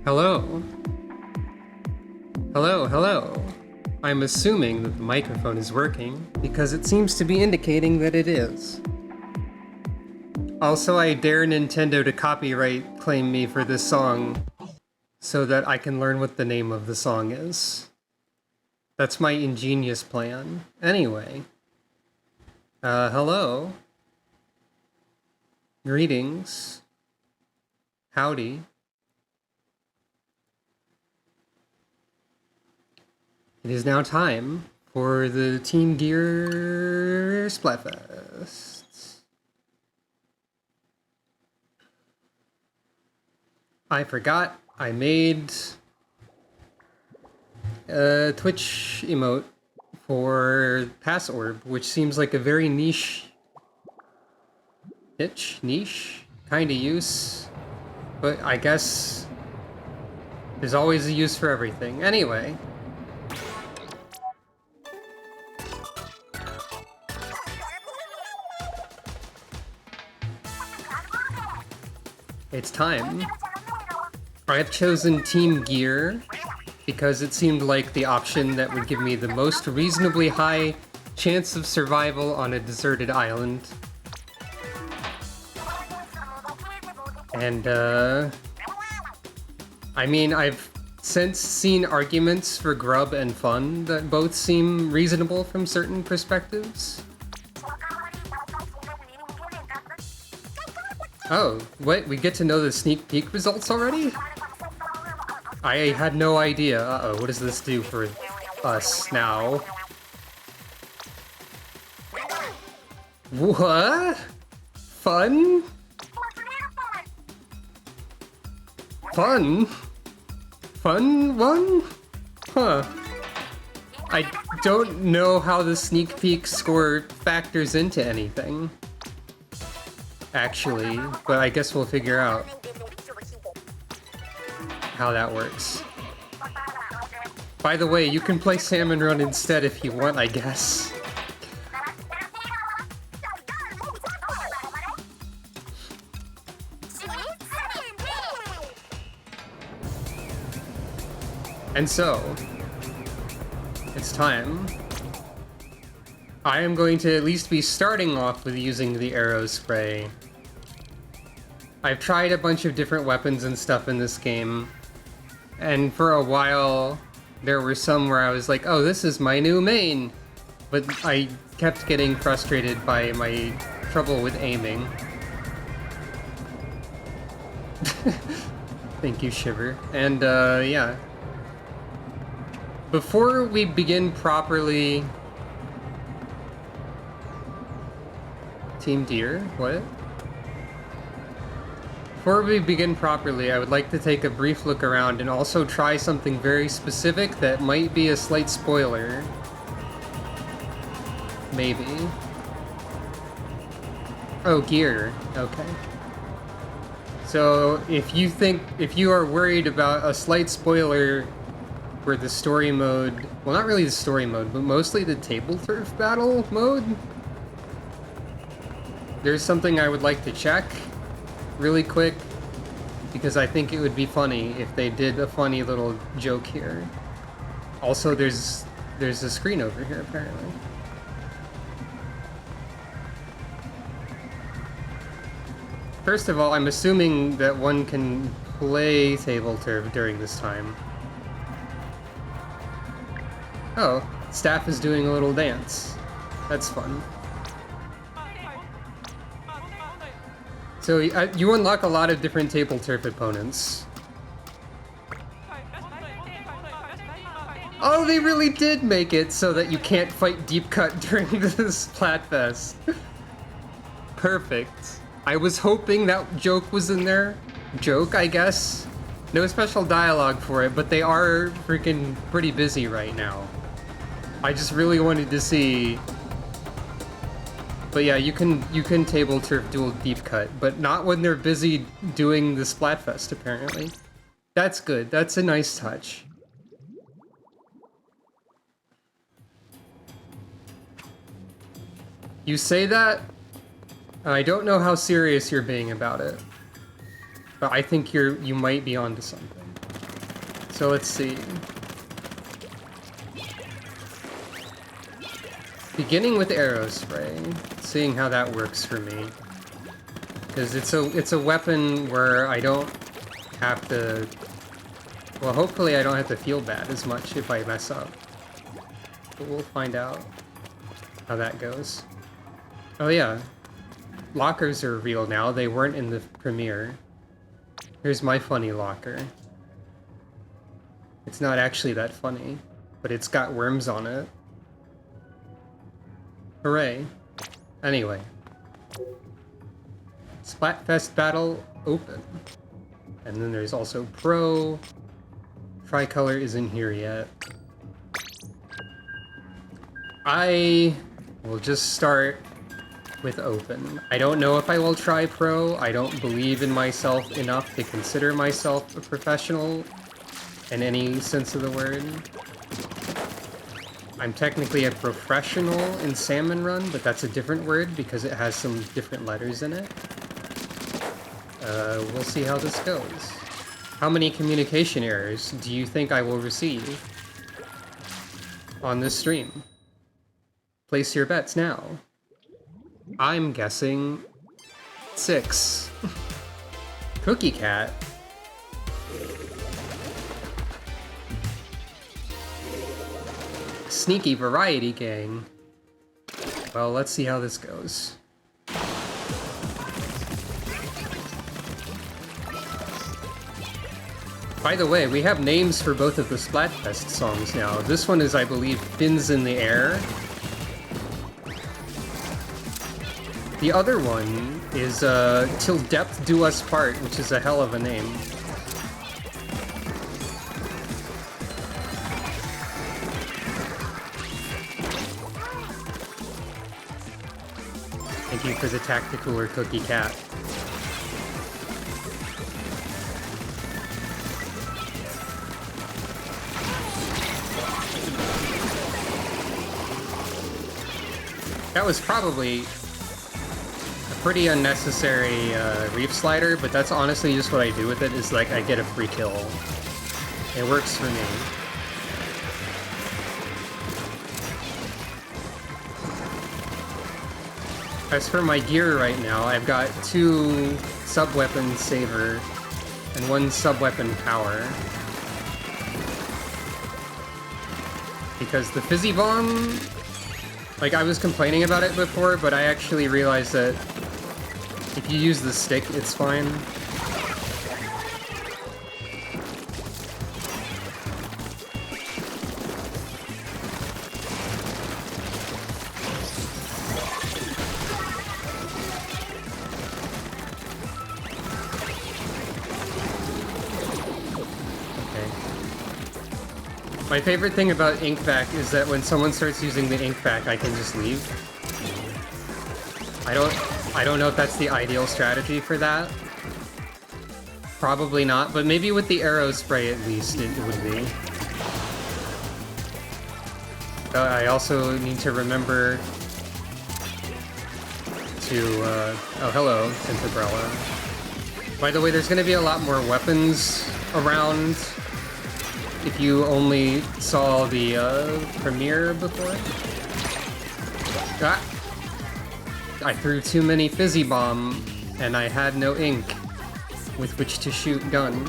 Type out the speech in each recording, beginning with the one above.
Hello. Hello, hello. I'm assuming that the microphone is working because it seems to be indicating that it is. Also, I dare Nintendo to copyright claim me for this song so that I can learn what the name of the song is. That's my ingenious plan. Anyway. Hello. Greetings. Howdy. It is now time for the Team Gear Splatfest. I forgot I made a Twitch emote for Pass Orb, which seems like a very niche kind of use, but I guess there's always a use for everything. Anyway. It's time. I have chosen Team Gear because it seemed like the option that would give me the most reasonably high chance of survival on a deserted island. And, I mean, I've since seen arguments for grub and fun that both seem reasonable from certain perspectives. Oh, what? We get to know the sneak peek results already? I had no idea. Uh-oh, what does this do for us now? What? Fun? Fun? Fun one? Huh. I don't know how the sneak peek score factors into anything, actually, but I guess we'll figure out how that works. By the way, you can play Salmon Run instead if you want, I guess. And so, it's time. I am going to at least be starting off with using the arrow spray. I've tried a bunch of different weapons and stuff in this game, and for a while there were some where I was like, oh, this is my new main, but I kept getting frustrated by my trouble with aiming. Thank you, Shiver. And yeah. Before we begin properly... Team Deer? What? Before we begin properly, I would like to take a brief look around and also try something very specific that might be a slight spoiler. Maybe. Oh, gear. Okay. So, if you are worried about a slight spoiler for the story mode, well, not really the story mode, but mostly the table turf battle mode, there's something I would like to check really quick, because I think it would be funny if they did a funny little joke here. Also, there's a screen over here, apparently. First of all, I'm assuming that one can play table turf during this time. Oh, staff is doing a little dance. That's fun. So you unlock a lot of different table turf opponents. Oh, they really did make it so that you can't fight deep cut during this Splatfest. Perfect. I was hoping that joke was in there. Joke, I guess. No special dialogue for it, but they are freaking pretty busy right now. I just really wanted to see. But yeah, you can table turf dual deep cut, but not when they're busy doing the Splatfest, apparently. That's good. That's a nice touch. You say that, and I don't know how serious you're being about it, but I think you might be onto something. So let's see. Beginning with arrow spray, seeing how that works for me, because it's a weapon where I don't have to. Well, hopefully I don't have to feel bad as much if I mess up. But we'll find out how that goes. Oh yeah, lockers are real now. They weren't in the premiere. Here's my funny locker. It's not actually that funny, but it's got worms on it. Hooray. Anyway. Splatfest battle open. And then there's also Pro. Tricolor isn't here yet. I will just start with open. I don't know if I will try Pro. I don't believe in myself enough to consider myself a professional in any sense of the word. I'm technically a professional in Salmon Run, but that's a different word because it has some different letters in it. We'll see how this goes. How many communication errors do you think I will receive on this stream? Place your bets now. I'm guessing 6. Cookie Cat. Sneaky Variety Gang. Well, let's see how this goes. By the way, we have names for both of the Splatfest songs now. This one is, I believe, Fins in the Air. The other one is Till Depth Do Us Part, which is a hell of a name. Thank you for the Tacticooler Cookie Cat. That was probably a pretty unnecessary reef slider, but that's honestly just what I do with it, is like I get a free kill. It works for me. As for my gear right now, I've got 2 sub-weapon saver and 1 sub-weapon power. Because the Fizzy Bomb, like, I was complaining about it before, but I actually realized that if you use the stick, it's fine. My favorite thing about Inkback is that when someone starts using the Inkback, I can just leave. I don't know if that's the ideal strategy for that. Probably not, but maybe with the arrow spray at least it would be. I also need to remember to, oh hello, Tintabrella. By the way, there's gonna be a lot more weapons around if you only saw the premiere before. Ah! I threw too many Fizzy Bomb, and I had no ink with which to shoot gun.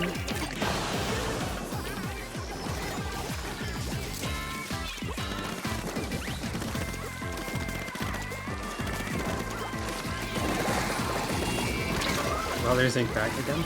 Well, there's ink back again.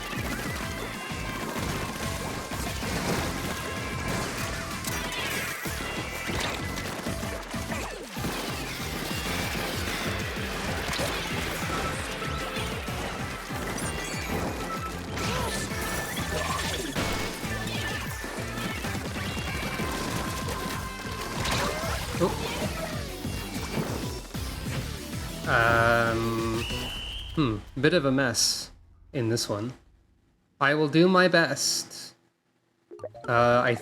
Bit of a mess in this one. I will do my best. I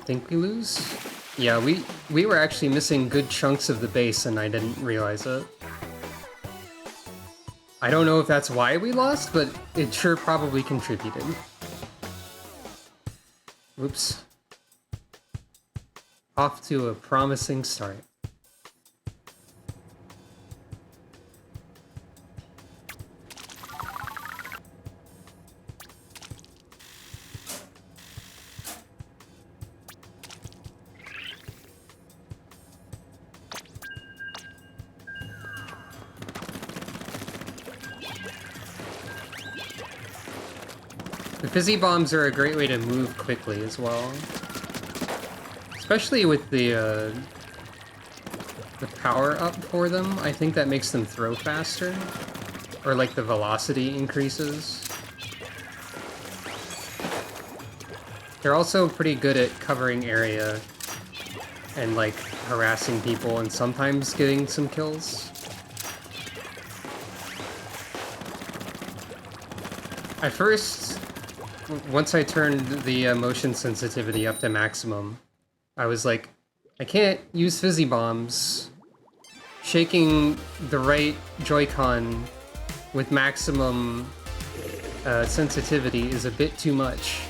think we lose? Yeah, we were actually missing good chunks of the base and I didn't realize it. I don't know if that's why we lost, but it sure probably contributed. Oops. Off to a promising start. The fizzy bombs are a great way to move quickly as well. Especially with the power up for them, I think that makes them throw faster. Or like the velocity increases. They're also pretty good at covering area and like harassing people and sometimes getting some kills. At first, once I turned the motion sensitivity up to maximum, I was like, I can't use fizzy bombs. Shaking the right Joy-Con with maximum sensitivity is a bit too much.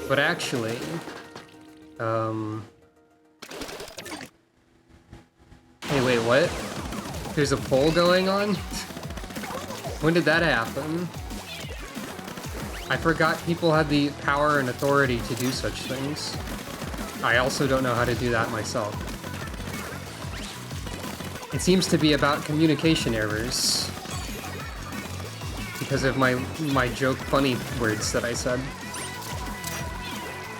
But actually, hey, wait, what? There's a poll going on? When did that happen? I forgot people had the power and authority to do such things. I also don't know how to do that myself. It seems to be about communication errors. Because of my joke funny words that I said.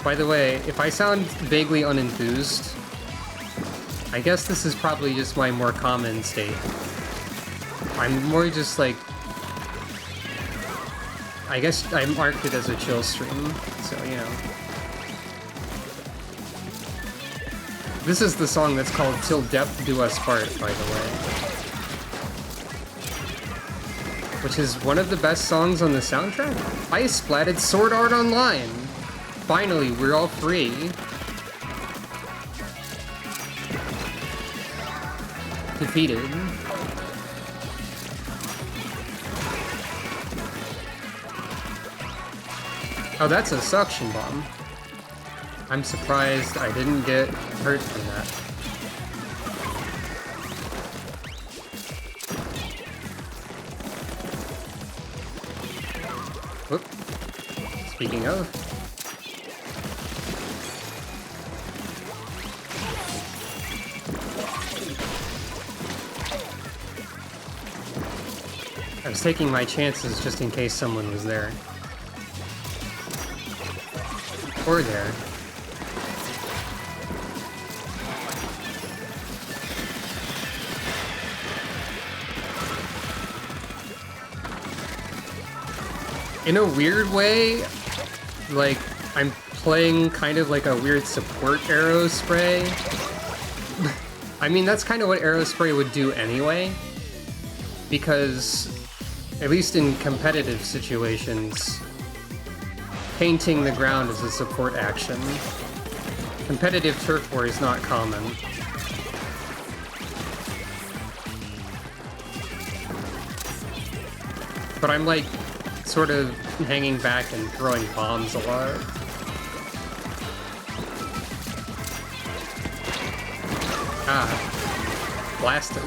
By the way, if I sound vaguely unenthused, I guess this is probably just my more common state. I'm more just like... I guess I marked it as a chill stream, so you know. This is the song that's called Till Death Do Us Part, by the way. Which is one of the best songs on the soundtrack. I splatted Sword Art Online! Finally, we're all free. Defeated. Oh, that's a suction bomb. I'm surprised I didn't get hurt from that. Whoop. Speaking of. I was taking my chances just in case someone was there. Or there. In a weird way, like, I'm playing kind of like a weird support arrow spray. I mean, that's kind of what arrow spray would do anyway. Because, at least in competitive situations, painting the ground is a support action. Competitive turf war is not common. But I'm like, sort of hanging back and throwing bombs a lot. Ah. Blasted.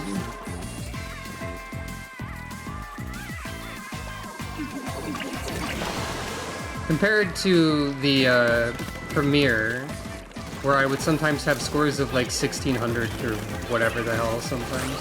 Compared to the premiere, where I would sometimes have scores of like 1600 or whatever the hell sometimes.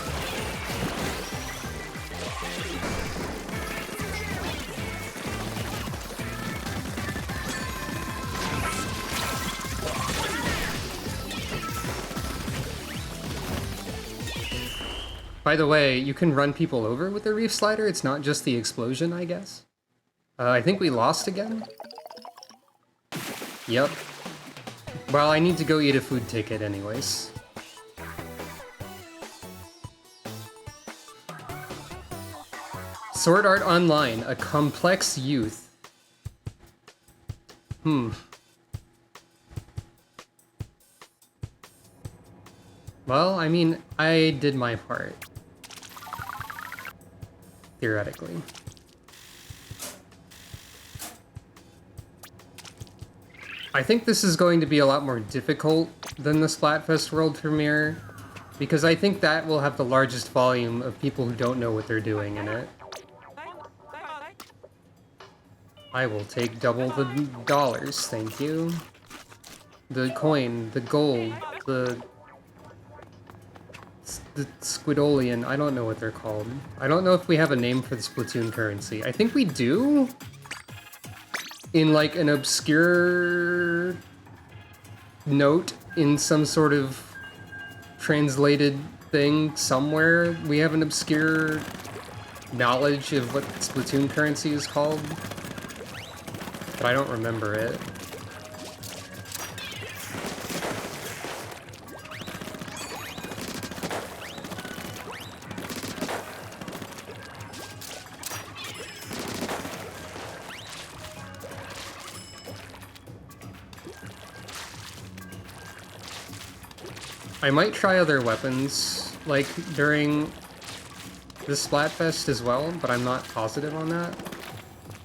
By the way, you can run people over with the Reef Slider, it's not just the explosion, I guess. I think we lost again? Yep. Well, I need to go eat a food ticket anyways. Sword Art Online, a complex youth. Well, I mean, I did my part. Theoretically. I think this is going to be a lot more difficult than the Splatfest World Premiere, because I think that will have the largest volume of people who don't know what they're doing in it. I will take double the dollars, thank you. The coin, the gold, the Squidolian, I don't know what they're called. I don't know if we have a name for the Splatoon currency. I think we do? in like an obscure note in some sort of translated thing somewhere, we have an obscure knowledge of what Splatoon currency is called, but I don't remember it. I might try other weapons, like, during the Splatfest as well, but I'm not positive on that.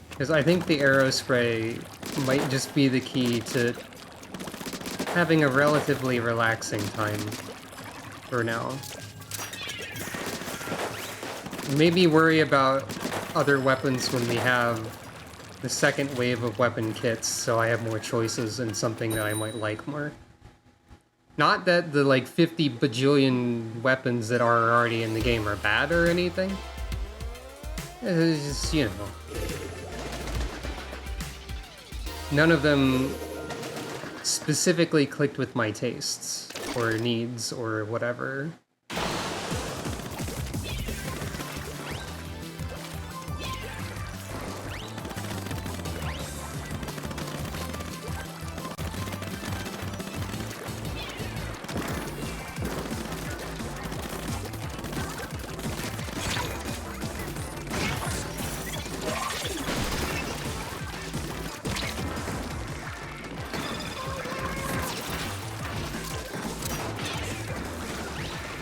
Because I think the arrow spray might just be the key to having a relatively relaxing time for now. Maybe worry about other weapons when we have the second wave of weapon kits, so I have more choices and something that I might like more. Not that the, like, 50 bajillion weapons that are already in the game are bad or anything. It's just, you know. None of them specifically clicked with my tastes, or needs, or whatever.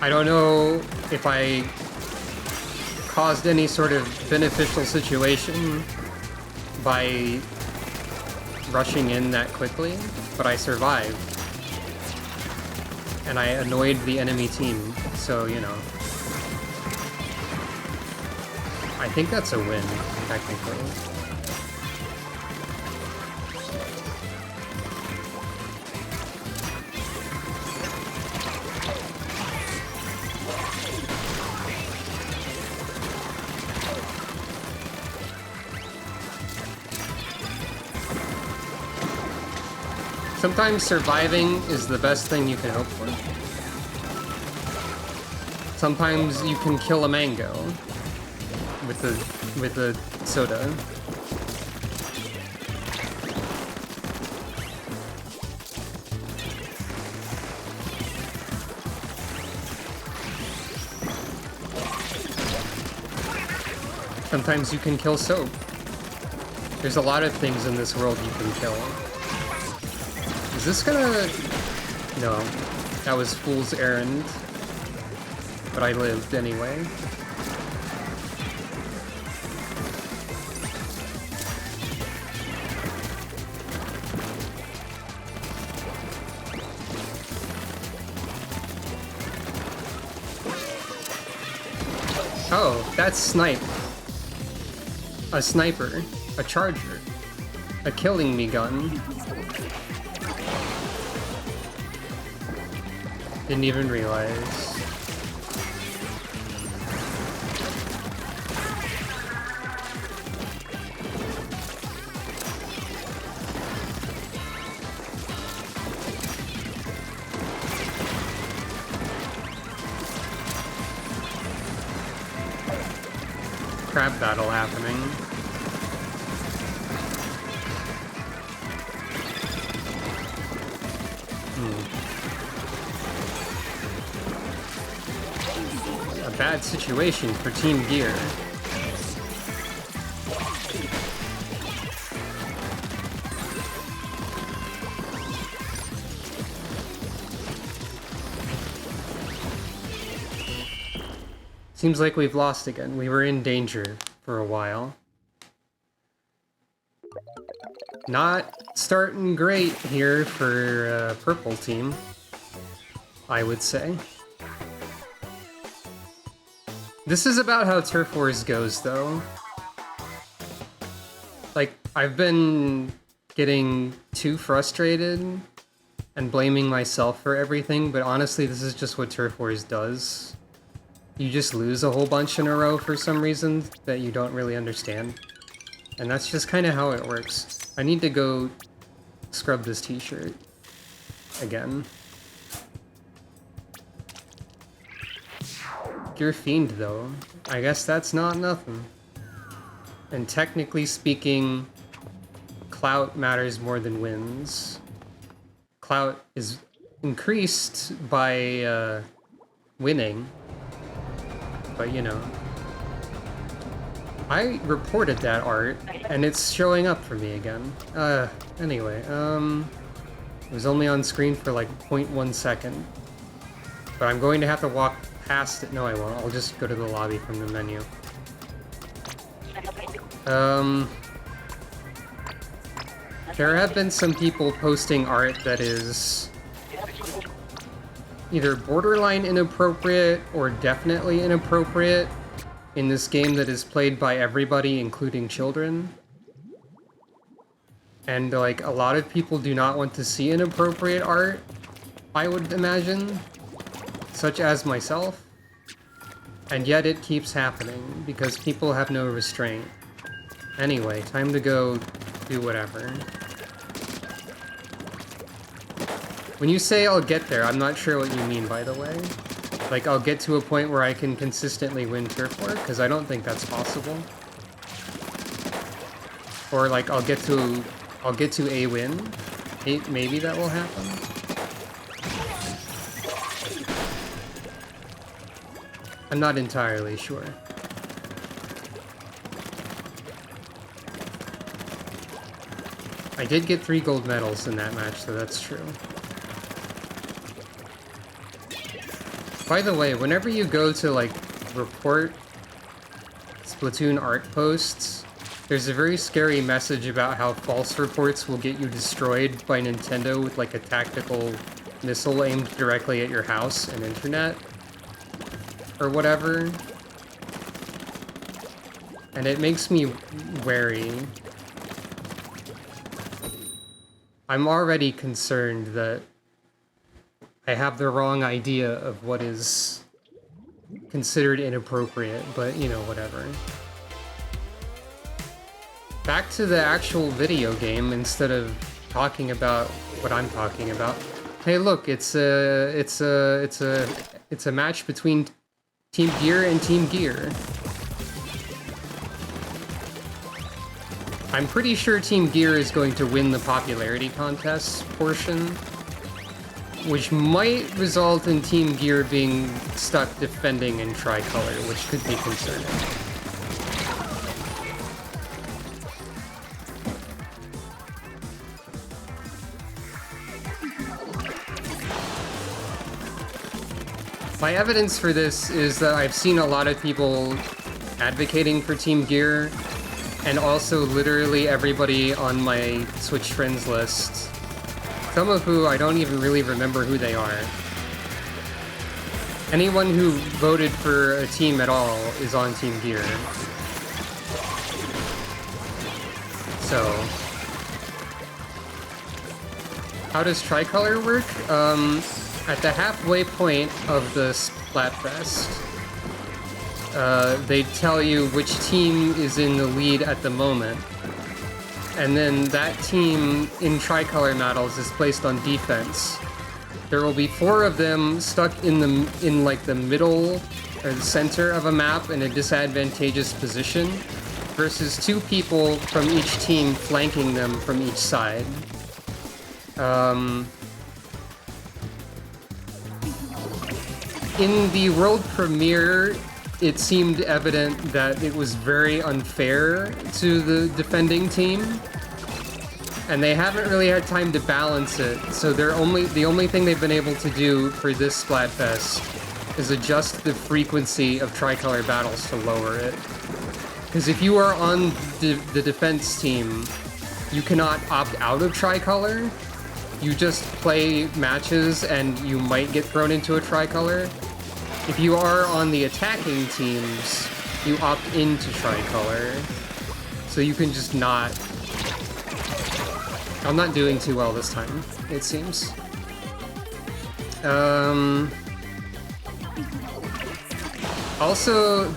I don't know if I caused any sort of beneficial situation by rushing in that quickly, but I survived. And I annoyed the enemy team, so, you know. I think that's a win, technically. Sometimes surviving is the best thing you can hope for. Sometimes you can kill a mango with a soda. Sometimes you can kill soap. There's a lot of things in this world you can kill. Is this gonna... No. That was Fool's Errand. But I lived anyway. Oh, that's snipe. A sniper. A charger. A killing me gun. Didn't even realize. Crab battle happening. Bad situation for Team Gear. Seems like we've lost again. We were in danger for a while. Not starting great here for purple team, I would say. This is about how Turf Wars goes, though. Like, I've been getting too frustrated and blaming myself for everything, but honestly, this is just what Turf Wars does. You just lose a whole bunch in a row for some reason that you don't really understand. And that's just kind of how it works. I need to go scrub this t-shirt again. Gear Fiend, though. I guess that's not nothing. And technically speaking, clout matters more than wins. Clout is increased by winning, but you know. I reported that art, and it's showing up for me again. Anyway, it was only on screen for like 0.1 second. But I'm going to have to walk past it. No, I won't. I'll just go to the lobby from the menu. There have been some people posting art that is either borderline inappropriate or definitely inappropriate in this game that is played by everybody, including children. And, like, a lot of people do not want to see inappropriate art, I would imagine, such as myself. And yet it keeps happening, because people have no restraint. Anyway, time to go do whatever. When you say I'll get there, I'm not sure what you mean, by the way. Like, I'll get to a point where I can consistently win Turf War, because I don't think that's possible. Or, like, I'll get to a win. Maybe that will happen. I'm not entirely sure. I did get 3 gold medals in that match, so that's true. By the way, whenever you go to, like, report Splatoon art posts, there's a very scary message about how false reports will get you destroyed by Nintendo with, like, a tactical missile aimed directly at your house and internet. Or whatever. And it makes me wary. I'm already concerned that I have the wrong idea of what is considered inappropriate, but, you know, whatever. Back to the actual video game instead of talking about what I'm talking about. Hey, look, it's a match between Team Gear and Team Gear. I'm pretty sure Team Gear is going to win the popularity contest portion, which might result in Team Gear being stuck defending in tricolor, which could be concerning. My evidence for this is that I've seen a lot of people advocating for Team Gear, and also literally everybody on my Switch friends list, some of who I don't even really remember who they are. Anyone who voted for a team at all is on Team Gear. So, how does tricolor work? At the halfway point of the Splatfest, they tell you which team is in the lead at the moment. And then that team in tricolor medals is placed on defense. There will be 4 of them stuck in like the middle or the center of a map in a disadvantageous position, versus 2 people from each team flanking them from each side. In the world premiere, it seemed evident that it was very unfair to the defending team, and they haven't really had time to balance it, so the only thing they've been able to do for this Splatfest is adjust the frequency of tricolor battles to lower it. Because if you are on the defense team, you cannot opt out of tricolor. You just play matches and you might get thrown into a tricolor. If you are on the attacking teams, you opt into tricolor. So you can just not... I'm not doing too well this time, it seems. Also,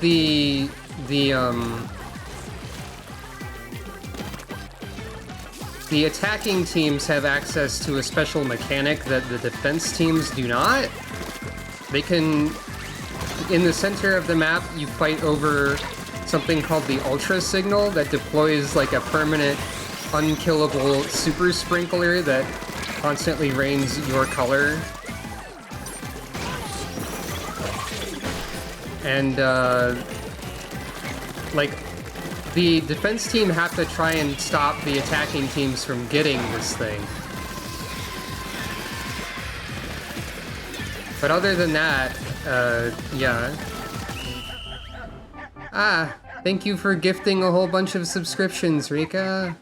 the attacking teams have access to a special mechanic that the defense teams do not. They can, in the center of the map, you fight over something called the Ultra Signal that deploys like a permanent, unkillable super sprinkler that constantly rains your color. And, like, the defense team have to try and stop the attacking teams from getting this thing. But other than that, yeah. Ah, thank you for gifting a whole bunch of subscriptions, Rika.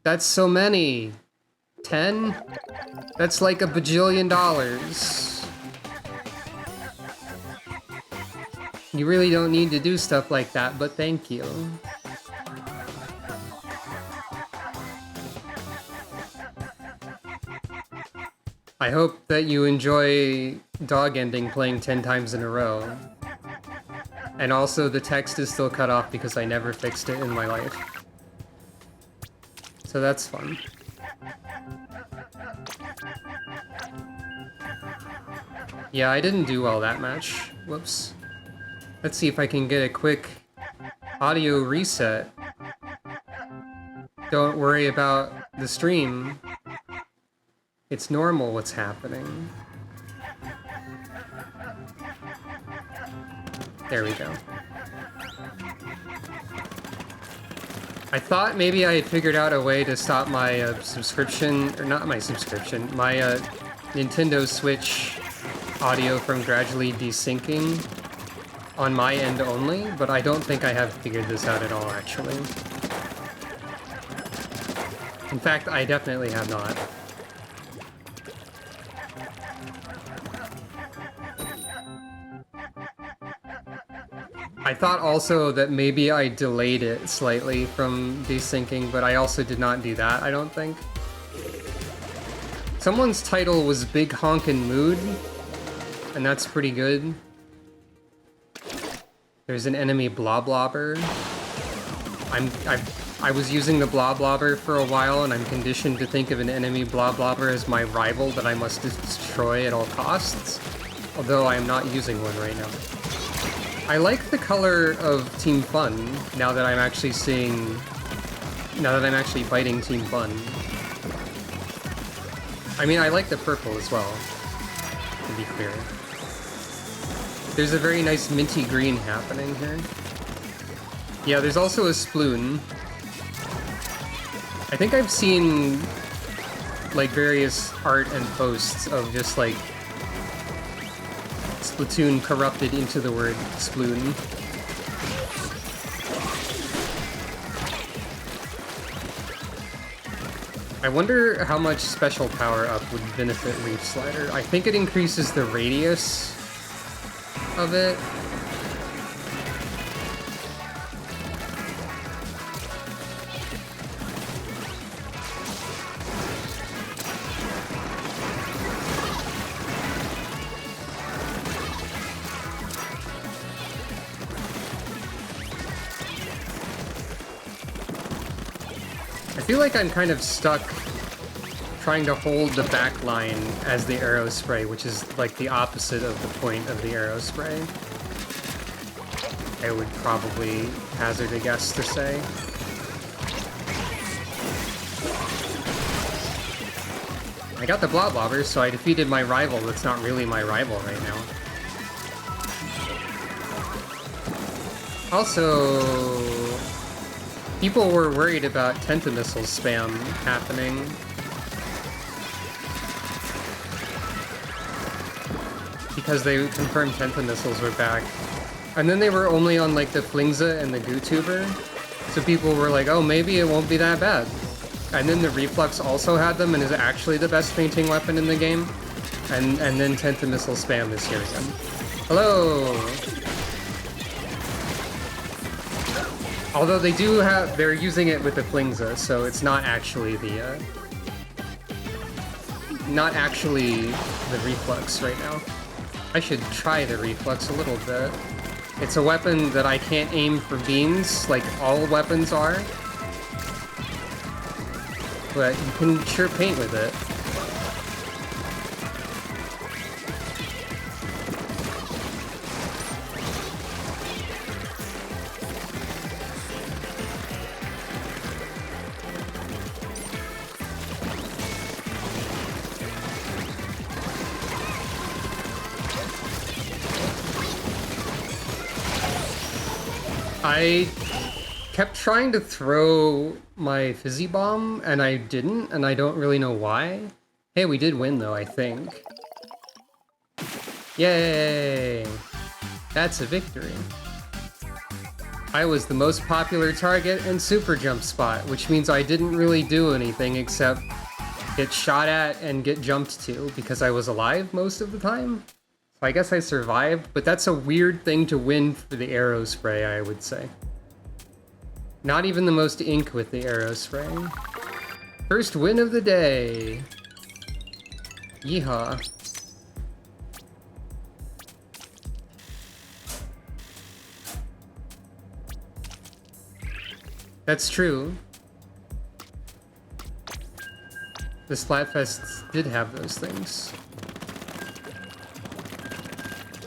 That's so many. 10? That's like $1 bajillion. You really don't need to do stuff like that, but thank you. I hope that you enjoy Dog Ending playing 10 times in a row. And also the text is still cut off because I never fixed it in my life. So that's fun. Yeah, I didn't do well that match. Whoops. Let's see if I can get a quick audio reset. Don't worry about the stream. It's normal what's happening. There we go. I thought maybe I had figured out a way to stop my subscription, or not my subscription, my Nintendo Switch audio from gradually desyncing on my end only, but I don't think I have figured this out at all, actually. In fact, I definitely have not. I thought also that maybe I delayed it slightly from desyncing, but I also did not do that, I don't think. Someone's title was Big Honkin' Mood, and that's pretty good. There's an enemy Bloblobber. I was using the Bloblobber for a while, and I'm conditioned to think of an enemy Bloblobber as my rival that I must destroy at all costs. Although I am not using one right now. I like the color of Team Fun, now that I'm actually fighting Team Fun. I mean, I like the purple as well, to be clear. There's a very nice minty green happening here. Yeah, there's also a Sploon. I think I've seen, like, various art and posts of just, like, Splatoon corrupted into the word Sploon. I wonder how much special power-up would benefit Leaf Slider. I think it increases the radius of it. I feel like I'm kind of stuck trying to hold the back line as the arrow spray, which is like the opposite of the point of the arrow spray. I would probably hazard a guess to say. I got the Bloblobber, so I defeated my rival that's not really my rival right now. Also, people were worried about Tentamissile spam happening. Because they confirmed Tentamissiles were back. And then they were only on like the Flingza and the Gootuber. So people were like, oh, maybe it won't be that bad. And then the Reflux also had them and is actually the best fainting weapon in the game. And then Tentamissile spam is here again. Hello! Although they do have, they're using it with the Flingza, so it's not actually the, not actually the Reflux right now. I should try the Reflux a little bit. It's a weapon that I can't aim for beams, like all weapons are. but you can sure paint with it. I kept trying to throw my fizzy bomb, and I didn't, and I don't really know why. Hey, we did win, though, I think. Yay! That's a victory. I was the most popular target and super jump spot, which means I didn't really do anything except get shot at and get jumped to, because I was alive most of the time. So I guess I survived, but that's a weird thing to win for the arrow spray, I would say. Not even the most ink with the arrow spray. First win of the day. Yeehaw. That's true. The Splatfest did have those things.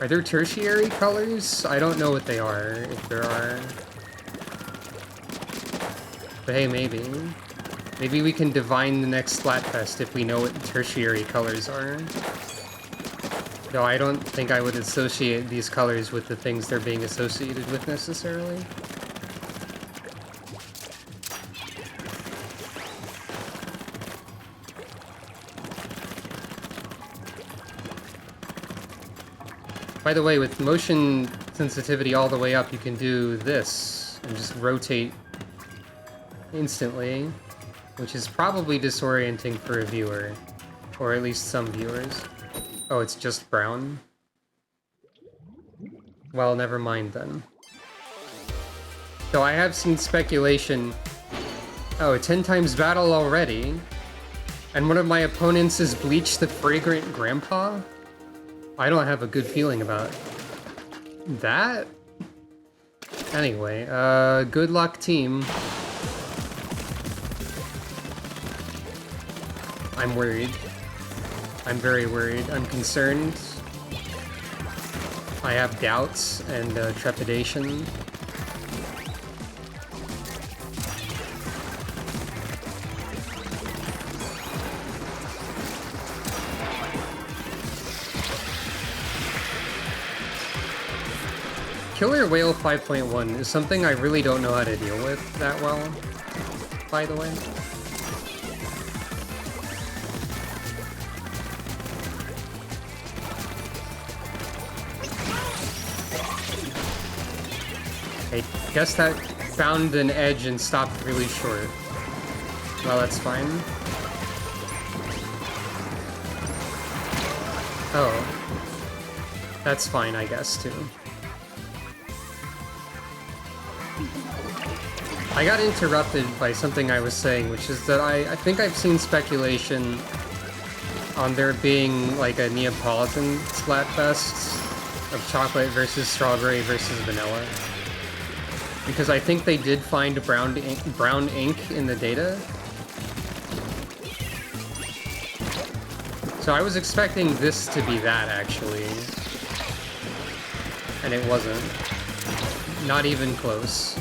Are there tertiary colors? I don't know what they are, if there are. But hey, maybe. Maybe we can divine the next Splatfest if we know what tertiary colors are. Though I don't think I would associate these colors with the things they're being associated with necessarily. By the way, with motion sensitivity all the way up, you can do this and just rotate instantly, which is probably disorienting for a viewer, or at least some viewers. Oh, it's just brown? Well, never mind then. Though I have seen speculation... Oh, 10 times battle already? And one of my opponents is Bleach the Fragrant Grandpa? I don't have a good feeling about that. Anyway, good luck, team. I'm worried. I'm very worried. I'm concerned. I have doubts and trepidation. Killer Whale 5.1 is something I really don't know how to deal with that well, by the way. I guess that found an edge and stopped really short. Well, that's fine. Oh. That's fine, I guess, too. I got interrupted by something I was saying, which is that I think I've seen speculation on there being like a Neapolitan Splatfest of chocolate versus strawberry versus vanilla. Because I think they did find brown ink in the data. So I was expecting this to be that, actually. And it wasn't. Not even close.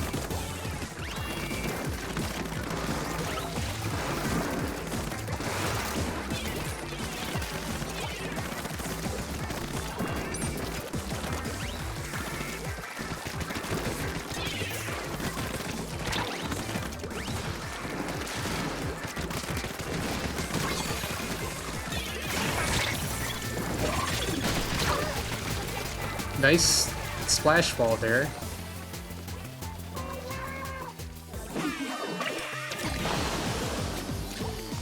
Nice splash ball there.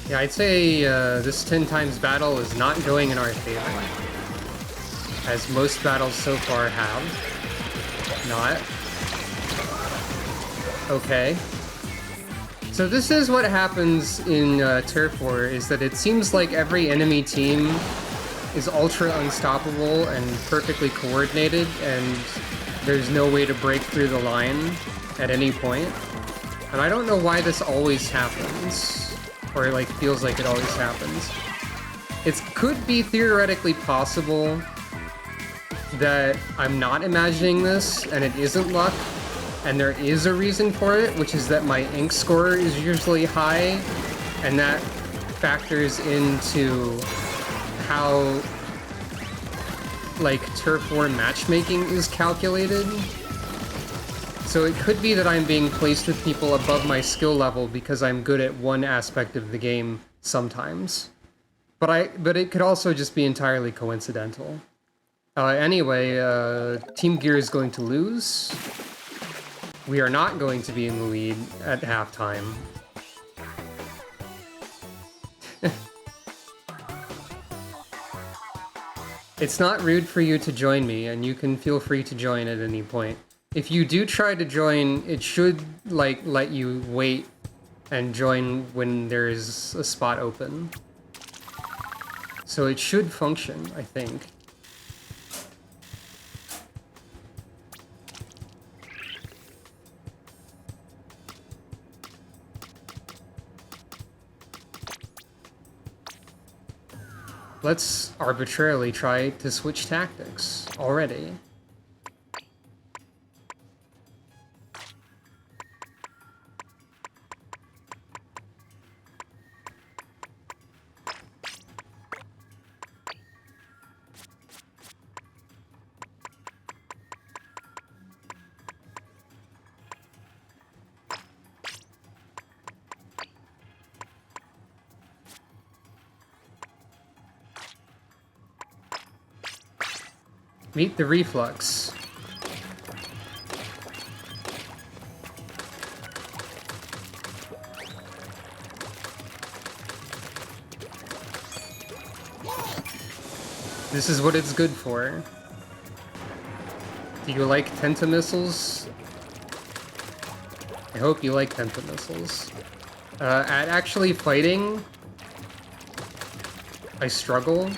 Yeah, I'd say this 10 times battle is not going in our favor, as most battles so far have. Not. Okay. So this is what happens in Turf War, is that it seems like every enemy team is ultra unstoppable and perfectly coordinated, and there's no way to break through the line at any point. And I don't know why this always happens. or like feels like it always happens. It could be theoretically possible that I'm not imagining this and it isn't luck, and there is a reason for it, which is that my ink score is usually high, and that factors into how like Turf War matchmaking is calculated. So it could be that I'm being placed with people above my skill level because I'm good at one aspect of the game sometimes. But it could also just be entirely coincidental. Anyway, Team Gear is going to lose. We are not going to be in the lead at halftime. It's not rude for you to join me, and you can feel free to join at any point. If you do try to join, it should like let you wait and join when there is a spot open. So it should function, I think. Let's arbitrarily try to switch tactics already. Meet the reflux. This is what it's good for. Do you like tentamissiles? I hope you like tentamissiles. At actually fighting, I struggle.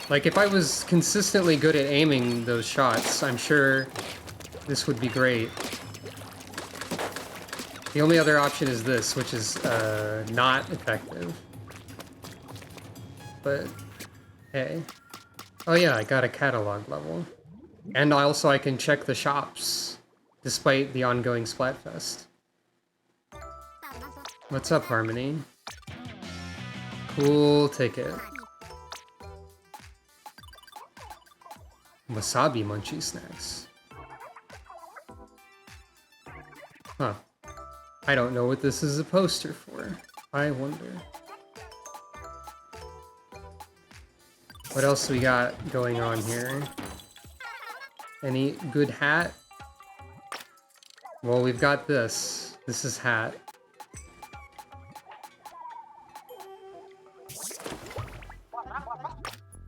Like, if I was consistently good at aiming those shots, I'm sure this would be great. The only other option is this, which is not effective. But, hey. Oh yeah, I got a catalog level. And also I can check the shops, despite the ongoing Splatfest. What's up, Harmony? Cool ticket. Wasabi munchie snacks. Huh. I don't know what this is a poster for. I wonder. What else we got going on here? Any good hat? Well, we've got this. This is hat.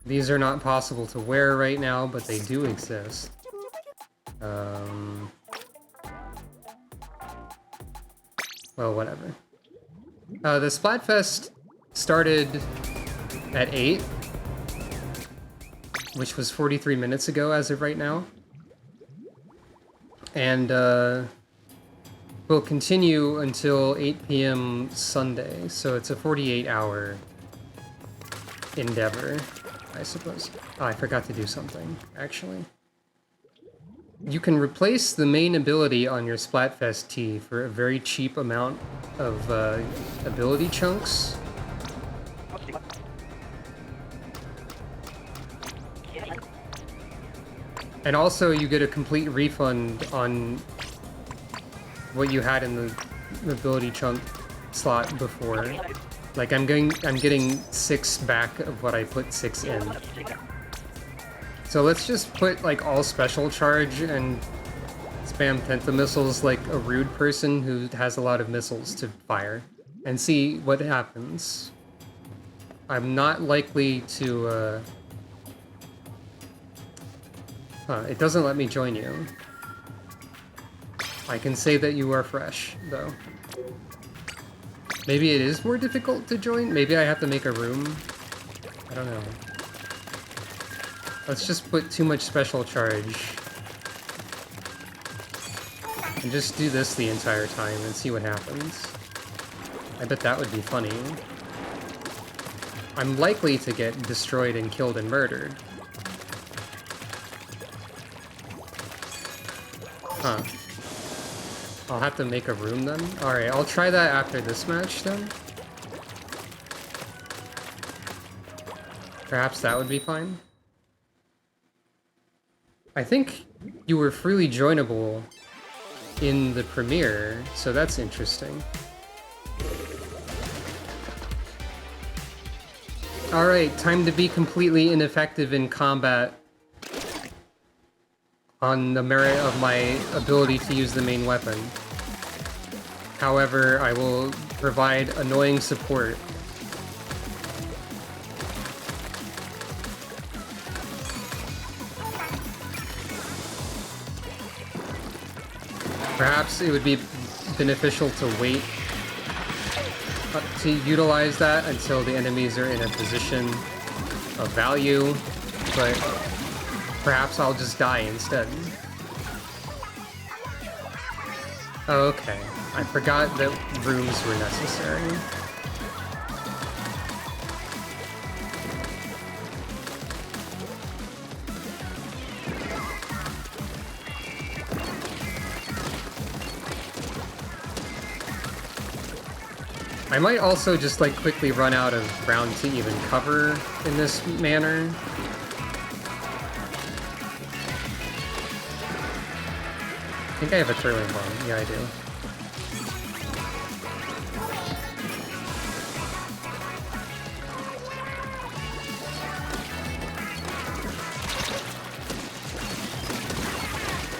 These are not possible to wear right now, but they do exist. Well, whatever. The Splatfest started at 8, which was 43 minutes ago as of right now. And will continue until 8 p.m. Sunday, so it's a 48-hour endeavor, I suppose. Oh, I forgot to do something, actually. You can replace the main ability on your Splatfest tee for a very cheap amount of ability chunks. And also you get a complete refund on what you had in the ability chunk slot before. Like I'm getting 6 back of what I put 6 in. So let's just put like all special charge and spam pentamissiles like a rude person who has a lot of missiles to fire and see what happens. I'm not likely to it doesn't let me join you. I can say that you are fresh, though. Maybe it is more difficult to join? Maybe I have to make a room? I don't know. Let's just put too much special charge. And just do this the entire time and see what happens. I bet that would be funny. I'm likely to get destroyed and killed and murdered. Huh. I'll have to make a room then? Alright, I'll try that after this match then. Perhaps that would be fine. I think you were freely joinable in the premiere, so that's interesting. Alright, time to be completely ineffective in combat on the merit of my ability to use the main weapon. However, I will provide annoying support. Perhaps it would be beneficial to wait to utilize that until the enemies are in a position of value, but perhaps I'll just die instead. Okay, I forgot that rooms were necessary. I might also just like quickly run out of ground to even cover in this manner. I think I have a curling bomb. Yeah, I do.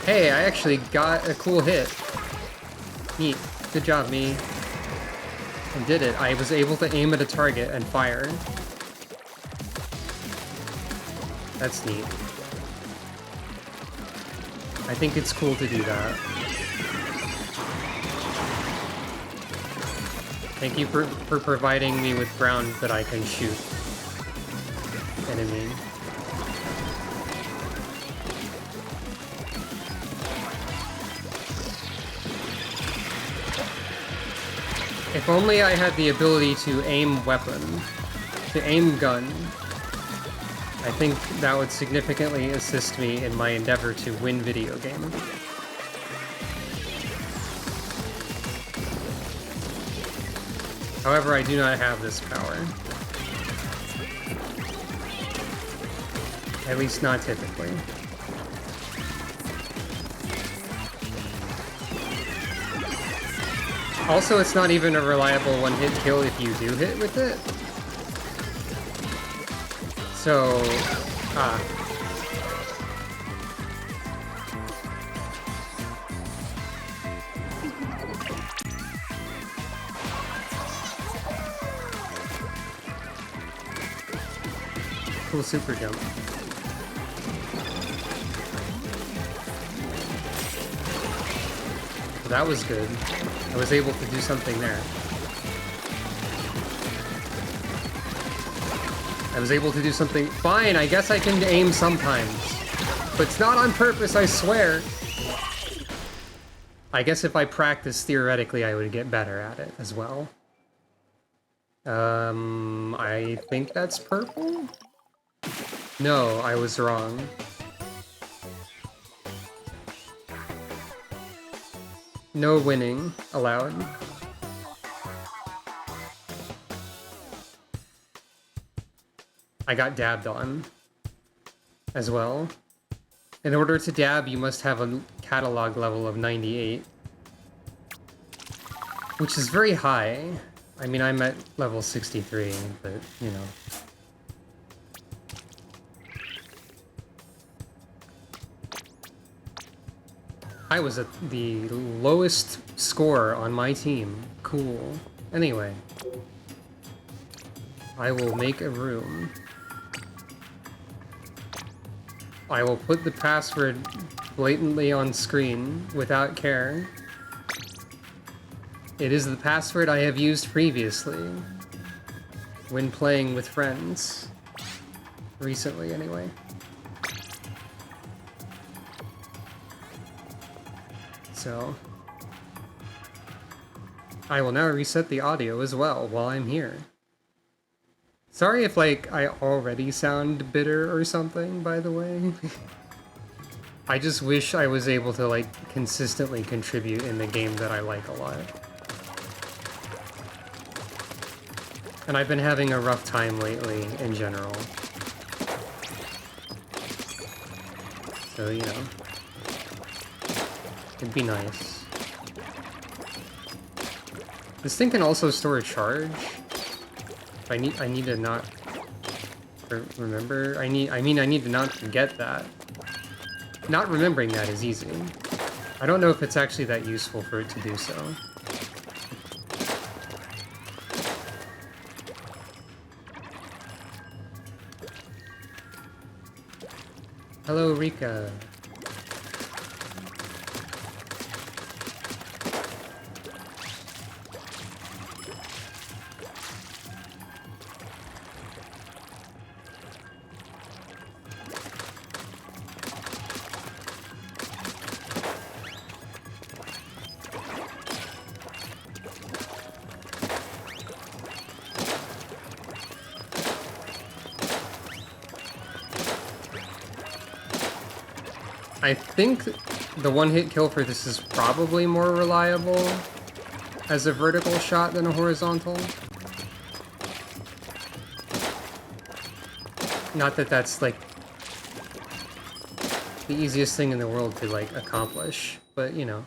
Hey, I actually got a cool hit. Neat. Good job, me. I did it. I was able to aim at a target and fire. That's neat. I think it's cool to do that. Thank you for providing me with ground that I can shoot enemy. If only I had the ability to aim weapon, to aim gun, I think that would significantly assist me in my endeavor to win video game. However, I do not have this power. At least not typically. Also, it's not even a reliable one-hit kill if you do hit with it. So, cool super jump. That was good. I was able to do something there. I was able to do something. Fine, I guess I can aim sometimes. But it's not on purpose, I swear. I guess if I practiced, theoretically, I would get better at it as well. I think that's purple? No, I was wrong. No winning allowed. I got dabbed on as well. In order to dab, you must have a catalog level of 98, which is very high. I mean, I'm at level 63, but, you know. I was at the lowest score on my team. Cool. Anyway. I will make a room. I will put the password blatantly on screen without care. It is the password I have used previously when playing with friends. Recently, anyway. So, I will now reset the audio as well while I'm here. Sorry if, like, I already sound bitter or something, by the way. I just wish I was able to, like, consistently contribute in the game that I like a lot. And I've been having a rough time lately, in general. So, you know. It'd be nice. This thing can also store a charge. I need to not remember. I need to not forget that. Not remembering that is easy. I don't know if it's actually that useful for it to do so. Hello, Rika. I think the one-hit kill for this is probably more reliable as a vertical shot than a horizontal. Not that that's, like, the easiest thing in the world to, like, accomplish, but, you know.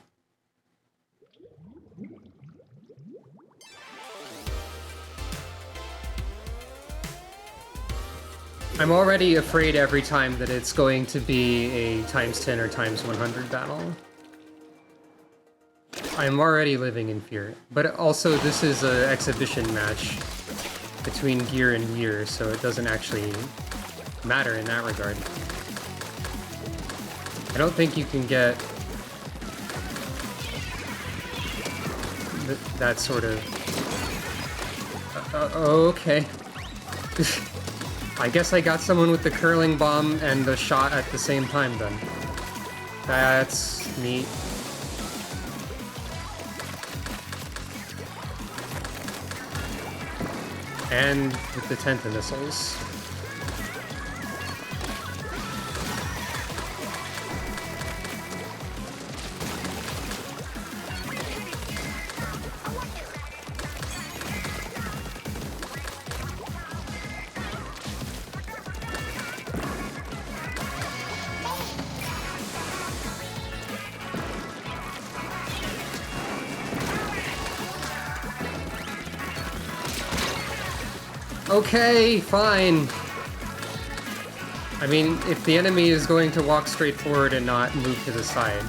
I'm already afraid every time that it's going to be a ×10 or ×100 battle. I'm already living in fear. But also, this is an exhibition match between gear and gear, so it doesn't actually matter in that regard. I don't think you can get that sort of... okay. I guess I got someone with the curling bomb and the shot at the same time then. That's neat. And with the Tenta missiles. Okay, fine. I mean, if the enemy is going to walk straight forward and not move to the side,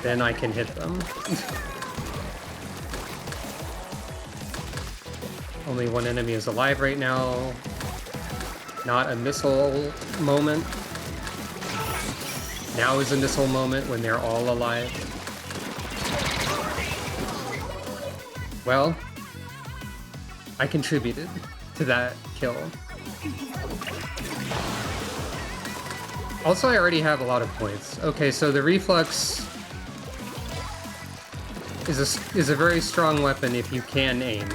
then I can hit them. Only one enemy is alive right now. Not a missile moment. Now is a missile moment when they're all alive. Well, I contributed to that kill. Also, I already have a lot of points. Okay, so the reflex is a very strong weapon if you can aim.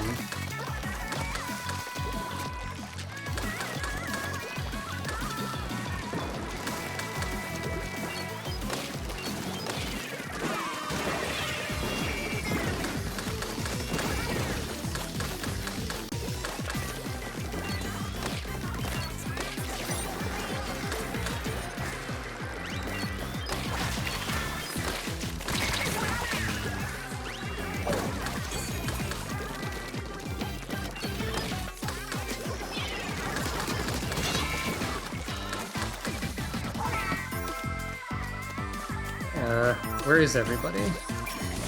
Where is everybody?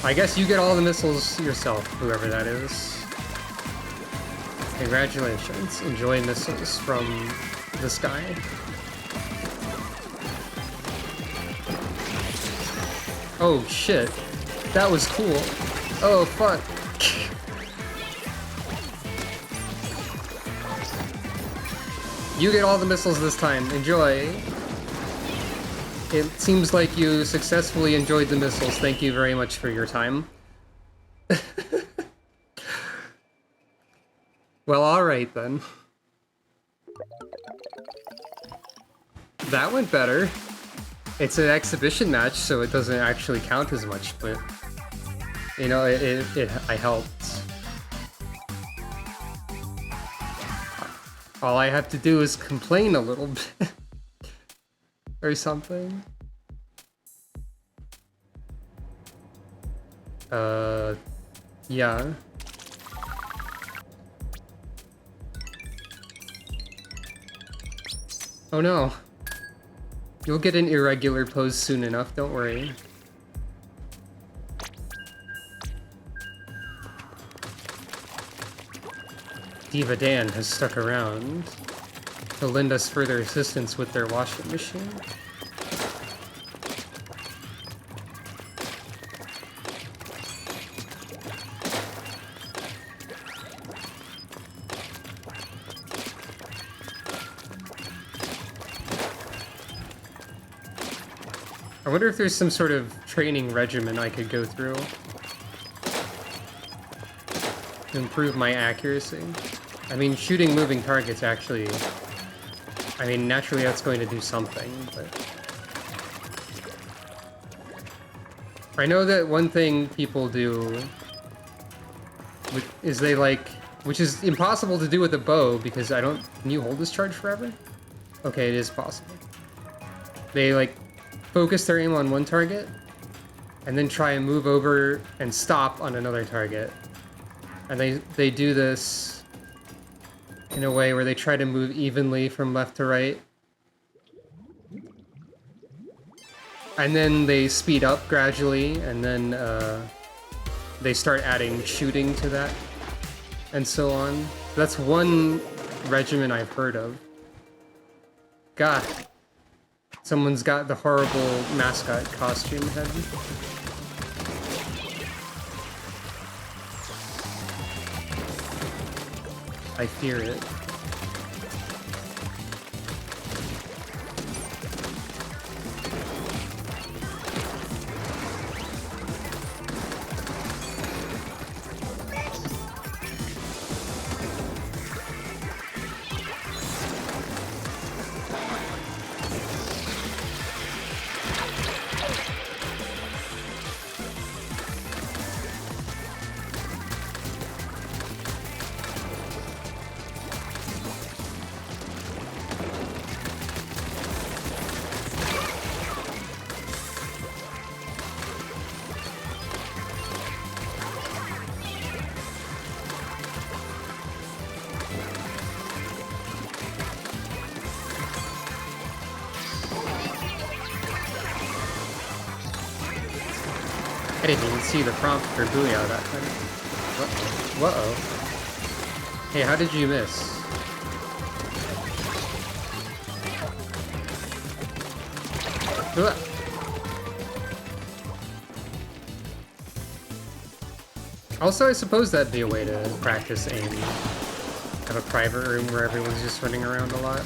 I guess you get all the missiles yourself, whoever that is. Congratulations. Enjoy missiles from the sky. Oh shit. That was cool. Oh fuck. You get all the missiles this time. Enjoy. It seems like you successfully enjoyed the missiles. Thank you very much for your time. Well, alright then. That went better. It's an exhibition match, so it doesn't actually count as much, but... You know, I helped. All I have to do is complain a little bit. Or something. Yeah. Oh no. You'll get an irregular pose soon enough, don't worry. Diva Dan has stuck around to lend us further assistance with their washing machine. I wonder if there's some sort of training regimen I could go through to improve my accuracy. I mean, shooting moving targets actually... I mean, naturally that's going to do something, but... I know that one thing people do is they like... Which is impossible to do with a bow, because I don't... Can you hold this charge forever? Okay, it is possible. They like... focus their aim on one target, and then try and move over and stop on another target. And they do this in a way where they try to move evenly from left to right. And then they speed up gradually, and then they start adding shooting to that, and so on. That's one regimen I've heard of. God. Someone's got the horrible mascot costume head. I fear it. I didn't even see the prompt for Booyah that time. Whoa. Hey, how did you miss? Ugh. Also, I suppose that'd be a way to practice aim. Have a private room where everyone's just running around a lot.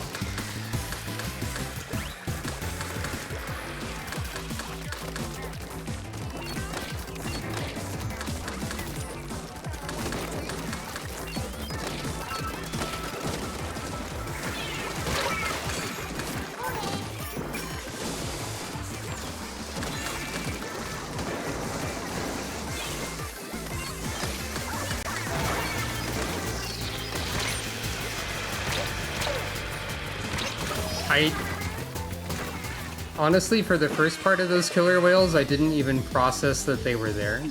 Honestly, for the first part of those killer whales, I didn't even process that they were there.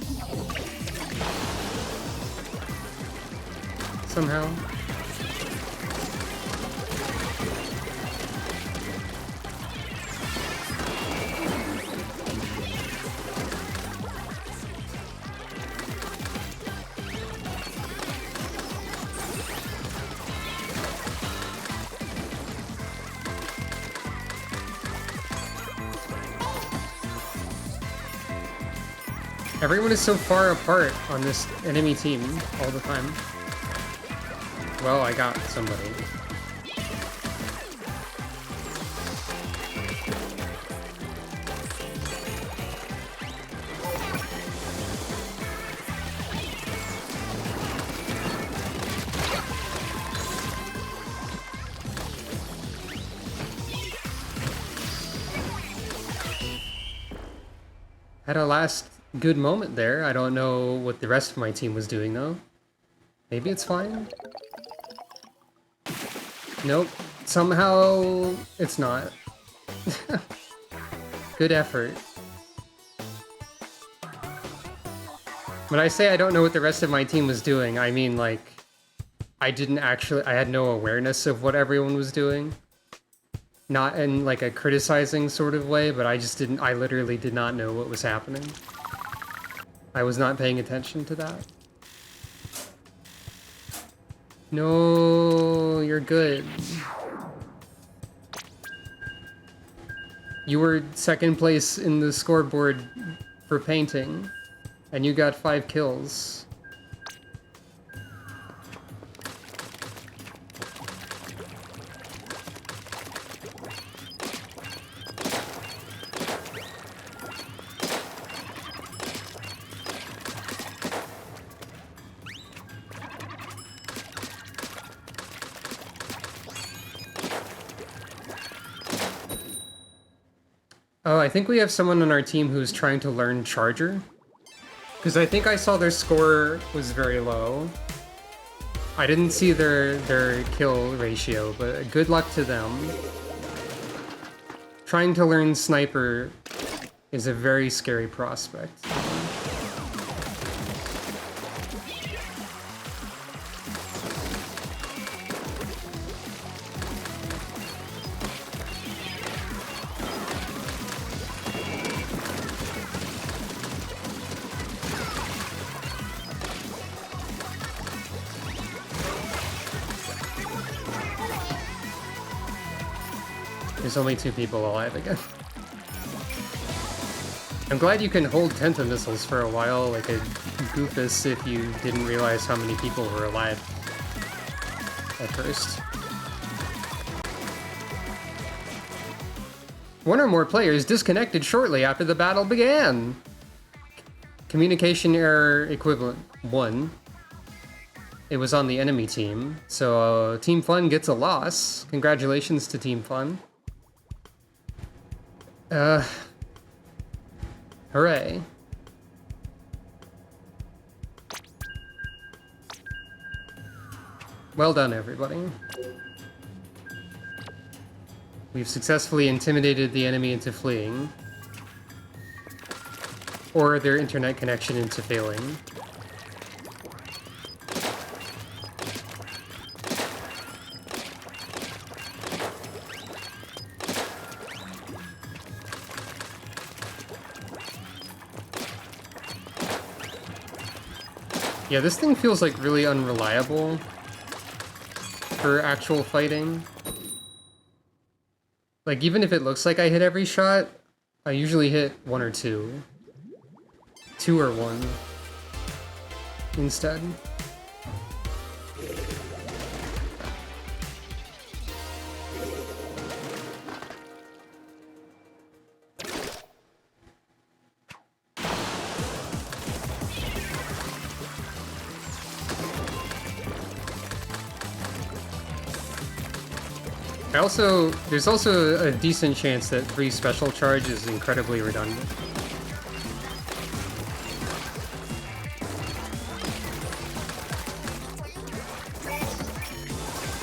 Somehow. Everyone is so far apart on this enemy team all the time. Well, I got somebody. Had a last good moment there. I don't know what the rest of my team was doing, though. Maybe it's fine? Nope. Somehow, it's not. Good effort. When I say I don't know what the rest of my team was doing, I mean, like, I had no awareness of what everyone was doing. Not in, like, a criticizing sort of way, but I literally did not know what was happening. I was not paying attention to that. No, you're good. You were second place in the scoreboard for painting, and you got 5 kills. Oh, I think we have someone on our team who's trying to learn Charger. Because I think I saw their score was very low. I didn't see their kill ratio, but good luck to them. Trying to learn Sniper is a very scary prospect. There's only 2 people alive again. I'm glad you can hold Tenta missiles for a while, like a goofus, if you didn't realize how many people were alive at first. One or more players disconnected shortly after the battle began. Communication error equivalent 1. It was on the enemy team, so Team Fun gets a loss. Congratulations to Team Fun. Hooray. Well done, everybody. We've successfully intimidated the enemy into fleeing, or their internet connection into failing. Yeah, this thing feels like really unreliable for actual fighting. Like, even if it looks like I hit every shot, I usually hit 1 or 2. 2 or 1 instead. There's also a decent chance that 3 special charge is incredibly redundant.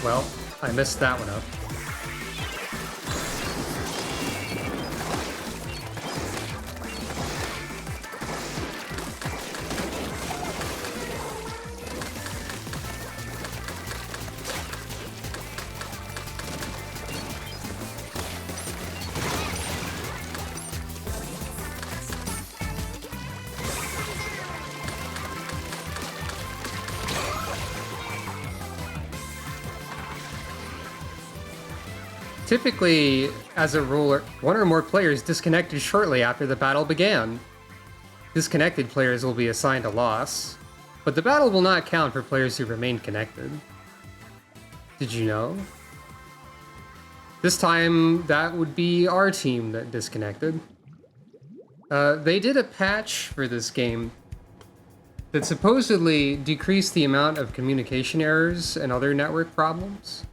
Well, I messed that one up. Typically, as a rule, 1 or more players disconnected shortly after the battle began. Disconnected players will be assigned a loss, but the battle will not count for players who remain connected. Did you know? This time, that would be our team that disconnected. They did a patch for this game that supposedly decreased the amount of communication errors and other network problems.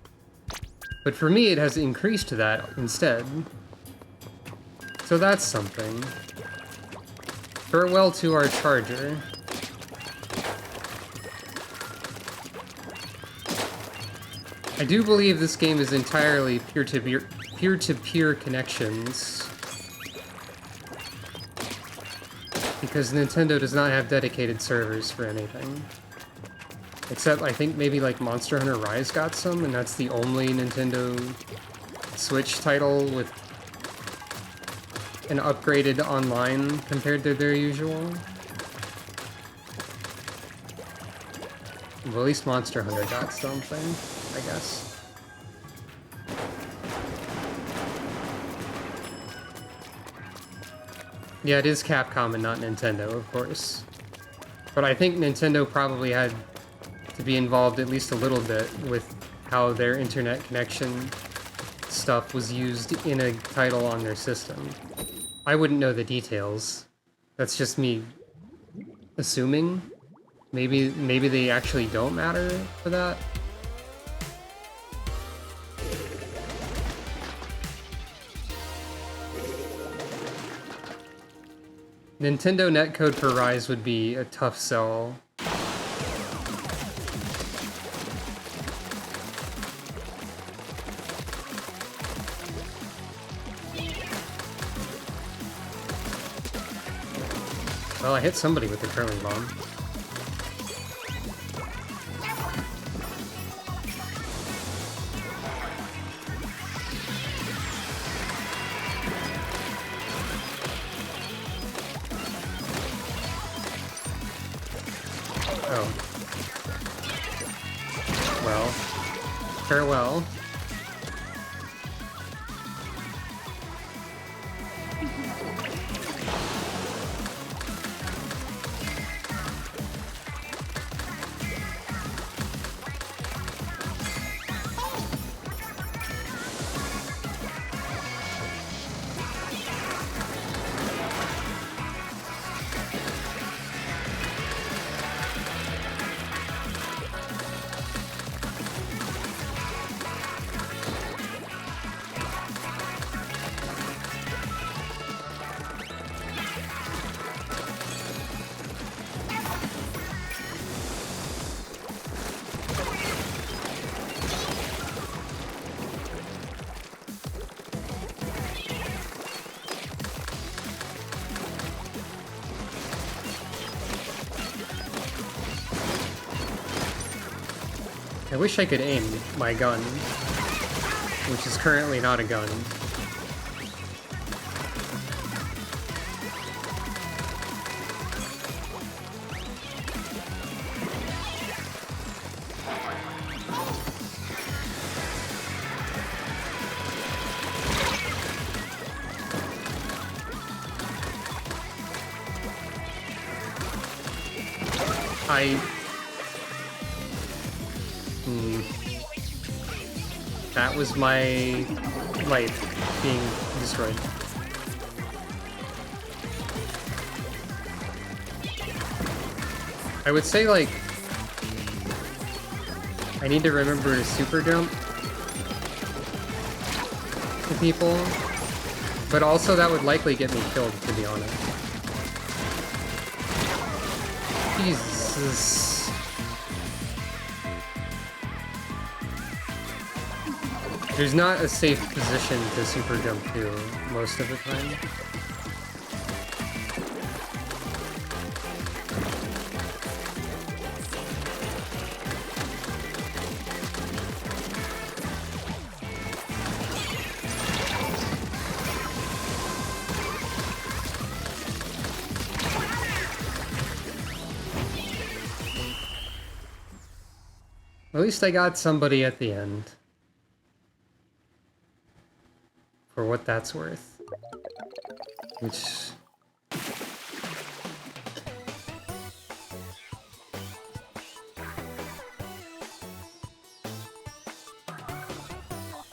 But for me, it has increased that instead. So that's something. Farewell to our charger. I do believe this game is entirely peer-to-peer connections. Because Nintendo does not have dedicated servers for anything. Except, I think maybe like Monster Hunter Rise got some, and that's the only Nintendo Switch title with an upgraded online compared to their usual. Well, at least Monster Hunter got something, I guess. Yeah, it is Capcom and not Nintendo, of course. But I think Nintendo probably had to be involved at least a little bit with how their internet connection stuff was used in a title on their system. I wouldn't know the details. That's just me assuming. Maybe they actually don't matter for that. Nintendo netcode for Rise would be a tough sell. Well, I hit somebody with the curling bomb. Oh. Well, farewell. I wish I could aim my gun, which is currently not a gun. That was my life being destroyed. I would say, like, I need to remember to super jump to people, but also that would likely get me killed, to be honest. Jesus. There's not a safe position to super jump to most of the time. At least I got somebody at the end. For what that's worth. Which...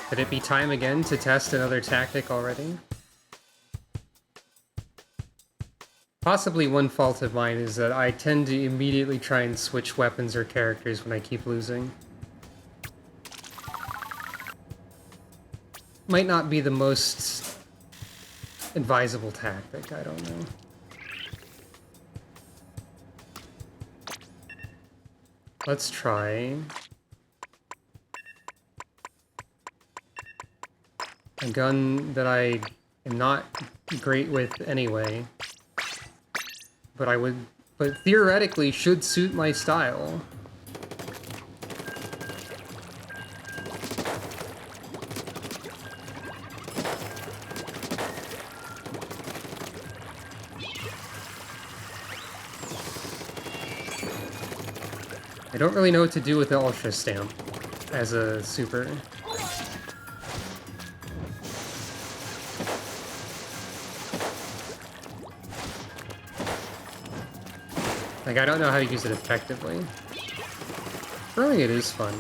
Could it be time again to test another tactic already? Possibly one fault of mine is that I tend to immediately try and switch weapons or characters when I keep losing. Might not be the most advisable tactic, I don't know. Let's try a gun that I am not great with anyway, but theoretically should suit my style. I don't really know what to do with the Ultra Stamp as a super. Like, I don't know how to use it effectively. Throwing it is fun.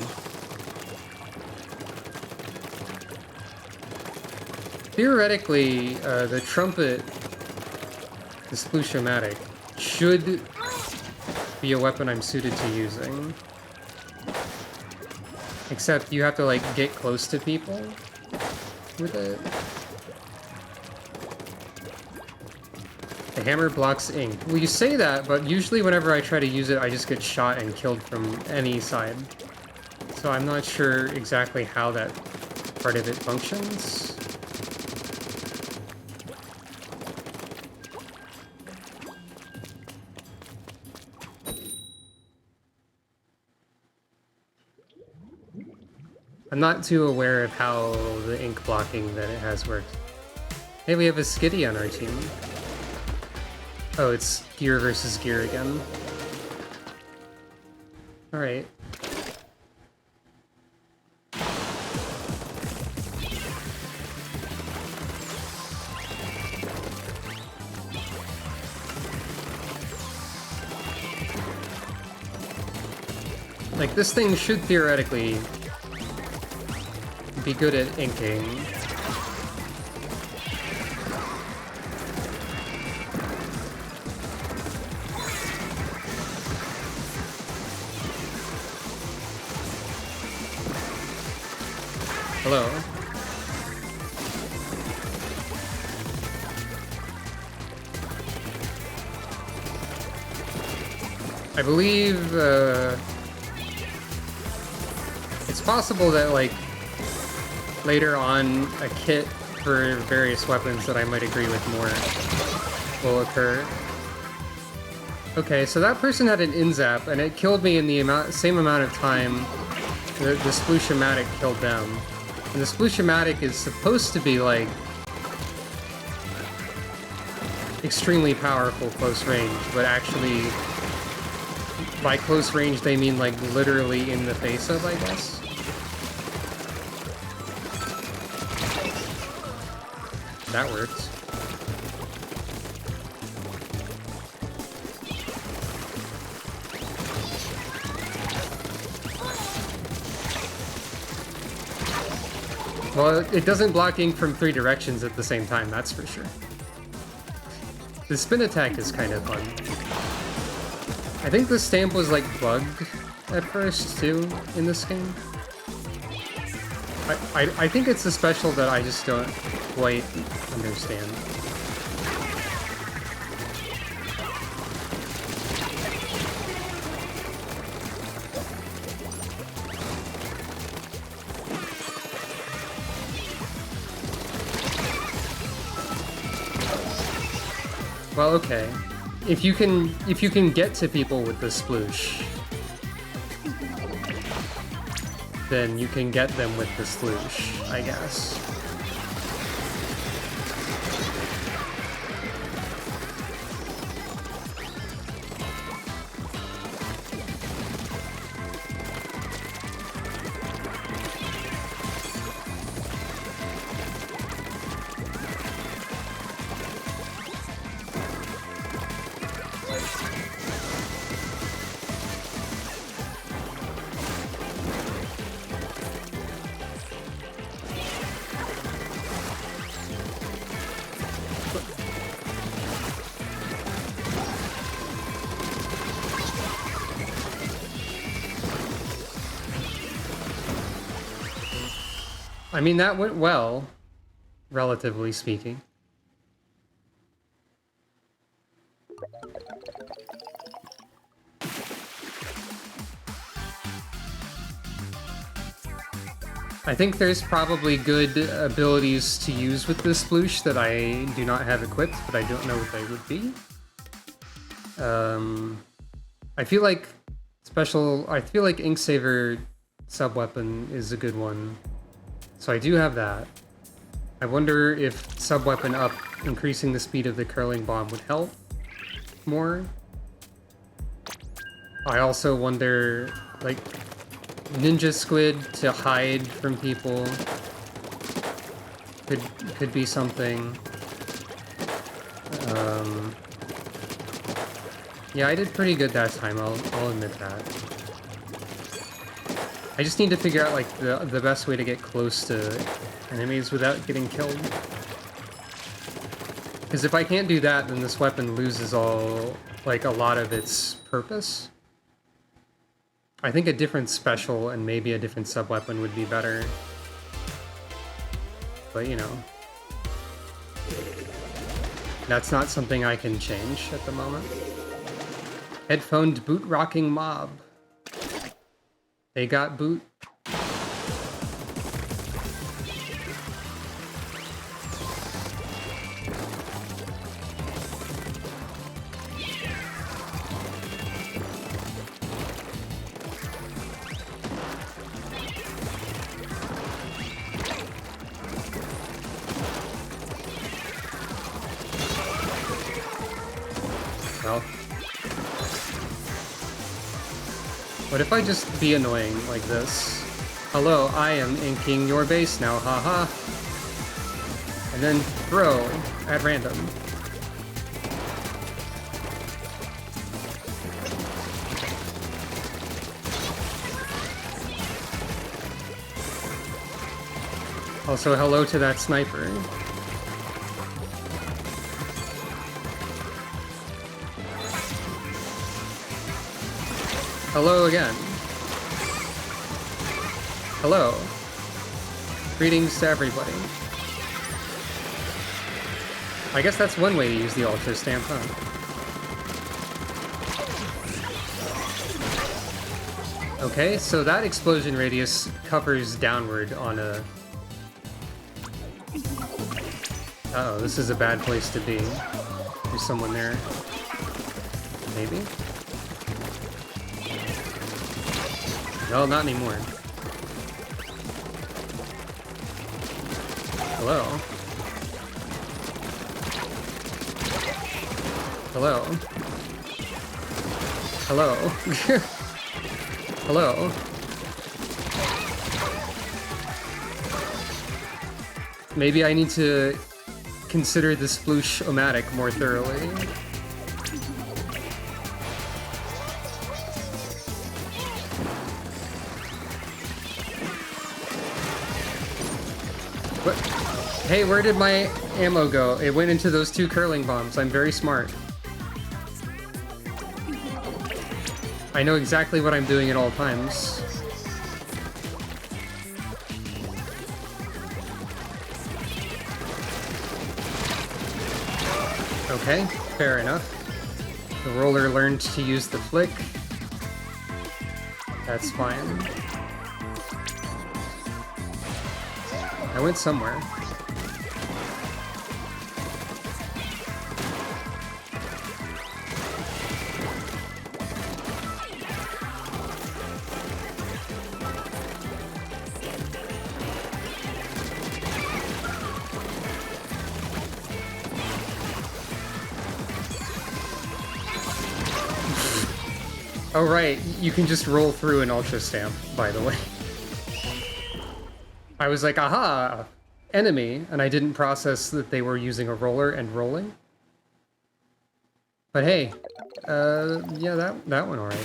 Theoretically, the trumpet, the Splatfest, should be a weapon I'm suited to using. Except you have to, like, get close to people with it. The hammer blocks ink. Well, you say that, but usually whenever I try to use it, I just get shot and killed from any side. So I'm not sure exactly how that part of it functions. I'm not too aware of how the ink blocking that it has works. Hey, we have a Skitty on our team. Oh, it's gear versus gear again. Alright. Like, this thing should theoretically be good at inking. Hello. I believe, it's possible that, like, later on, a kit for various weapons that I might agree with more will occur. Okay, so that person had an in-zap, and it killed me in the same amount of time the Splatfest killed them. And the Splatfest is supposed to be, like, extremely powerful close range, but actually, by close range, they mean, like, literally in the face of, I guess. That works. Well, it doesn't block ink from 3 directions at the same time, that's for sure. The spin attack is kind of fun. I think the stamp was, like, bugged at first, too, in this game. I think it's a special that I just don't quite understand. Well, okay. If you can get to people with the sploosh, then you can get them with the sploosh, I guess. I mean, that went well, relatively speaking. I think there's probably good abilities to use with this sploosh that I do not have equipped, but I don't know what they would be. I feel like Inksaver sub-weapon is a good one. So I do have that. I wonder if sub-weapon up, increasing the speed of the curling bomb would help more. I also wonder, like, Ninja Squid to hide from people could be something. Yeah, I did pretty good that time, I'll admit that. I just need to figure out, like, the best way to get close to enemies without getting killed. Because if I can't do that, then this weapon loses a lot of its purpose. I think a different special and maybe a different sub-weapon would be better. But, you know. That's not something I can change at the moment. Headphoned boot-rocking mob. They got boot. Well, what if I just be annoying like this? Hello, I am inking your base now, haha. And then throw at random. Also, hello to that sniper. Hello again. Hello. Greetings to everybody. I guess that's one way to use the Ultra Stamp, huh? Okay, so that explosion radius covers downward on a... Uh-oh, this is a bad place to be. There's someone there. Maybe? No, not anymore. Hello? Hello? Hello? Hello? Maybe I need to consider the sploosh-o-matic more thoroughly. What? Hey, where did my ammo go? It went into those two curling bombs. I'm very smart. I know exactly what I'm doing at all times. Okay, fair enough. The roller learned to use the flick. That's fine. I went somewhere. Oh right, you can just roll through an Ultra Stamp, by the way. I was like, aha! Enemy, and I didn't process that they were using a roller and rolling. But hey, yeah, that went alright.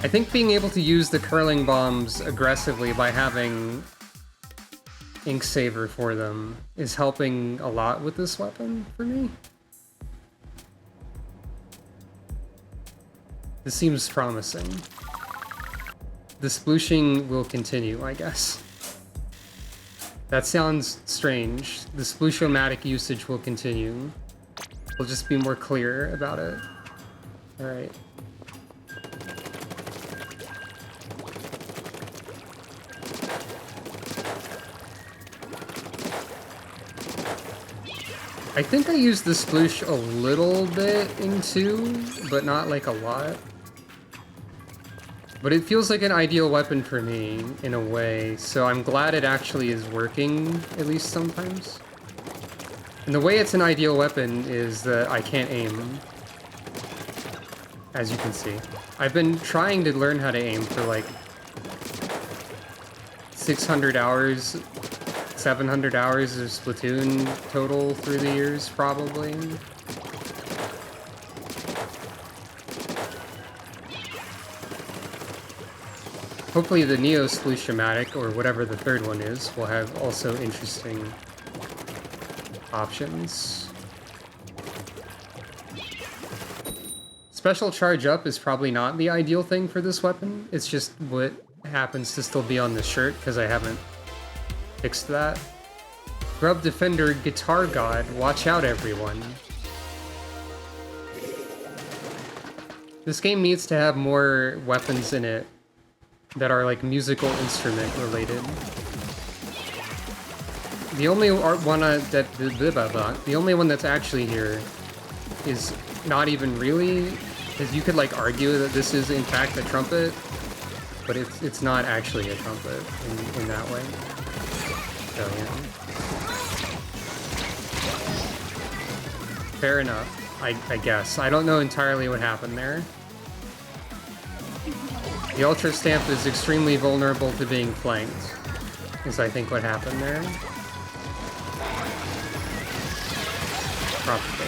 I think being able to use the curling bombs aggressively by having Inksaver for them is helping a lot with this weapon for me. This seems promising. The splooshing will continue, I guess. That sounds strange. The sploosh-o-matic usage will continue. We'll just be more clear about it. Alright. I think I used the sploosh a little bit in 2, but not like a lot. But it feels like an ideal weapon for me, in a way, so I'm glad it actually is working, at least sometimes. And the way it's an ideal weapon is that I can't aim, as you can see. I've been trying to learn how to aim for like 600 hours, 700 hours of Splatoon total through the years, probably. Hopefully the Neo Sploosh-o-matic, or whatever the third one is, will have also interesting options. Special charge up is probably not the ideal thing for this weapon. It's just what happens to still be on the shirt, because I haven't fixed that. Grub Defender Guitar God, watch out everyone. This game needs to have more weapons in it that are like musical instrument related. The only the only one that's actually here is not even really, because you could like argue that this is in fact a trumpet, but it's not actually a trumpet in that way. So yeah. Fair enough, I guess. I don't know entirely what happened there. The Ultra Stamp is extremely vulnerable to being flanked, is I think what happened there. Probably.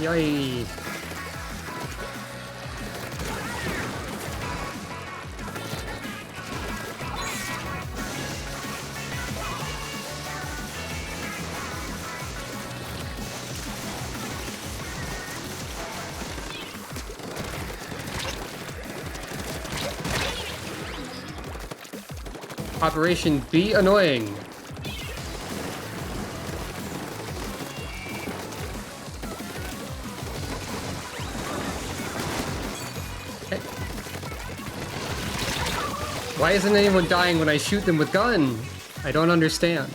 Yay. Operation Be Annoying. Why isn't anyone dying when I shoot them with gun? I don't understand.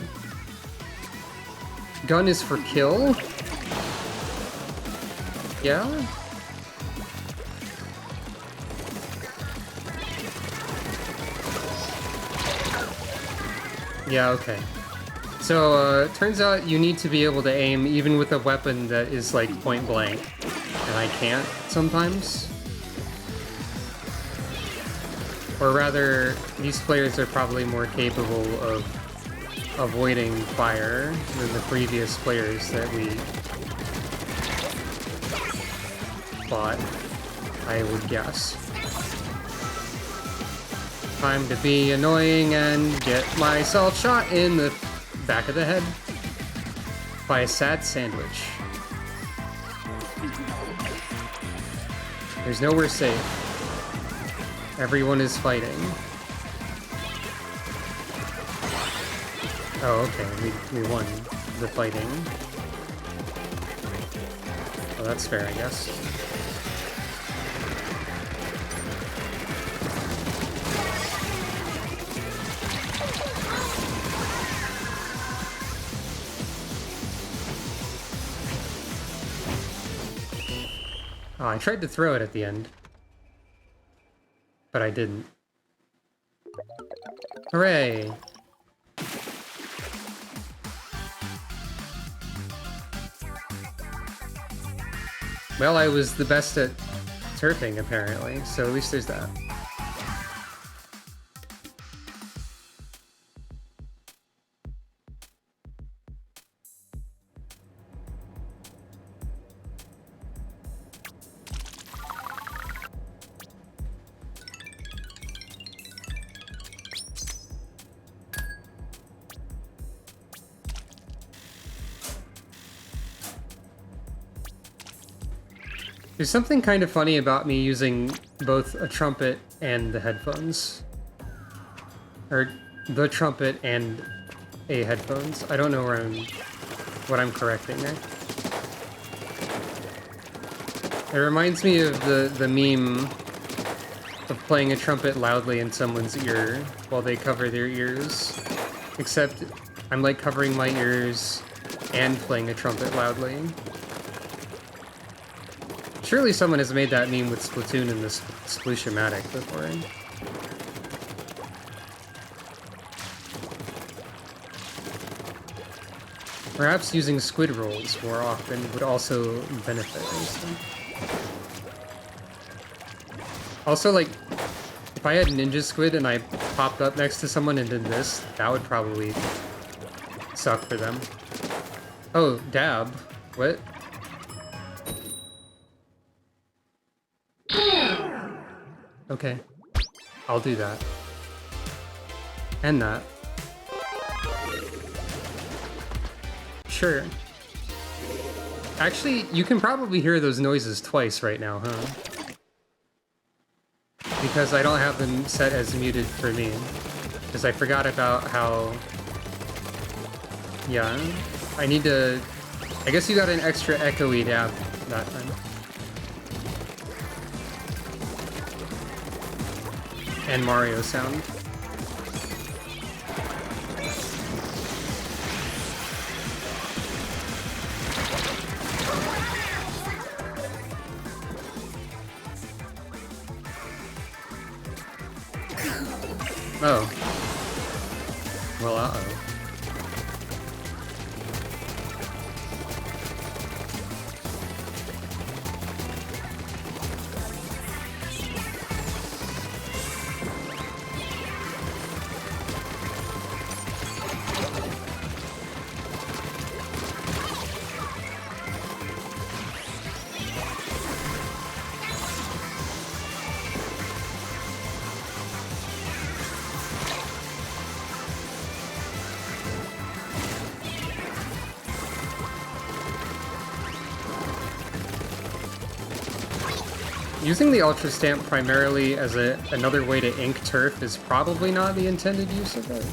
Gun is for kill? Yeah? Yeah, okay. So, turns out you need to be able to aim even with a weapon that is like point blank. And I can't sometimes. Or rather, these players are probably more capable of avoiding fire than the previous players that we fought, I would guess. Time to be annoying and get myself shot in the back of the head by a sad sandwich. There's nowhere safe. Everyone is fighting. Oh, okay, we won the fighting. Well, that's fair, I guess. Oh, I tried to throw it at the end. But I didn't. Hooray! Well, I was the best at turfing, apparently, so at least there's that. There's something kind of funny about me using both a trumpet and the headphones. Or the trumpet and a headphones. I don't know what I'm correcting there. It reminds me of the meme of playing a trumpet loudly in someone's ear while they cover their ears. Except I'm like covering my ears and playing a trumpet loudly. Surely someone has made that meme with Splatoon and the Splooshomatic before. Perhaps using squid rolls more often would also benefit this. Also, like, if I had ninja squid and I popped up next to someone and did this, that would probably suck for them. Oh, dab. What? Okay. I'll do that. And that. Sure. Actually, you can probably hear those noises twice right now, huh? Because I don't have them set as muted for me. Because I forgot about how... Yeah. I need to... I guess you got an extra echoey dab that time. And Mario sound. Oh. Well, uh-oh. Using the Ultra Stamp primarily as another way to ink turf is probably not the intended use of it.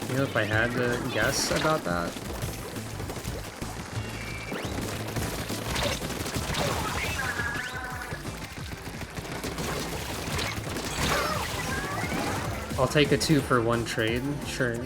You know, if I had to guess about that. I'll take a 2-for-1 trade, sure.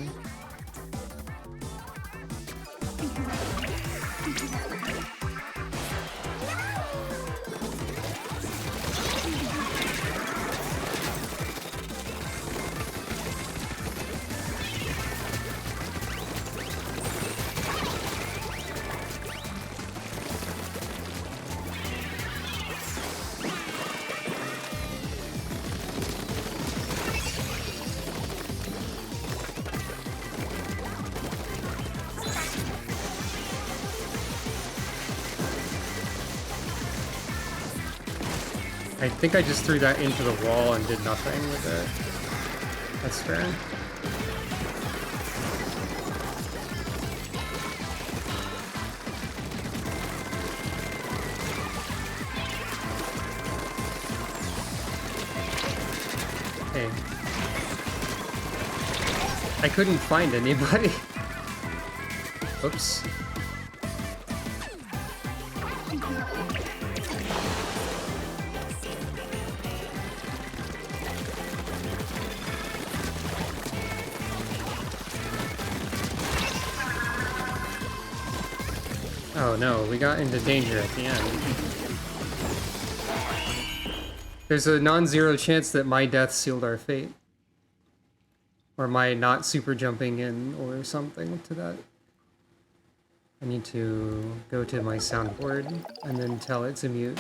I think I just threw that into the wall and did nothing with it. That's fair. Hey. I couldn't find anybody. Oops. Oh no, we got into danger at the end. There's a non-zero chance that my death sealed our fate. Or my not super jumping in or something to that. I need to go to my soundboard and then tell it to mute.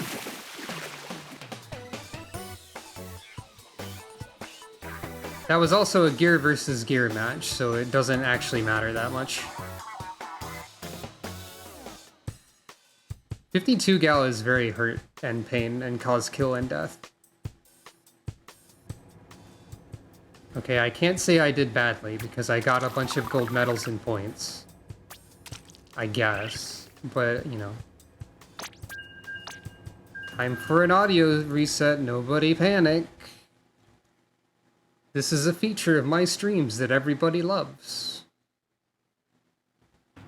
That was also a gear versus gear match, so it doesn't actually matter that much. 52 gal is very hurt and pain and cause kill and death. Okay, I can't say I did badly because I got a bunch of gold medals and points. I guess, but you know, Time for an audio reset, nobody panic. This is a feature of my streams that everybody loves.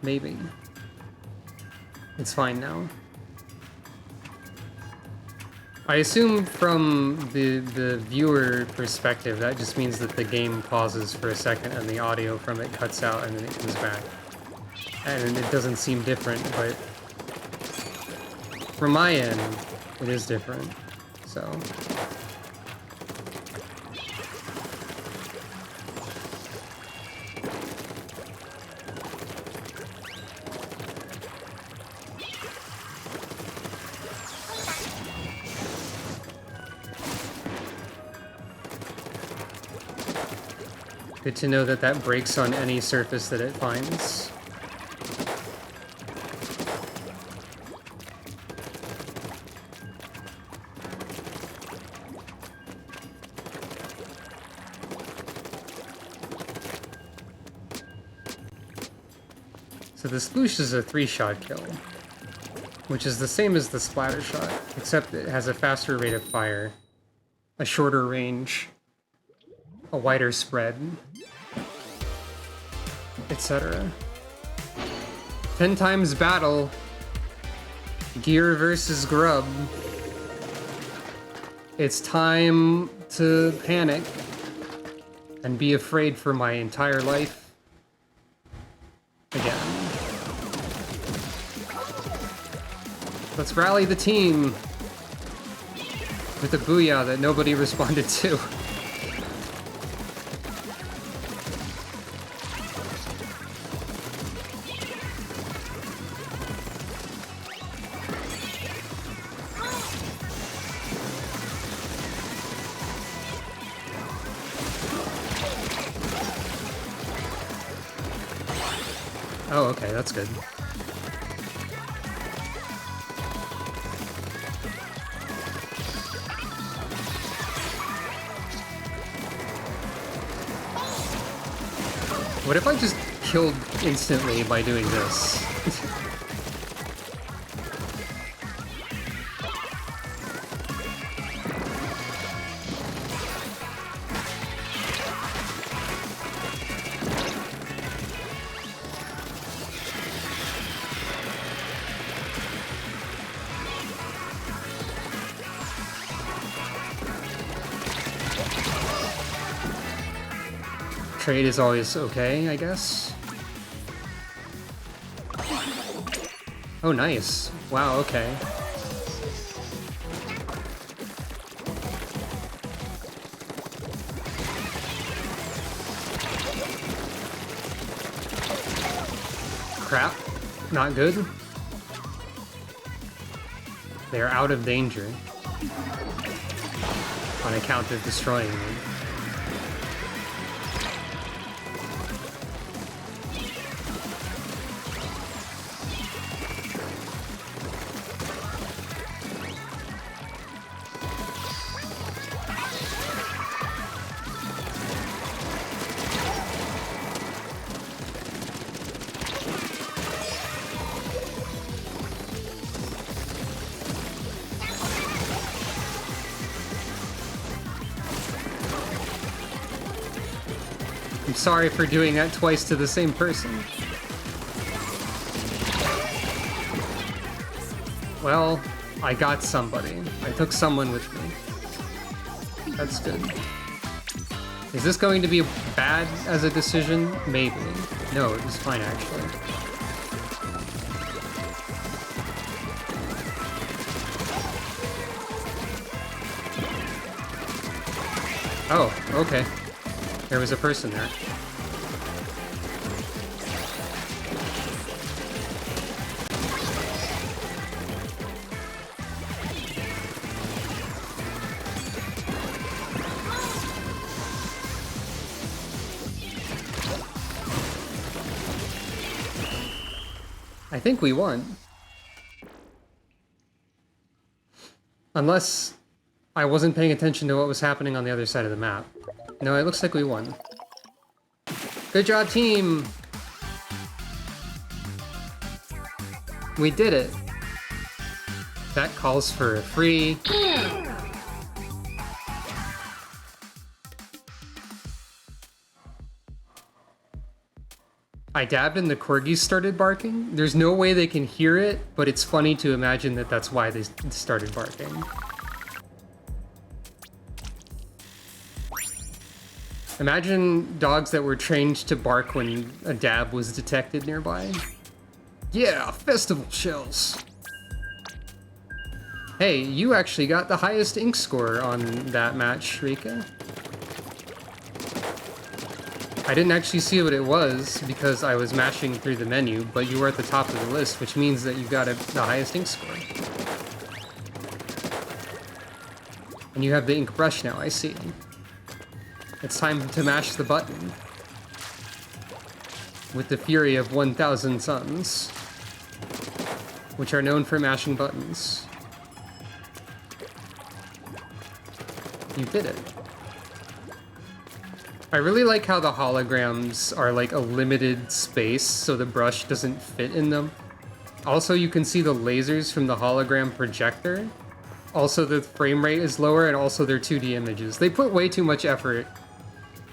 Maybe. It's fine now. I assume from the viewer perspective, that just means that the game pauses for a second and the audio from it cuts out and then it comes back. And it doesn't seem different, but from my end, it is different, so. Good to know that that breaks on any surface that it finds. So the sploosh is a 3-shot kill, which is the same as the splatter shot, except it has a faster rate of fire, a shorter range, a wider spread, etc. 10 times battle, gear versus grub. It's time to panic and be afraid for my entire life again. Let's rally the team with a booyah that nobody responded to. Oh, okay, that's good. What if I just killed instantly by doing this? Trade is always okay, I guess. Oh, nice. Wow, okay. Crap. Not good. They are out of danger on account of destroying them. I'm sorry for doing that twice to the same person. Well, I got somebody. I took someone with me. That's good. Is this going to be bad as a decision? Maybe. No, it was fine, actually. Oh, okay. There was a person there. I think we won. Unless I wasn't paying attention to what was happening on the other side of the map. No, it looks like we won. Good job, team! We did it! That calls for a free. I dabbed and the corgis started barking. There's no way they can hear it, but it's funny to imagine that that's why they started barking. Imagine dogs that were trained to bark when a dab was detected nearby. Yeah, festival shells. Hey, you actually got the highest ink score on that match, Rika. I didn't actually see what it was because I was mashing through the menu, but you were at the top of the list, which means that you got the highest ink score. And you have the ink brush now, I see. It's time to mash the button. With the fury of 1,000 suns, which are known for mashing buttons. You did it. I really like how the holograms are like a limited space, so the brush doesn't fit in them. Also, you can see the lasers from the hologram projector. Also, the frame rate is lower, and also they're 2D images. They put way too much effort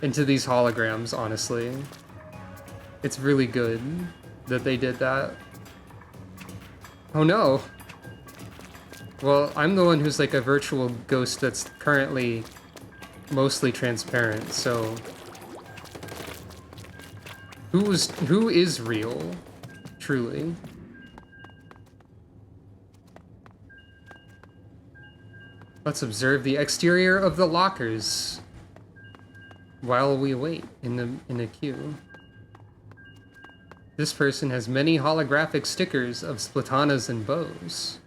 into these holograms, honestly. It's really good that they did that. Oh no. Well, I'm the one who's like a virtual ghost that's currently mostly transparent, so who is real, truly? Let's observe the exterior of the lockers while we wait in a queue. This person has many holographic stickers of splatanas and bows.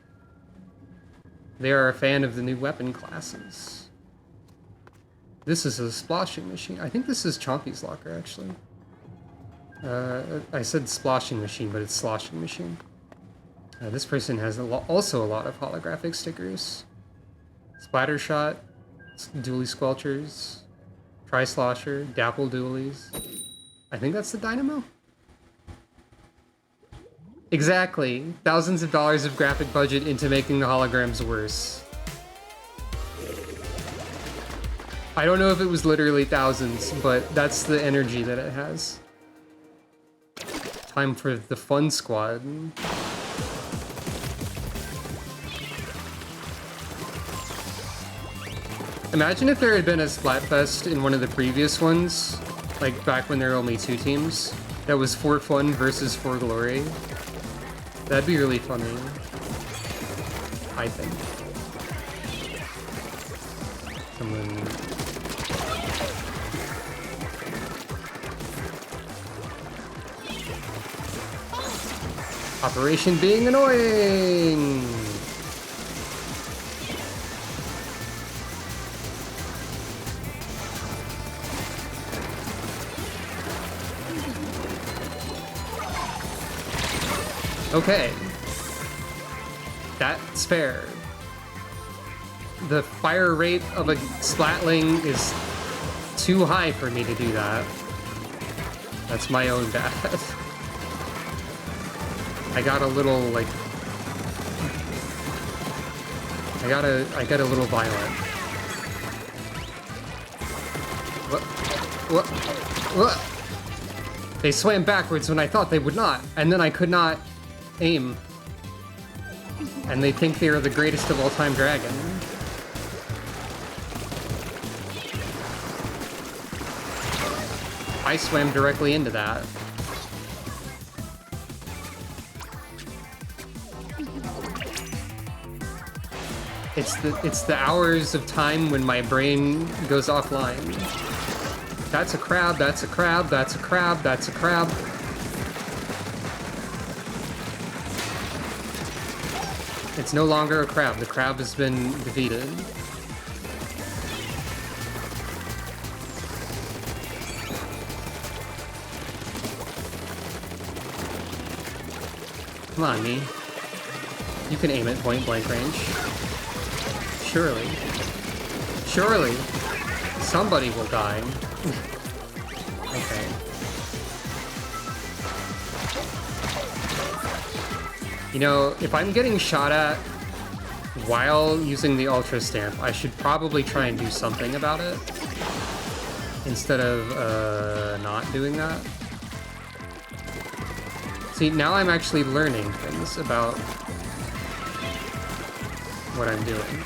They are a fan of the new weapon classes. This is a splashing machine. I think this is Chompy's locker, actually. I said splashing machine, but it's sloshing machine. This person has also a lot of holographic stickers. Splatter Shot, Dually Squelchers, Tri-Slosher, Dapple Dualies. I think that's the Dynamo? Exactly. Thousands of dollars of graphic budget into making the holograms worse. I don't know if it was literally thousands, but that's the energy that it has. Time for the fun squad. Imagine if there had been a Splatfest in one of the previous ones, like back when there were only 2 teams, that was for fun versus for glory. That'd be really funny, I think. Someone... Operation being annoying! Okay. That's fair. The fire rate of a Splatling is too high for me to do that. That's my own bad. I got a little, like... I got a little violent. What? They swam backwards when I thought they would not, and then I could not aim. And they think they are the greatest of all time dragon. I swam directly into that. It's the hours of time when my brain goes offline. That's a crab, that's a crab, that's a crab, that's a crab. It's no longer a crab. The crab has been defeated. Come on, me. You can aim at point blank range. Surely. Surely. Somebody will die. Okay. You know, if I'm getting shot at while using the Ultra Stamp, I should probably try and do something about it instead of not doing that. See, now I'm actually learning things about what I'm doing.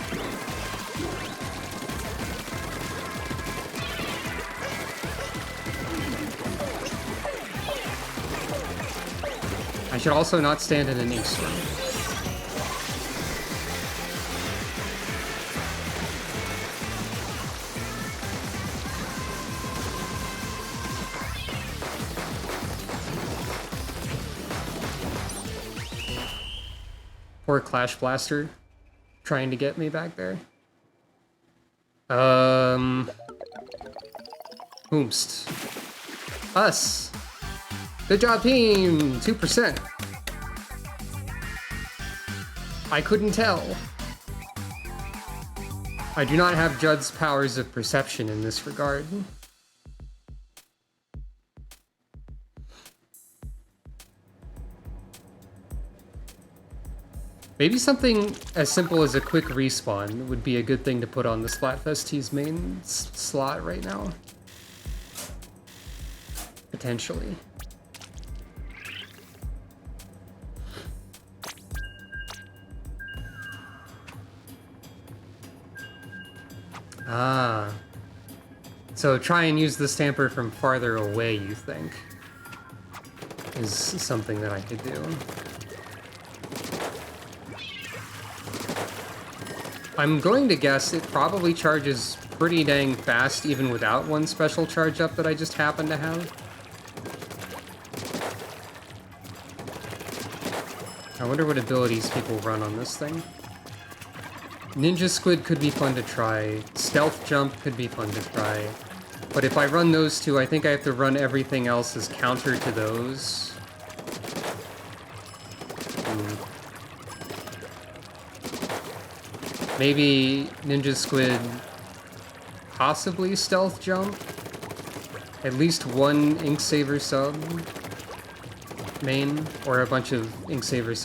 I should also not stand in an ink swim. Poor Clash Blaster trying to get me back there. Whomst. Us. Good job, team! 2%. I couldn't tell. I do not have Judd's powers of perception in this regard. Maybe something as simple as a quick respawn would be a good thing to put on the Splatfest tea's main slot right now. Potentially. Ah. So try and use the stamper from farther away, you think, is something that I could do. I'm going to guess it probably charges pretty dang fast even without one special charge up that I just happen to have. I wonder what abilities people run on this thing. Ninja Squid could be fun to try. Stealth Jump could be fun to try. But if I run those two, I think I have to run everything else as counter to those. Maybe Ninja Squid, possibly Stealth Jump. At least one Inksaver sub main, or a bunch of Inksaver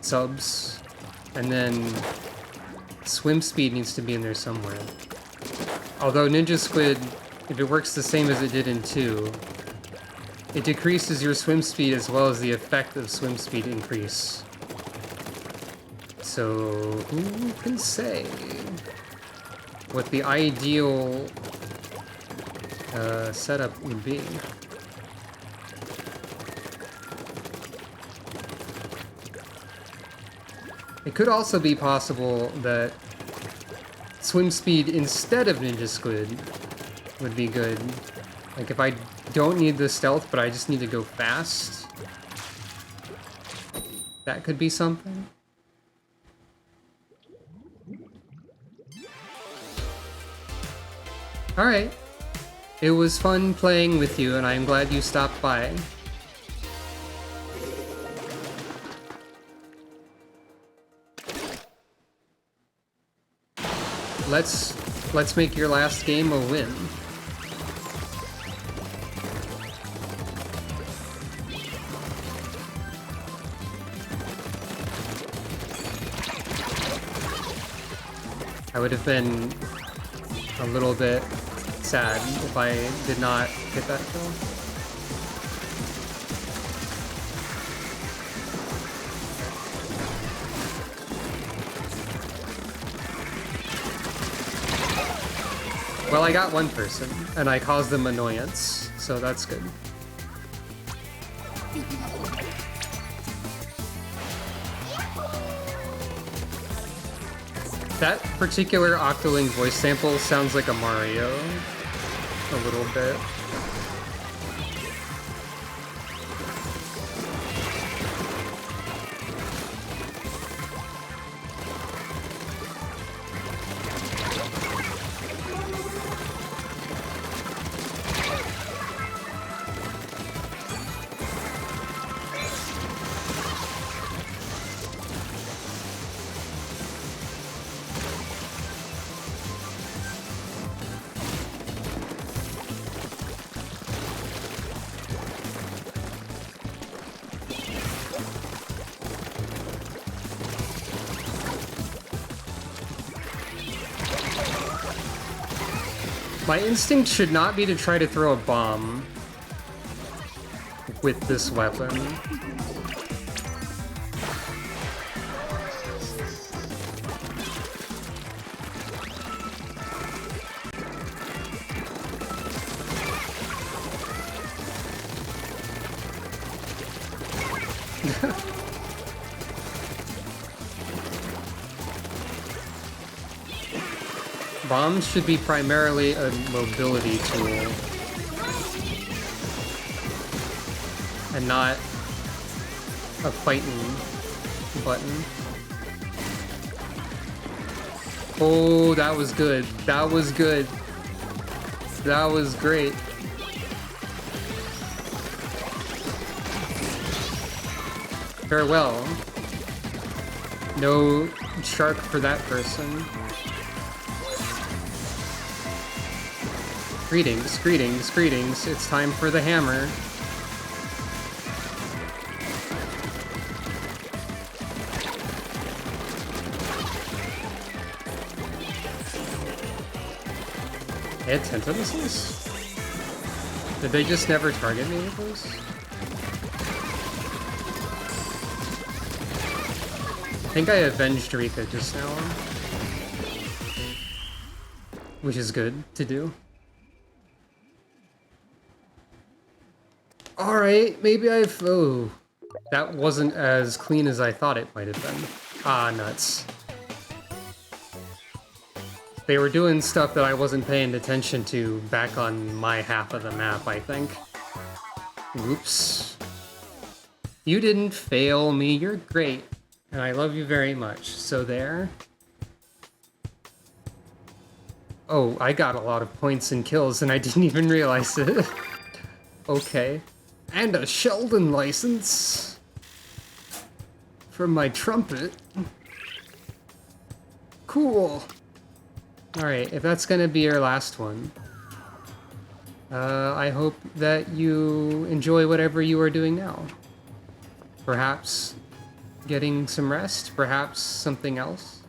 subs. And then Swim Speed needs to be in there somewhere. Although Ninja Squid, if it works the same as it did in 2, it decreases your swim speed as well as the effect of swim speed increase. So, who can say what the ideal setup would be? It could also be possible that swim speed instead of Ninja Squid would be good. Like if I don't need the stealth, but I just need to go fast, that could be something. Alright. It was fun playing with you, and I'm glad you stopped by. Let's make your last game a win. I would have been a little bit sad if I did not get that kill. Well, I got one person, and I caused them annoyance, so that's good. That particular Octoling voice sample sounds like a Mario, a little bit. My instinct should not be to try to throw a bomb with this weapon. Bombs should be primarily a mobility tool and not a fighting button. Oh, that was good. That was good. That was great. Farewell. No shark for that person. Greetings, greetings, greetings. It's time for the hammer. They had tentacles? Did they just never target me with those? I think I avenged Rika just now. Which is good to do. Alright, maybe I've... Oh, that wasn't as clean as I thought it might have been. Ah, nuts. They were doing stuff that I wasn't paying attention to back on my half of the map, I think. Oops. You didn't fail me, you're great. And I love you very much, so there. Oh, I got a lot of points and kills and I didn't even realize it. Okay. And a Sheldon license from my trumpet. Cool. Alright, if that's gonna be your last one, I hope that you enjoy whatever you are doing now. Perhaps getting some rest, perhaps something else.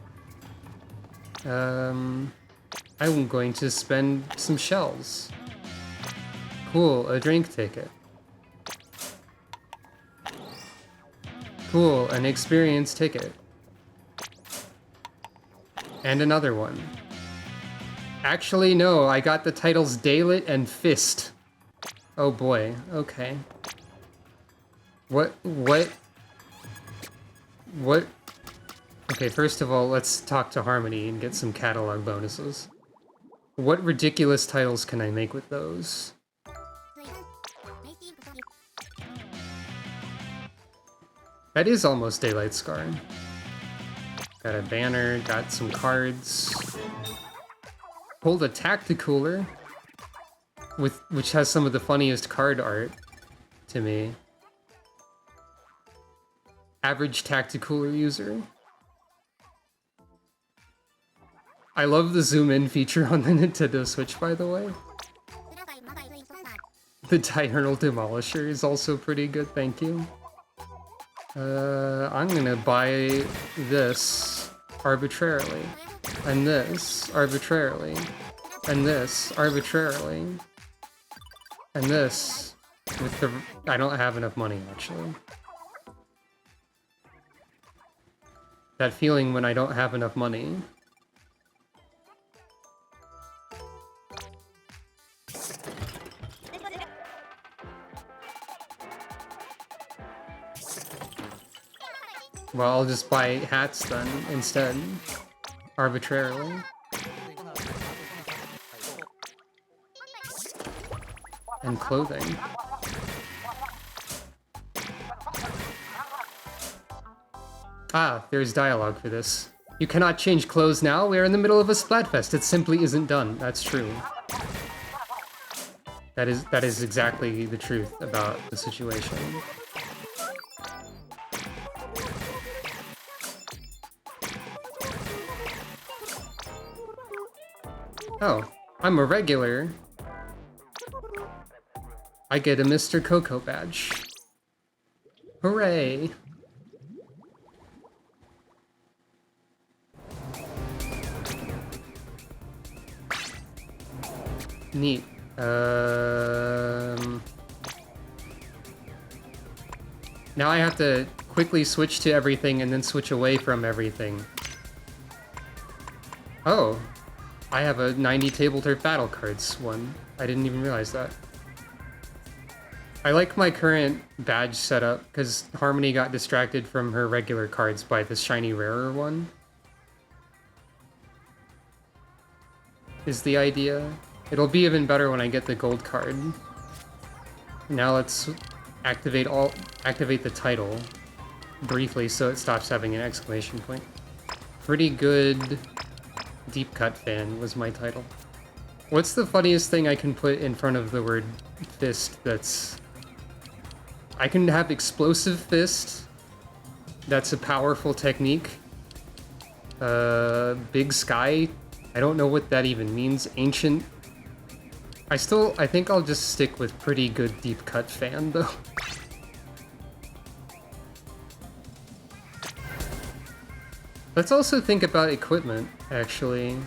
I'm going to spend some shells. Cool, a drink ticket. Cool, an experience ticket. And another one. Actually, no, I got the titles Daylit and Fist. Oh boy, okay. What? Okay, first of all, let's talk to Harmony and get some catalog bonuses. What ridiculous titles can I make with those? That is almost Daylight Scar. Got a banner, got some cards. Pulled a Tacticooler, which has some of the funniest card art to me. Average Tacticooler user. I love the zoom in feature on the Nintendo Switch, by the way. The Diurnal Demolisher is also pretty good, thank you. I'm gonna buy this arbitrarily, and this arbitrarily, and this arbitrarily, and this with the... I don't have enough money, actually. That feeling when I don't have enough money. Well, I'll just buy hats then, instead. Arbitrarily. And clothing. Ah, there's dialogue for this. You cannot change clothes now, we are in the middle of a Splatfest. It simply isn't done. That's true. That is exactly the truth about the situation. Oh, I'm a regular. I get a Mr. Coco badge. Hooray! Neat. Now I have to quickly switch to everything and then switch away from everything. Oh, I have a 90 table turf battle cards one. I didn't even realize that. I like my current badge setup because Harmony got distracted from her regular cards by this shiny rarer one. Is the idea. It'll be even better when I get the gold card. Now let's activate the title briefly so it stops having an exclamation point. Pretty good deep cut fan was my title. What's the funniest thing I can put in front of the word fist that's... I can have explosive fist. That's a powerful technique. Big sky. I don't know what that even means. Ancient. I think I'll just stick with pretty good deep cut fan though. Let's also think about equipment, actually.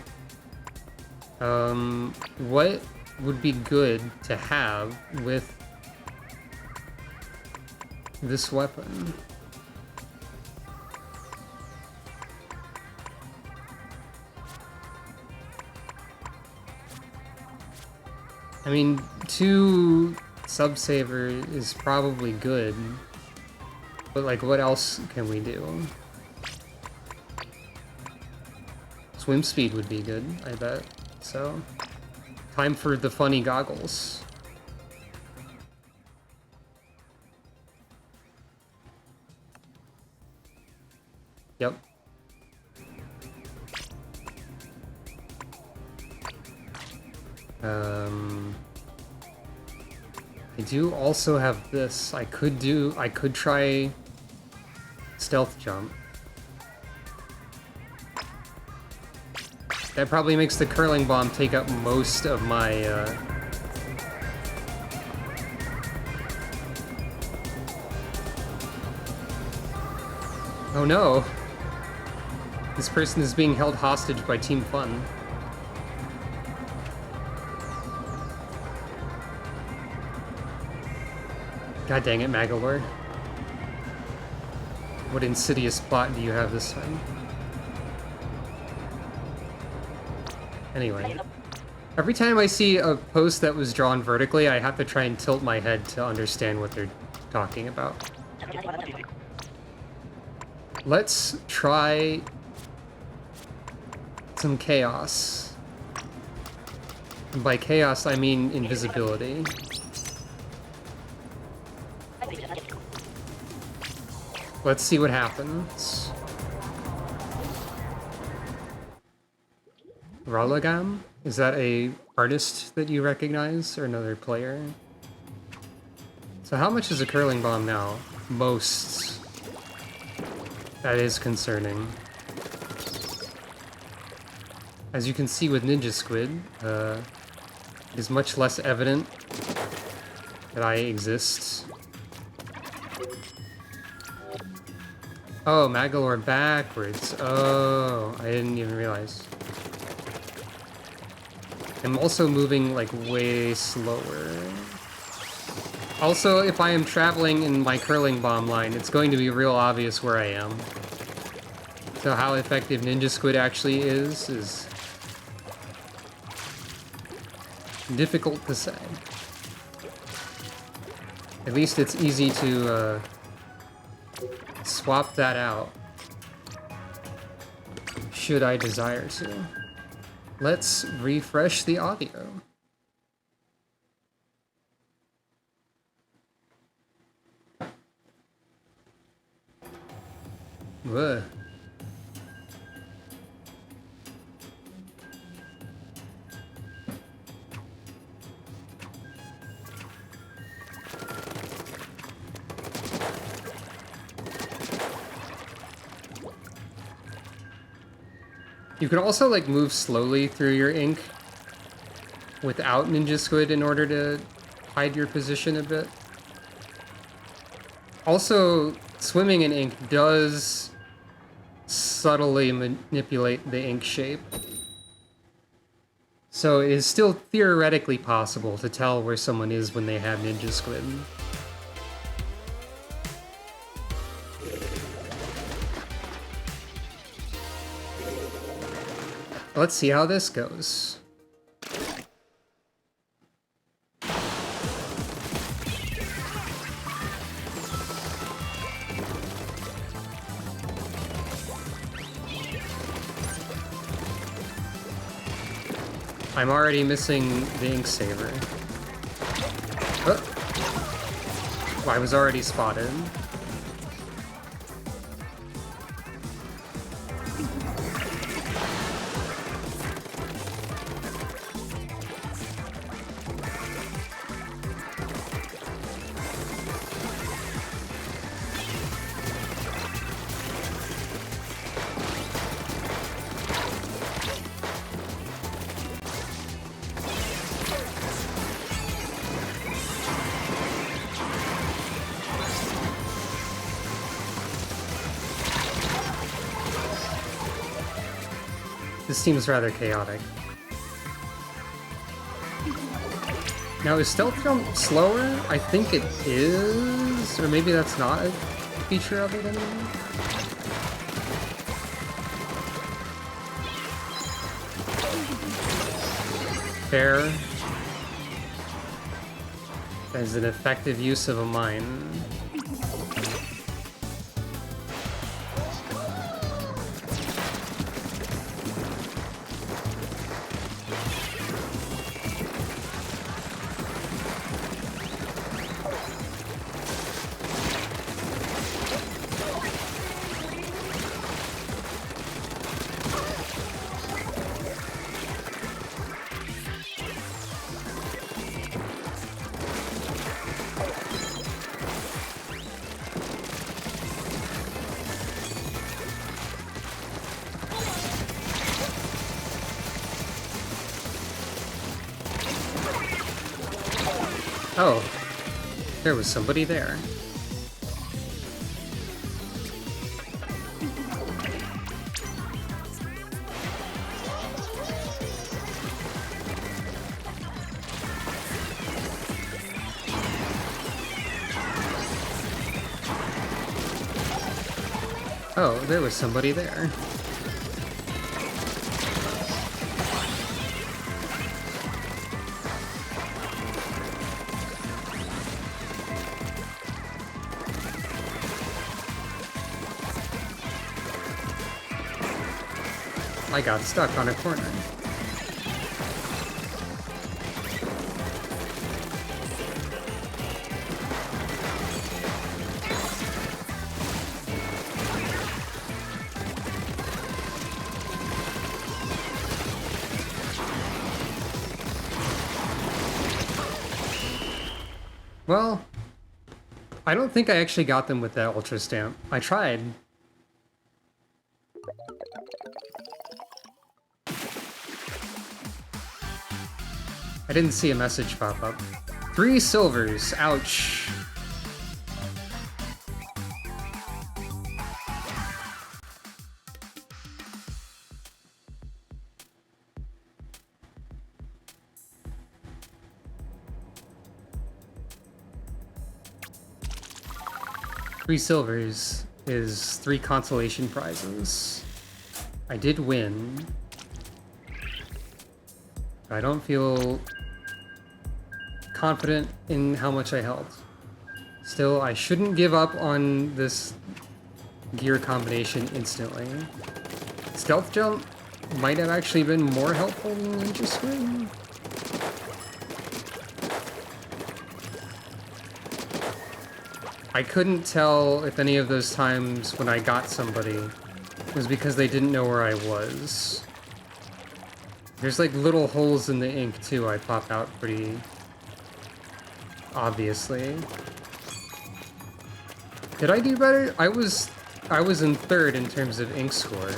What would be good to have with this weapon? I mean, 2 sub-saver is probably good, but like, what else can we do? Swim speed would be good, I bet. So, time for the funny goggles. Yep. I do also have this. I could try stealth jump. That probably makes the curling bomb take up most of my, Oh no! This person is being held hostage by Team Fun. God dang it, Magalore. What insidious plot do you have this time? Anyway. Every time I see a post that was drawn vertically, I have to try and tilt my head to understand what they're talking about. Let's try some chaos. And by chaos, I mean invisibility. Let's see what happens. Rolagam? Is that a artist that you recognize, or another player? So how much is a curling bomb now? Most. That is concerning. As you can see with Ninja Squid, it is much less evident that I exist. Oh, Magalore backwards. Oh, I didn't even realize. I'm also moving, like, way slower. Also, if I am traveling in my curling bomb line, it's going to be real obvious where I am. So how effective Ninja Squid actually is difficult to say. At least it's easy to, swap that out, should I desire to. Let's refresh the audio. Ugh. You could also, like, move slowly through your ink without Ninja Squid in order to hide your position a bit. Also, swimming in ink does subtly manipulate the ink shape. So it is still theoretically possible to tell where someone is when they have Ninja Squid. Let's see how this goes. I'm already missing the ink saver. Oh. I was already spotted. This seems rather chaotic. Now, is stealth jump slower? I think it is, or maybe that's not a feature of it anymore. Fair. That is an effective use of a mine. Oh, there was somebody there. Oh, there was somebody there. I got stuck on a corner. Well, I don't think I actually got them with that Ultra Stamp. I tried. I didn't see a message pop up. 3 silvers, ouch. Three silvers is 3 consolation prizes. I did win. I don't feel confident in how much I held. Still, I shouldn't give up on this gear combination instantly. Stealth jump might have actually been more helpful than Ninja Squid. I couldn't tell if any of those times when I got somebody was because they didn't know where I was. There's like little holes in the ink too I pop out pretty obviously. Did I do better? I was in 3rd in terms of ink score.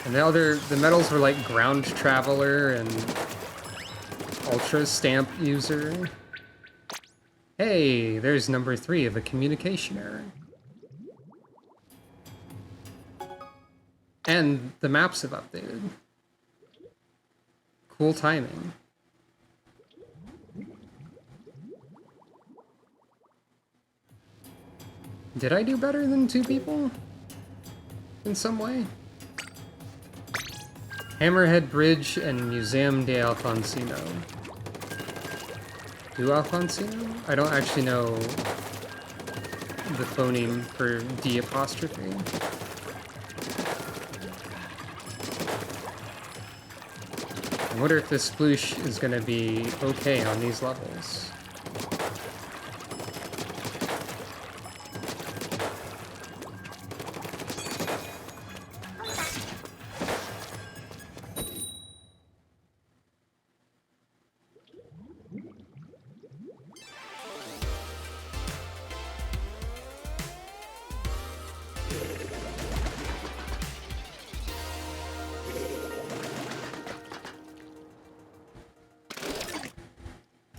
And the medals were like Ground Traveler and Ultra Stamp User. Hey, there's number 3 of a communication error. And the maps have updated. Cool timing. Did I do better than 2 people? In some way? Hammerhead Bridge and Museum de Alfonsino. Do Alfonsino? I don't actually know the phoneme for D apostrophe. I wonder if this sploosh is gonna be okay on these levels.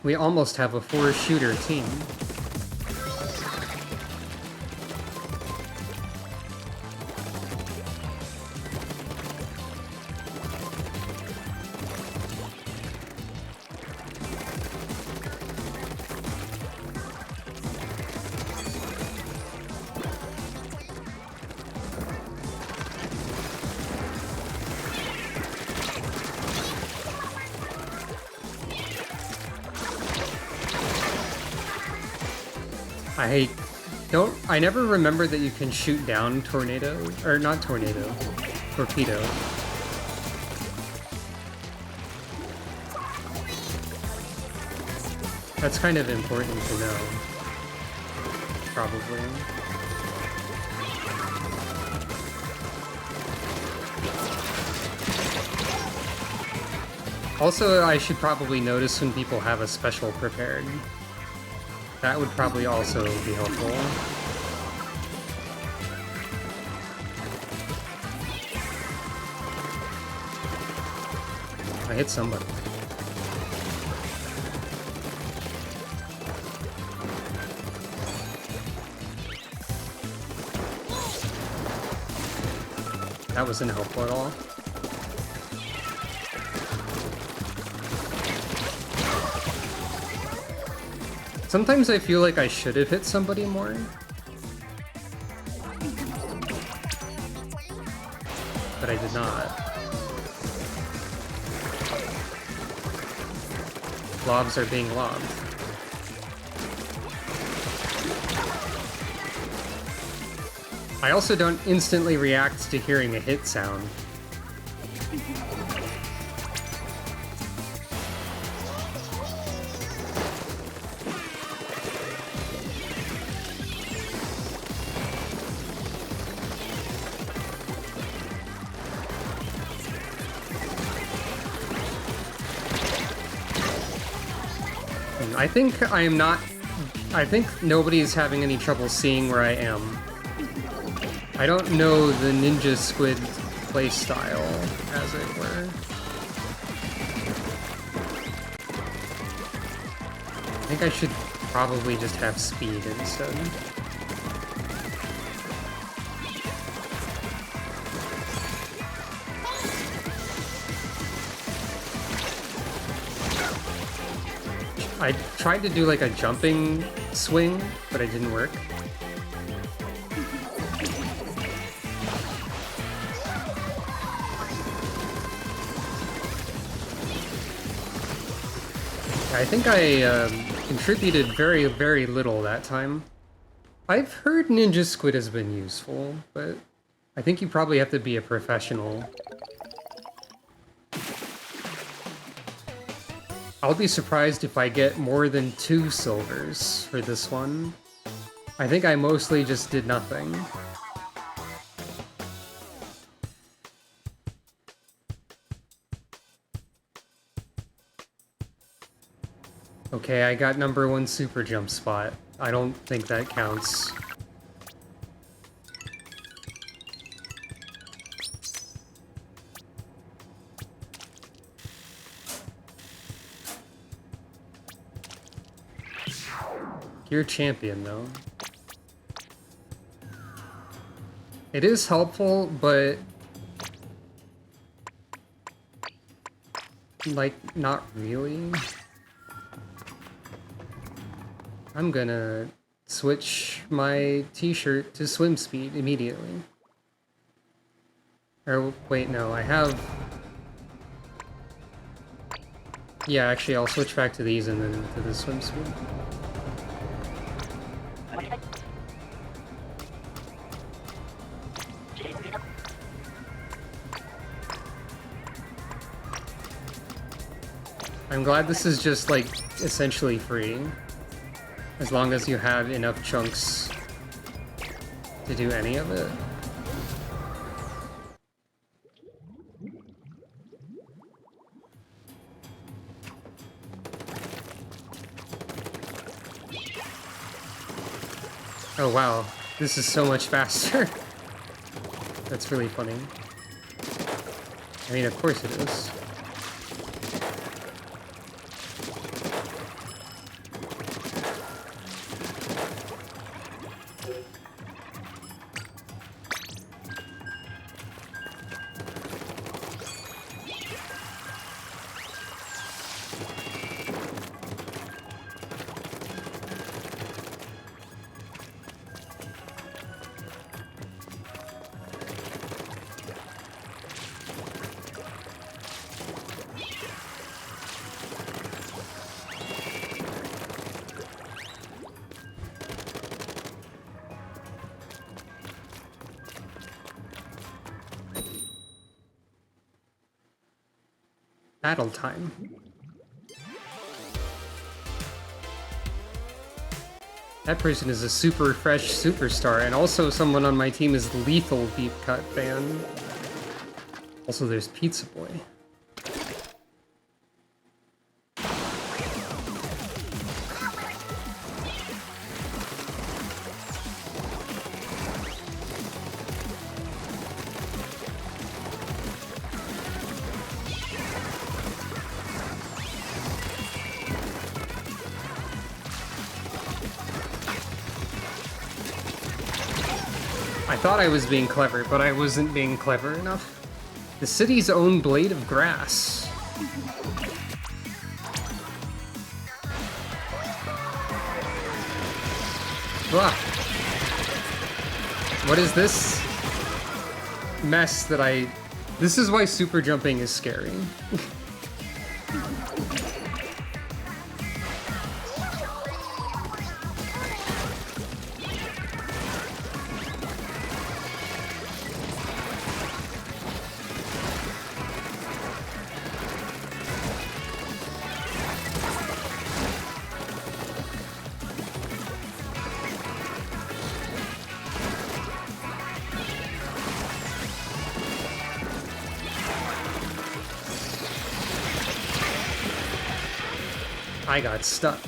We almost have a 4-shooter team. I never remember that you can shoot down tornado, or not tornado, torpedo. That's kind of important to know, probably. Also, I should probably notice when people have a special prepared. That would probably also be helpful. I hit somebody. That wasn't helpful at all. Sometimes I feel like I should have hit somebody more. But I did not. Lobs are being lobbed. I also don't instantly react to hearing a hit sound. I think nobody's having any trouble seeing where I am. I don't know the Ninja Squid playstyle, as it were. I think I should probably just have speed instead. I tried to do like a jumping swing, but it didn't work. I think I contributed very, very little that time. I've heard Ninja Squid has been useful, but I think you probably have to be a professional. I'll be surprised if I get more than 2 silvers for this one. I think I mostly just did nothing. Okay, I got #1 super jump spot. I don't think that counts. You're champion, though. It is helpful, but Like, not really. I'm gonna switch my t-shirt to swim speed immediately. Or, wait, no, I have... Yeah, actually, I'll switch back to these and then to the swim speed. I'm glad this is just, like, essentially free. As long as you have enough chunks to do any of it. Oh wow, this is so much faster. That's really funny. I mean, of course it is. Battle time. That person is a super fresh superstar, and also someone on my team is lethal deep cut fan. Also, there's Pizza Boy. I thought I was being clever, but I wasn't being clever enough. The city's own blade of grass. Ah. What is this mess that I... This is why super jumping is scary. I got stuck.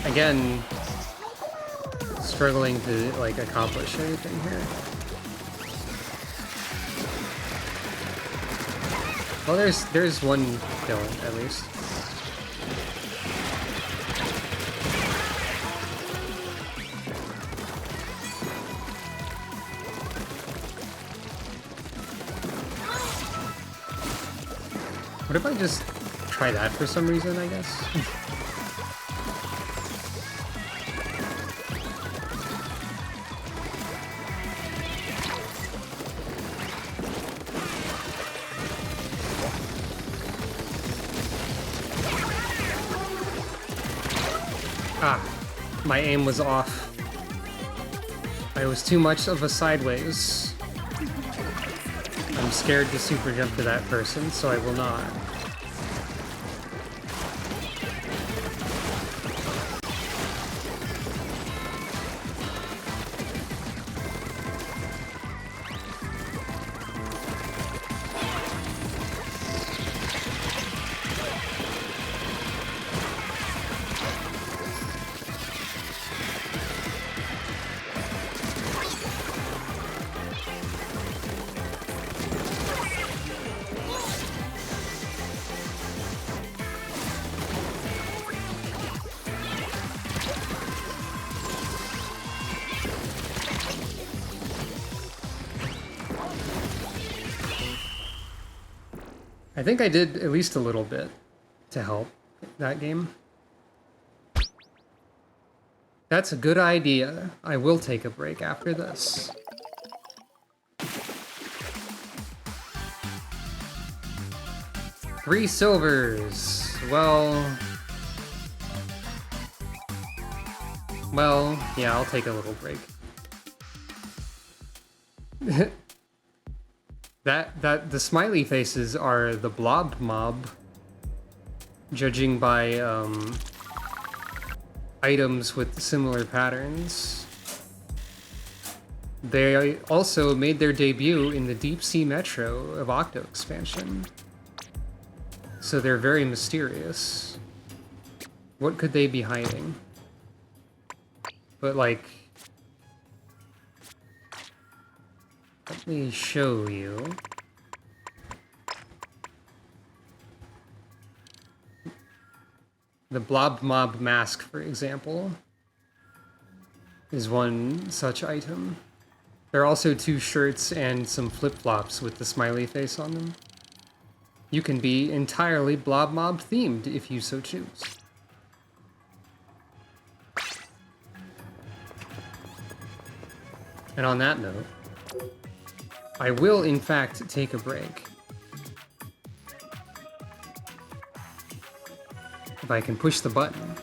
Again, struggling to, like, accomplish anything here. Well, there's one kill, at least. What if I just try that for some reason, I guess? Ah, my aim was off. I was too much of a sideways. I'm scared to super jump to that person, so I will not. I think I did at least a little bit to help that game. That's a good idea. I will take a break after this. Three silvers. Well, yeah, I'll take a little break. That the smiley faces are the blob mob, judging by items with similar patterns. They also made their debut in the Deep Sea Metro of Octo expansion. So they're very mysterious. What could they be hiding? But like, let me show you. The Blob Mob mask, for example, is one such item. There are also 2 shirts and some flip-flops with the smiley face on them. You can be entirely Blob Mob themed if you so choose. And on that note, I will in fact take a break. If I can push the button.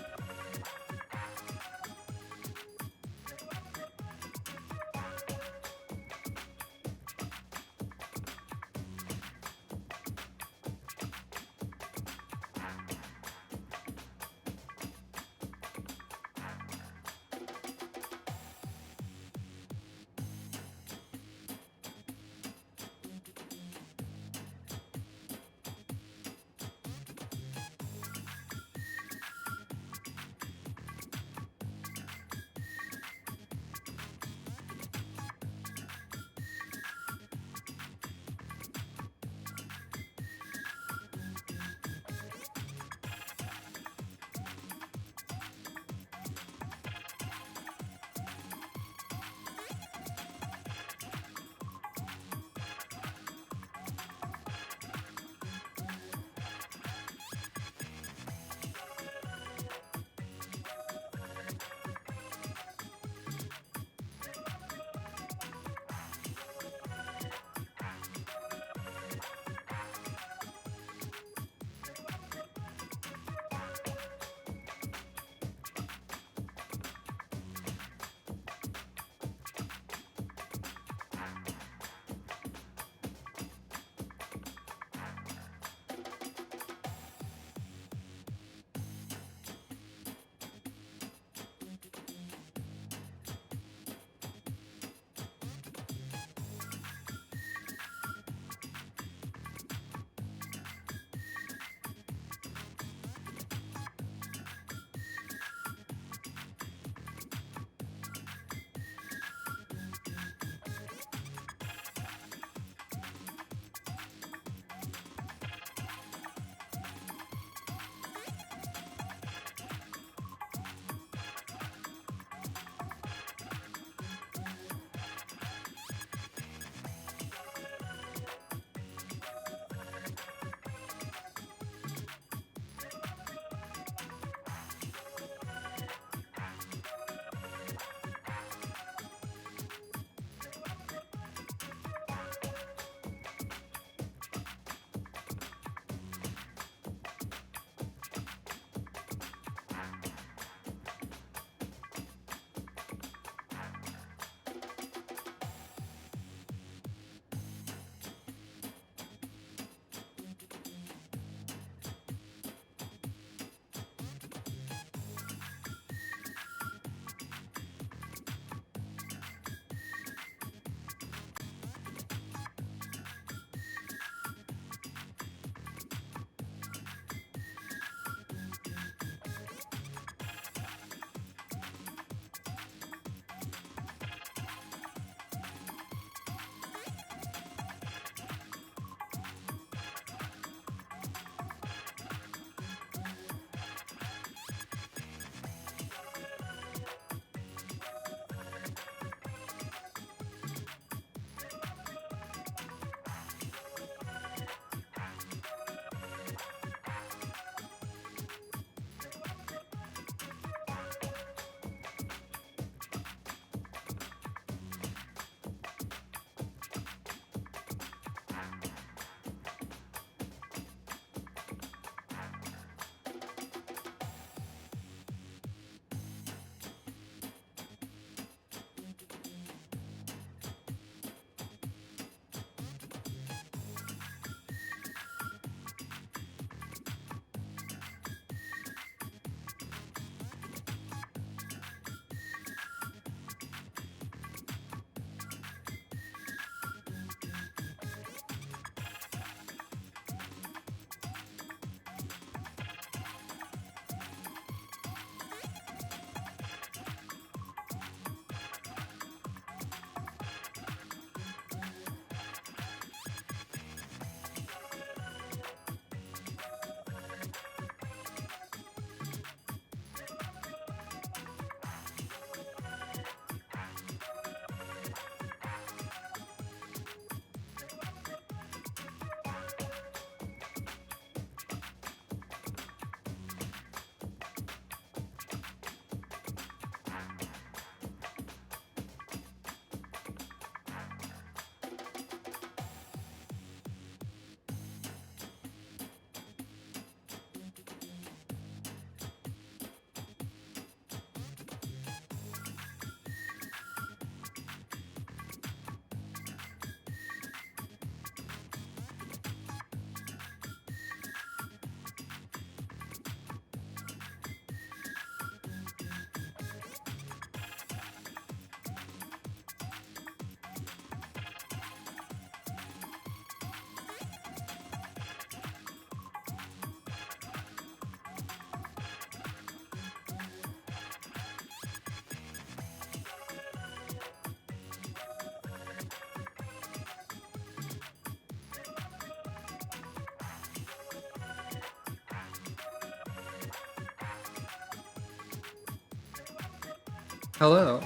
Hello.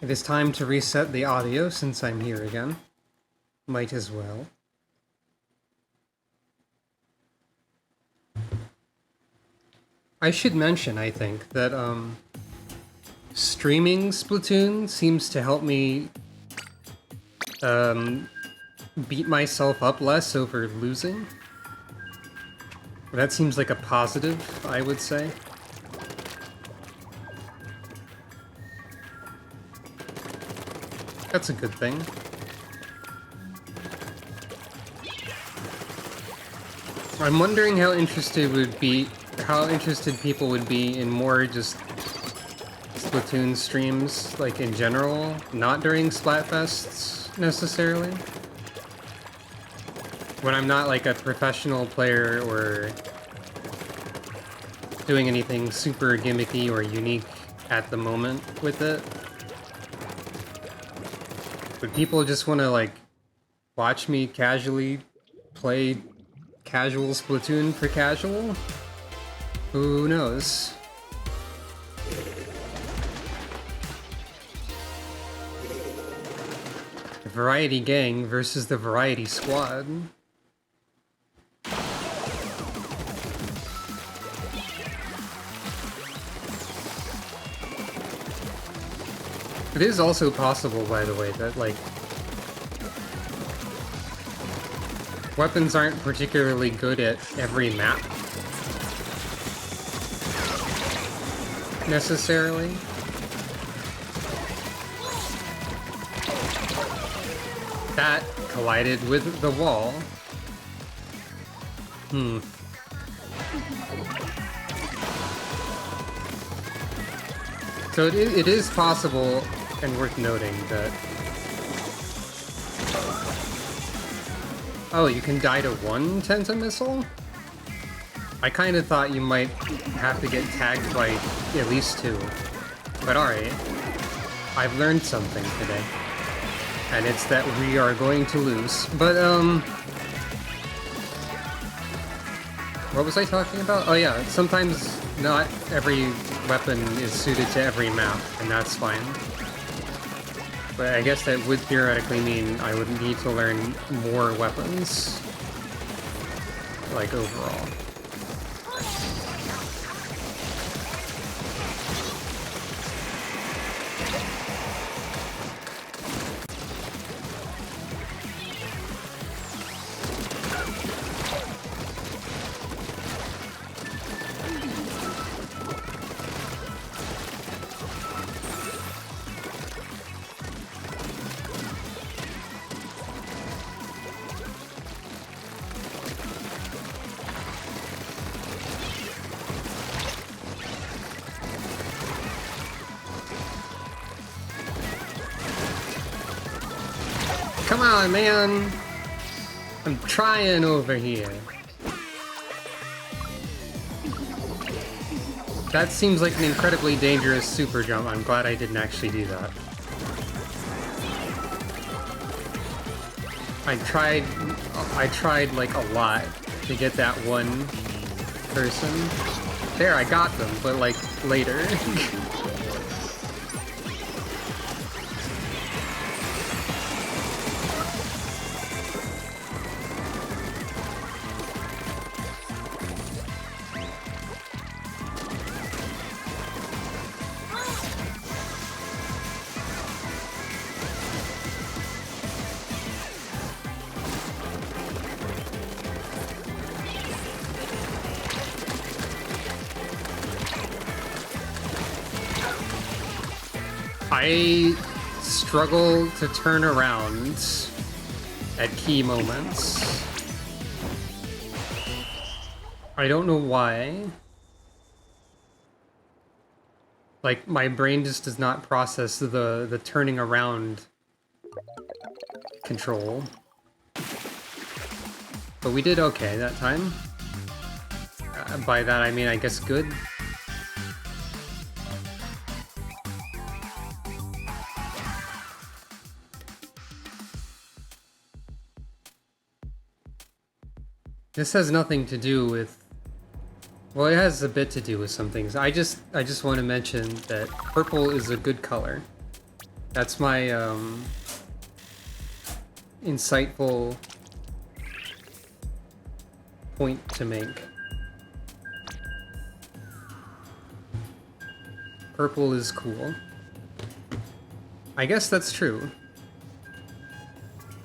It is time to reset the audio since I'm here again. Might as well. I should mention, I think, that streaming Splatoon seems to help me beat myself up less over losing. That seems like a positive, I would say. That's a good thing. I'm wondering how interested people would be in more just Splatoon streams, like in general, not during Splatfests necessarily. When I'm not like a professional player or doing anything super gimmicky or unique at the moment with it. But people just want to like watch me casually play casual Splatoon for casual? Who knows? The Variety Gang versus the Variety Squad. It is also possible, by the way, that, like, weapons aren't particularly good at every map, necessarily. That collided with the wall. So it is possible and worth noting that... Oh, you can die to one Tenta missile? I kind of thought you might have to get tagged by at least two. But alright. I've learned something today. And it's that we are going to lose. But, what was I talking about? Oh yeah, sometimes not every weapon is suited to every map, and that's fine. But I guess that would theoretically mean I would need to learn more weapons, like, overall. Come on, man! I'm trying over here. That seems like an incredibly dangerous super jump. I'm glad I didn't actually do that. I tried like a lot to get that one person. There, I got them, but like later. I struggle to turn around at key moments. I don't know why. Like, my brain just does not process the turning around control. But we did okay that time. By that I mean, I guess good. This has nothing to do with Well, it has a bit to do with some things. I just want to mention that purple is a good color. That's my insightful point to make. Purple is cool. I guess that's true.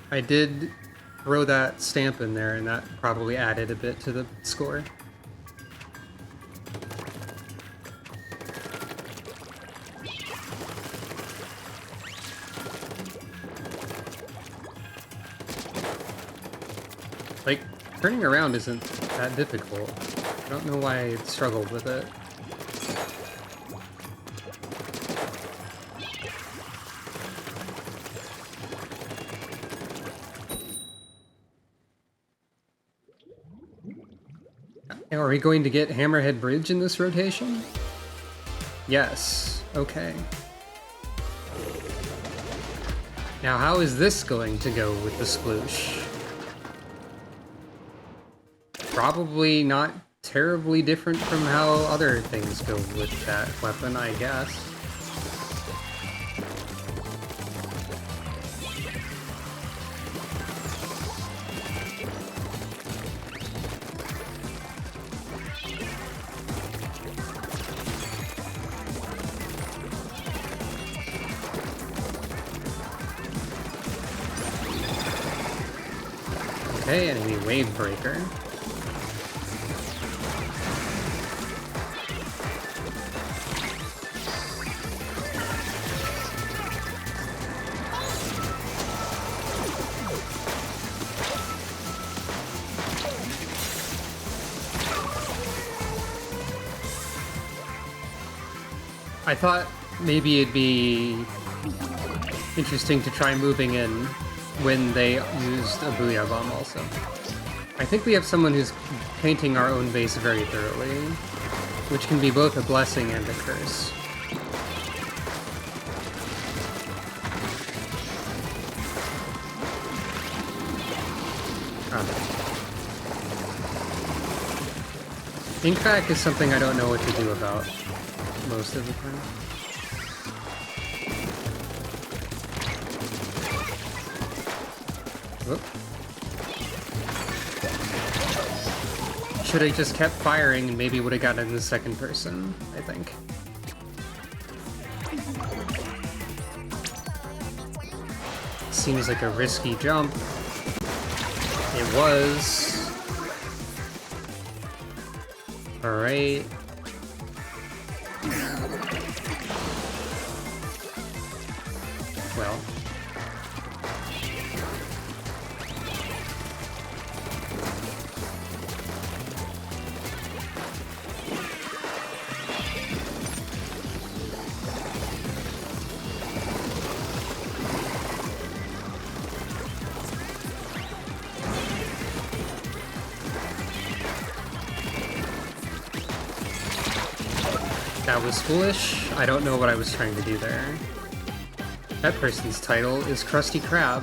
I did throw that stamp in there, and that probably added a bit to the score. Like, turning around isn't that difficult. I don't know why I struggled with it. Are we going to get Hammerhead Bridge in this rotation? Yes. Okay. Now, how is this going to go with the sploosh? Probably not terribly different from how other things go with that weapon, I guess. Okay, enemy wave breaker. I thought maybe it'd be interesting to try moving in when they used a Booyah Bomb also. I think we have someone who's painting our own base very thoroughly, which can be both a blessing and a curse. Inkback is something I don't know what to do about most of the time. Whoop. Should have just kept firing and maybe would have gotten in the second person, I think. Seems like a risky jump. It was. Alright. Well. That was foolish. I don't know what I was trying to do there. That person's title is Krusty Krab.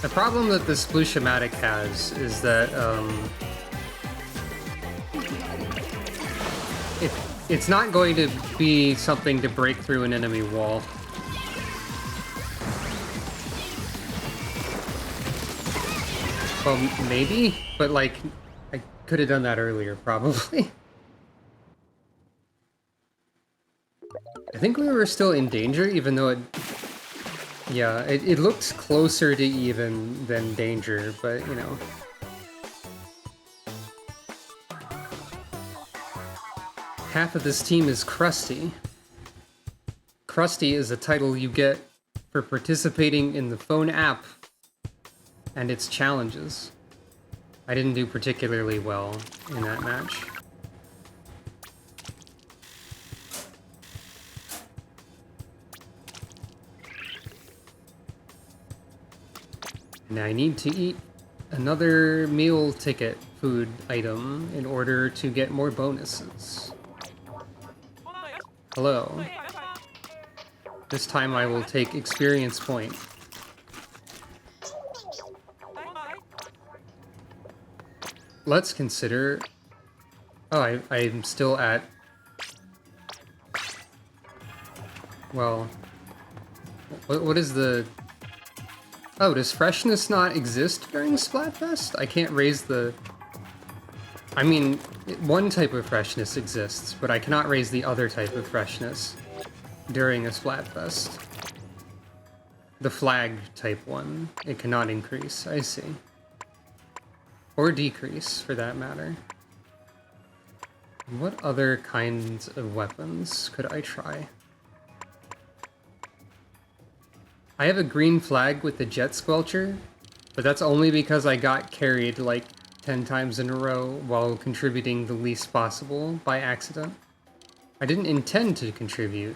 The problem that the Splooshomatic has is that, it's not going to be something to break through an enemy wall. Well, maybe, but like, I could have done that earlier, probably. I think we were still in danger, even though it... Yeah, it looked closer to even than danger, but, you know... Half of this team is Krusty. Krusty is a title you get for participating in the phone app and its challenges. I didn't do particularly well in that match. And I need to eat another meal ticket food item in order to get more bonuses. Hello. This time I will take experience point. Let's consider... Oh, I'm still at... Well... What is the... Oh, does freshness not exist during Splatfest? I can't raise the... I mean, one type of freshness exists, but I cannot raise the other type of freshness during a Splatfest. The flag type one. It cannot increase, I see. Or decrease, for that matter. What other kinds of weapons could I try? I have a green flag with the jet squelcher, but that's only because I got carried like 10 times in a row while contributing the least possible by accident. I didn't intend to contribute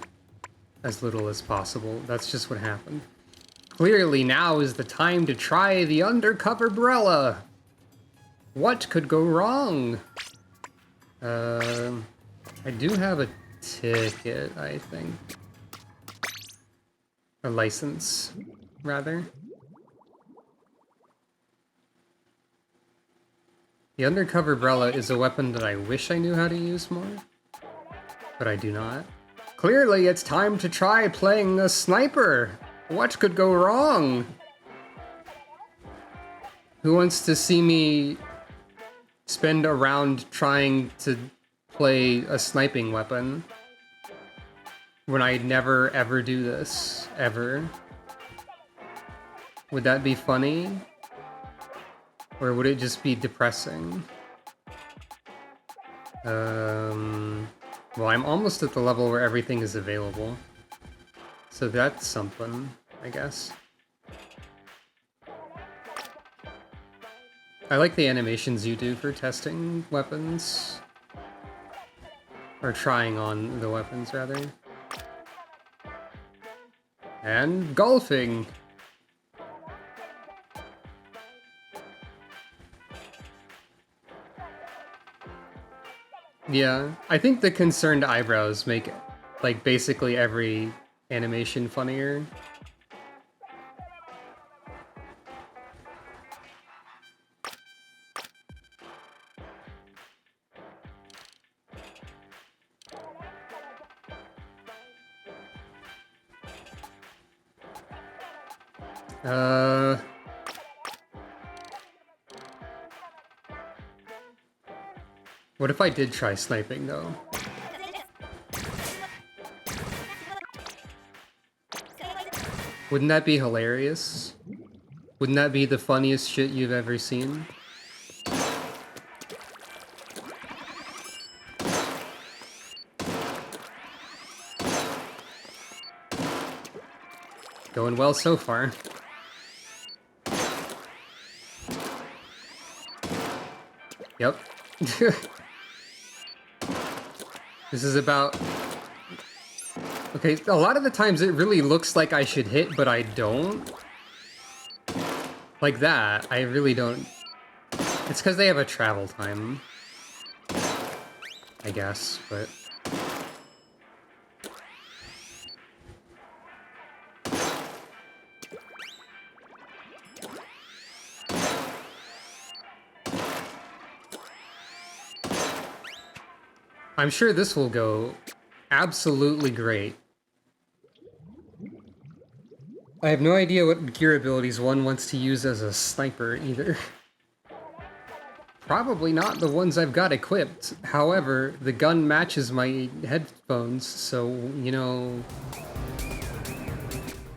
as little as possible, that's just what happened. Clearly now is the time to try the undercover umbrella! What could go wrong? I do have a ticket, I think. A license, rather. The undercover umbrella is a weapon that I wish I knew how to use more, but I do not. Clearly, it's time to try playing a sniper! What could go wrong? Who wants to see me spend a round trying to play a sniping weapon when I never ever do this, ever? Would that be funny? Or would it just be depressing? Well, I'm almost at the level where everything is available. So that's something, I guess. I like the animations you do for testing weapons. Or trying on the weapons, rather. And golfing! Yeah, I think the concerned eyebrows make, like, basically every animation funnier. What if I did try sniping, though? Wouldn't that be hilarious? Wouldn't that be the funniest shit you've ever seen? Going well so far. Yep. This is about... Okay, a lot of the times it really looks like I should hit, but I don't. Like that, I really don't... It's because they have a travel time. I guess, but... I'm sure this will go absolutely great. I have no idea what gear abilities one wants to use as a sniper, either. Probably not the ones I've got equipped. However, the gun matches my headphones, so, you know...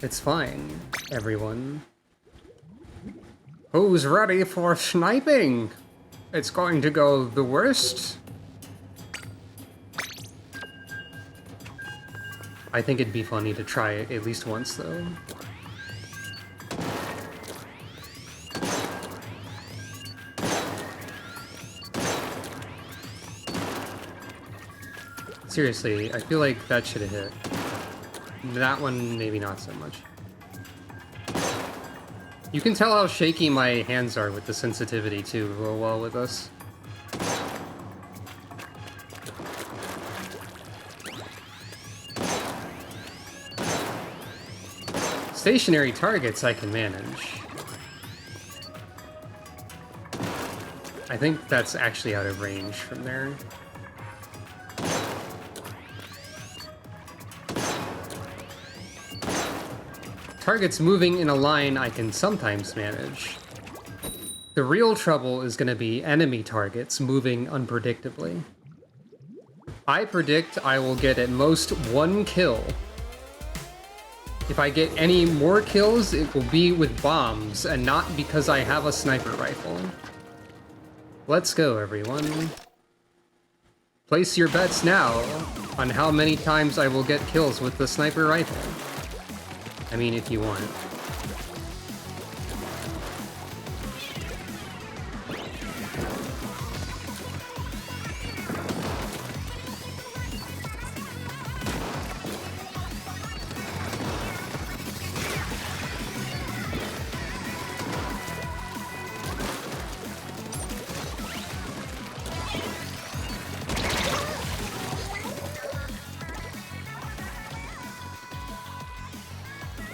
It's fine, everyone. Who's ready for sniping? It's going to go the worst. I think it'd be funny to try it at least once, though. Seriously, I feel like that should have hit. That one, maybe not so much. You can tell how shaky my hands are with the sensitivity too, real well with this. Stationary targets I can manage. I think that's actually out of range from there. Targets moving in a line I can sometimes manage. The real trouble is going to be enemy targets moving unpredictably. I predict I will get at most 1 kill. If I get any more kills, it will be with bombs, and not because I have a sniper rifle. Let's go, everyone. Place your bets now on how many times I will get kills with the sniper rifle. I mean, if you want.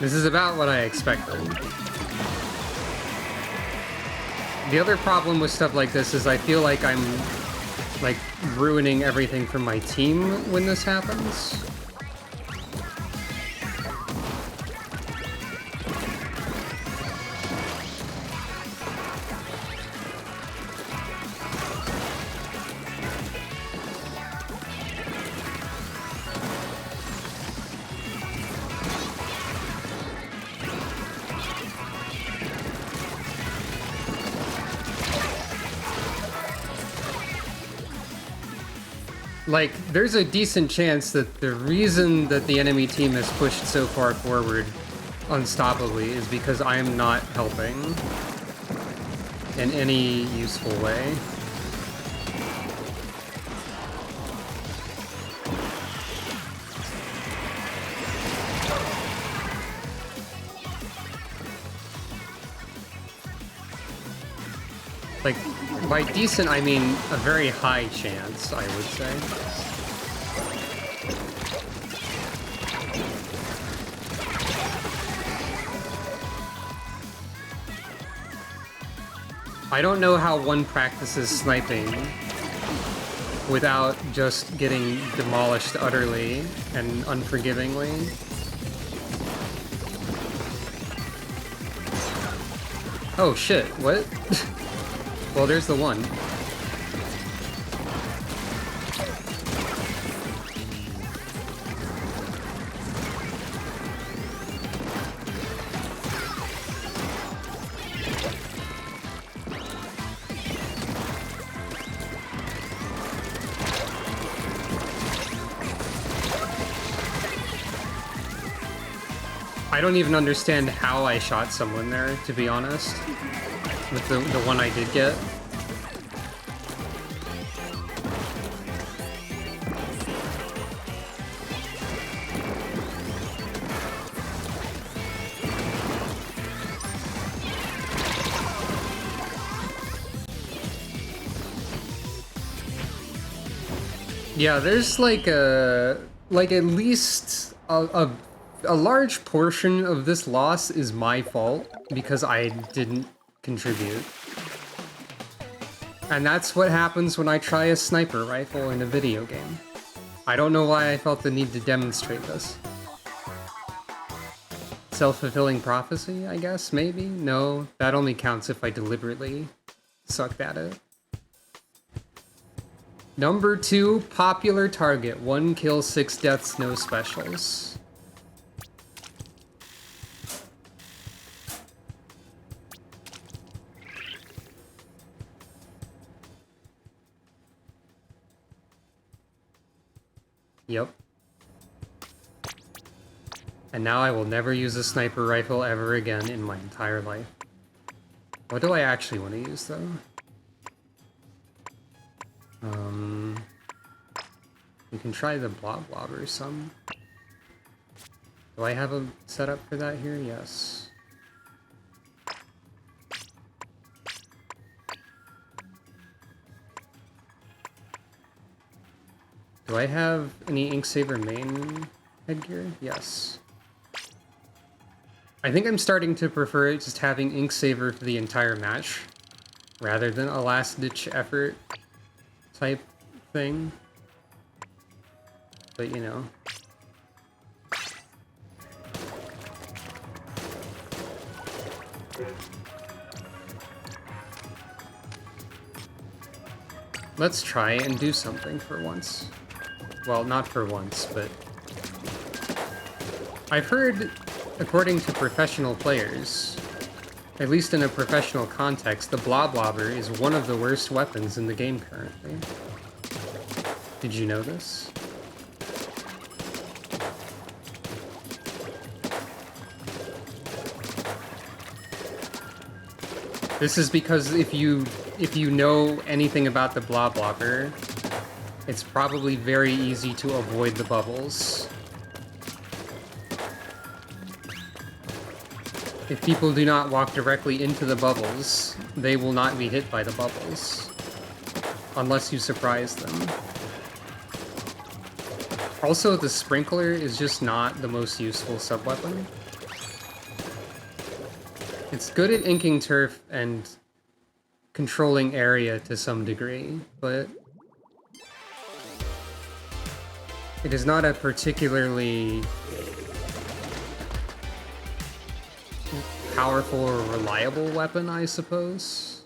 This is about what I expected. The other problem with stuff like this is I feel like I'm, like, ruining everything for my team when this happens. Like, there's a decent chance that the reason that the enemy team has pushed so far forward unstoppably is because I am not helping in any useful way. Like, by decent, I mean a very high chance, I would say. I don't know how one practices sniping without just getting demolished utterly and unforgivingly. Oh shit, what? Well, there's the one. I don't even understand how I shot someone there, to be honest. With the one I did get. Yeah, there's like at least a large portion of this loss is my fault because I didn't contribute. And that's what happens when I try a sniper rifle in a video game. I don't know why I felt the need to demonstrate this. Self-fulfilling prophecy, I guess, maybe? No, that only counts if I deliberately sucked at it. Number 2, popular target. 1 kill, 6 deaths, no specials. Yep. And now I will never use a sniper rifle ever again in my entire life. What do I actually want to use, though? We can try the blobber some. Do I have a setup for that here? Yes. Do I have any Inksaber main headgear? Yes. I think I'm starting to prefer just having Inksaber for the entire match, rather than a last-ditch effort type thing. But, you know. Let's try and do something for once. Well, not for once, but... I've heard, according to professional players, at least in a professional context, the Bloblobber is one of the worst weapons in the game currently. Did you know this? This is because if you know anything about the Bloblobber, it's probably very easy to avoid the bubbles. If people do not walk directly into the bubbles, they will not be hit by the bubbles. Unless you surprise them. Also, the Sprinkler is just not the most useful sub-weapon. It's good at inking turf and controlling area to some degree, but it is not a particularly powerful or reliable weapon, I suppose.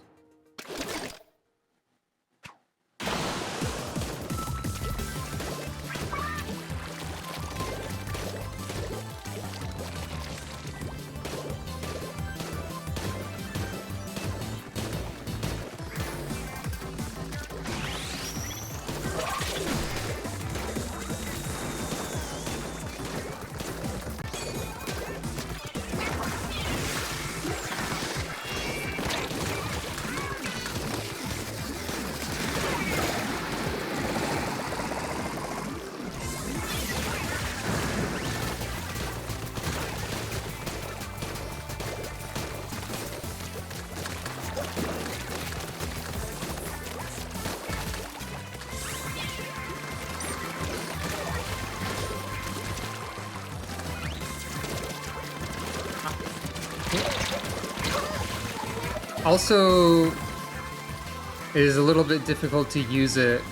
Also, it is a little bit difficult to use it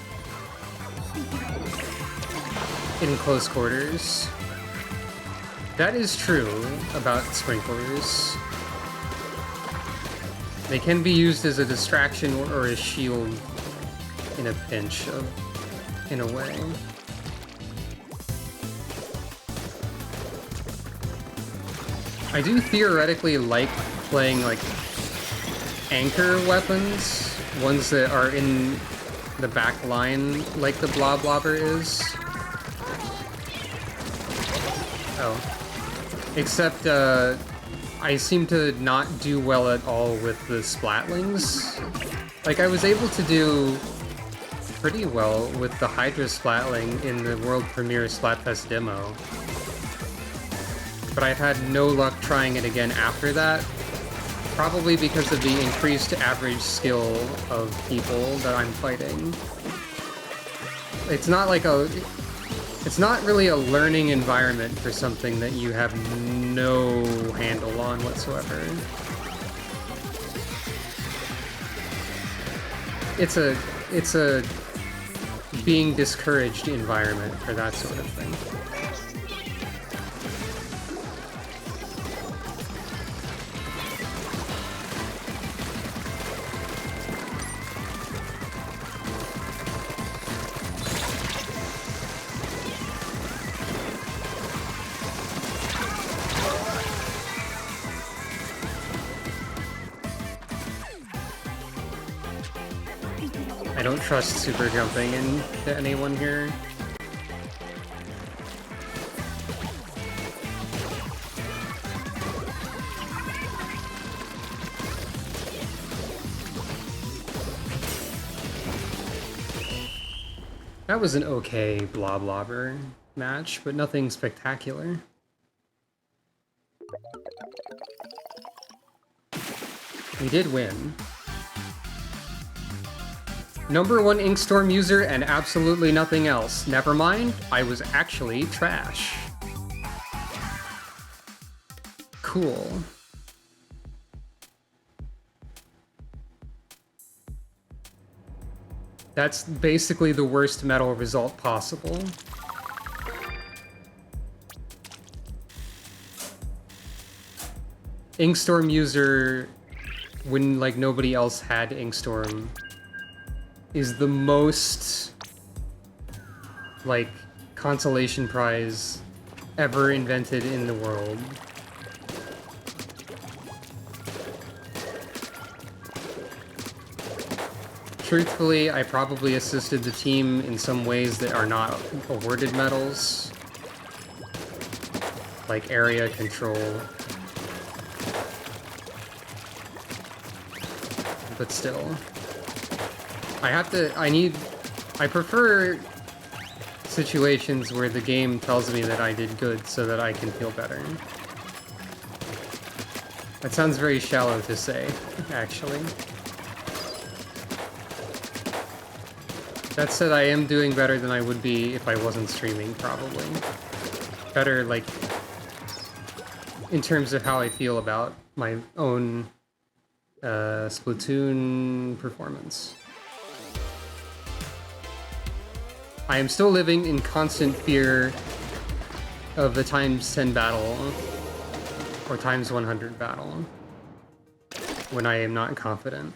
in close quarters. That is true about sprinklers. They can be used as a distraction or a shield in a pinch, in a way. I do theoretically like playing, like, anchor weapons, ones that are in the back line, like the Bloblobber is. Oh. Except, I seem to not do well at all with the Splatlings. Like, I was able to do pretty well with the Hydra Splatling in the world premiere Splatfest demo. But I've had no luck trying it again after that. Probably because of the increased average skill of people that I'm fighting. It's not like it's not really a learning environment for something that you have no handle on whatsoever. It's a being discouraged environment for that sort of thing. I don't trust super jumping into anyone here. That was an okay Bloblobber match, but nothing spectacular. We did win. #1 Inkstorm user and absolutely nothing else. Never mind, I was actually trash. Cool. That's basically the worst metal result possible. Inkstorm user, when like nobody else had Inkstorm, is the most like consolation prize ever invented in the world. Truthfully, I probably assisted the team in some ways that are not awarded medals, like area control. But still, I prefer situations where the game tells me that I did good so that I can feel better. That sounds very shallow to say, actually. That said, I am doing better than I would be if I wasn't streaming, probably. Better, like, in terms of how I feel about my own Splatoon performance. I am still living in constant fear of the ×10 battle, or ×100 battle, when I am not confident.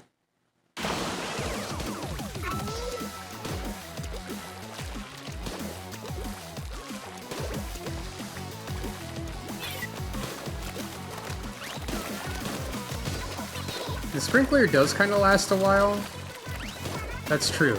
The sprinkler does kind of last a while. That's true.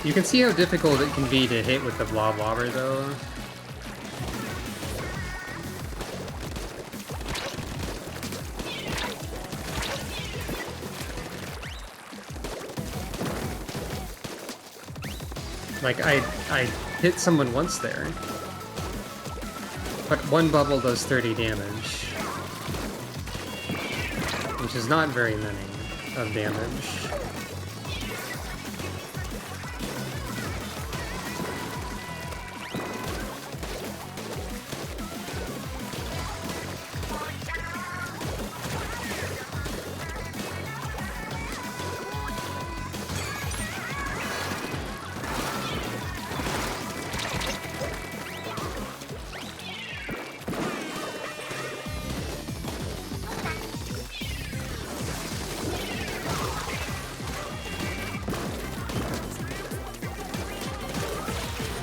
You can see how difficult it can be to hit with the blob lobber, though. Like, I hit someone once there. But one bubble does 30 damage. Which is not very many of damage.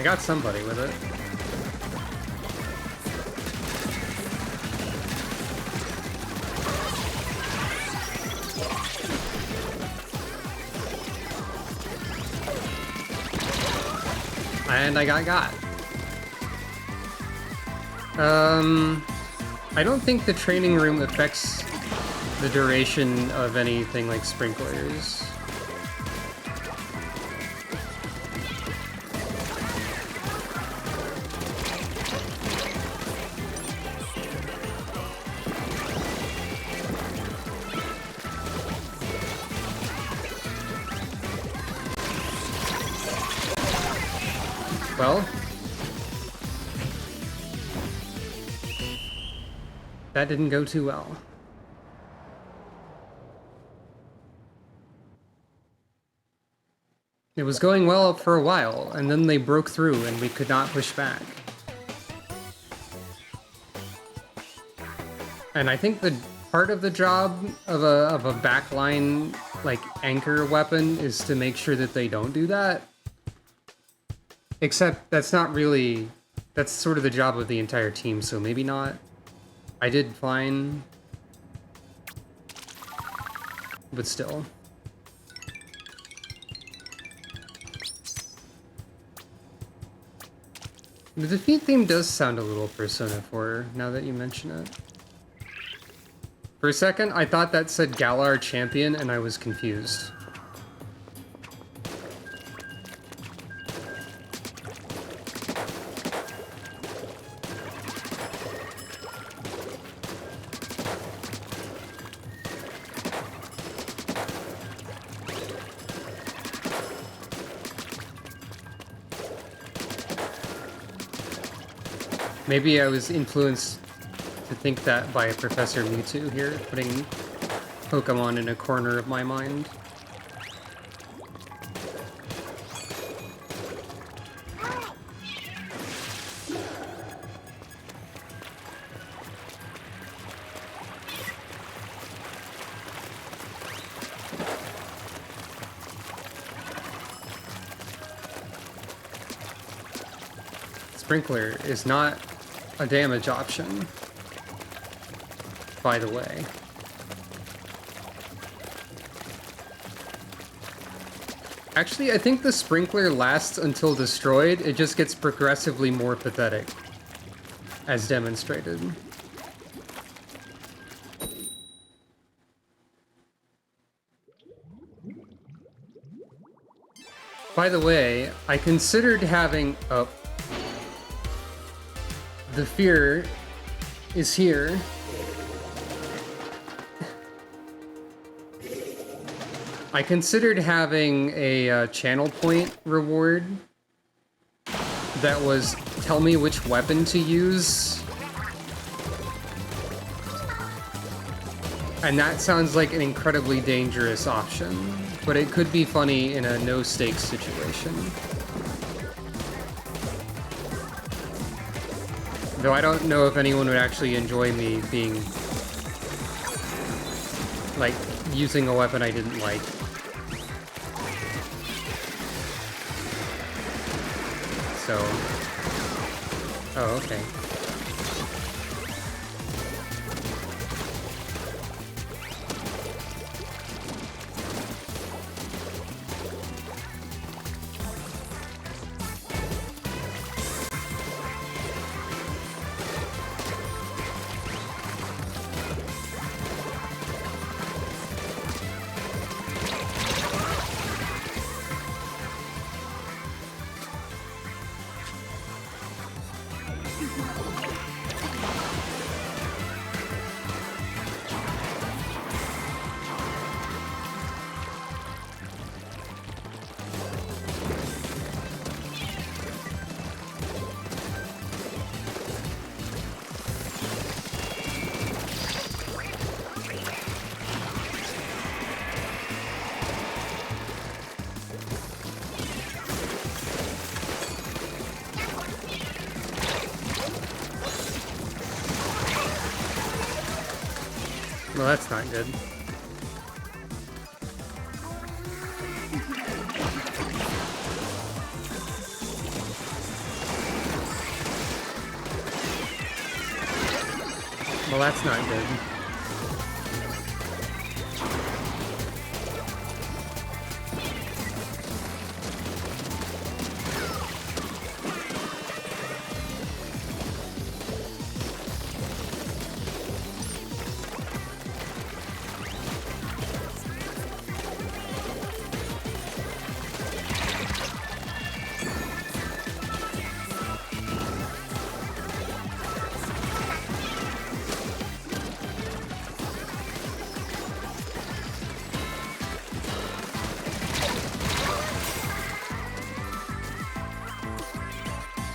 I got somebody with it. And I got. I don't think the training room affects the duration of anything like sprinklers. Well, that didn't go too well. It was going well for a while, and then they broke through and we could not push back. And I think the part of the job of a backline like anchor weapon is to make sure that they don't do that. Except that's not really, that's sort of the job of the entire team, so maybe not. I did fine, but still. The defeat theme does sound a little Persona 4, now that you mention it. For a second, I thought that said Galar Champion, and I was confused. Maybe I was influenced to think that by Professor Mewtwo here, putting Pokemon in a corner of my mind. Sprinkler is not a damage option, by the way. Actually, I think the Sprinkler lasts until destroyed. It just gets progressively more pathetic, as demonstrated. By the way, I considered having... Oh. The fear is here. I considered having a channel point reward that was tell me which weapon to use. And that sounds like an incredibly dangerous option, but it could be funny in a no-stakes situation. Though I don't know if anyone would actually enjoy me being, like, using a weapon I didn't like. So... Oh, okay. Well, that's not good. Well, that's not good.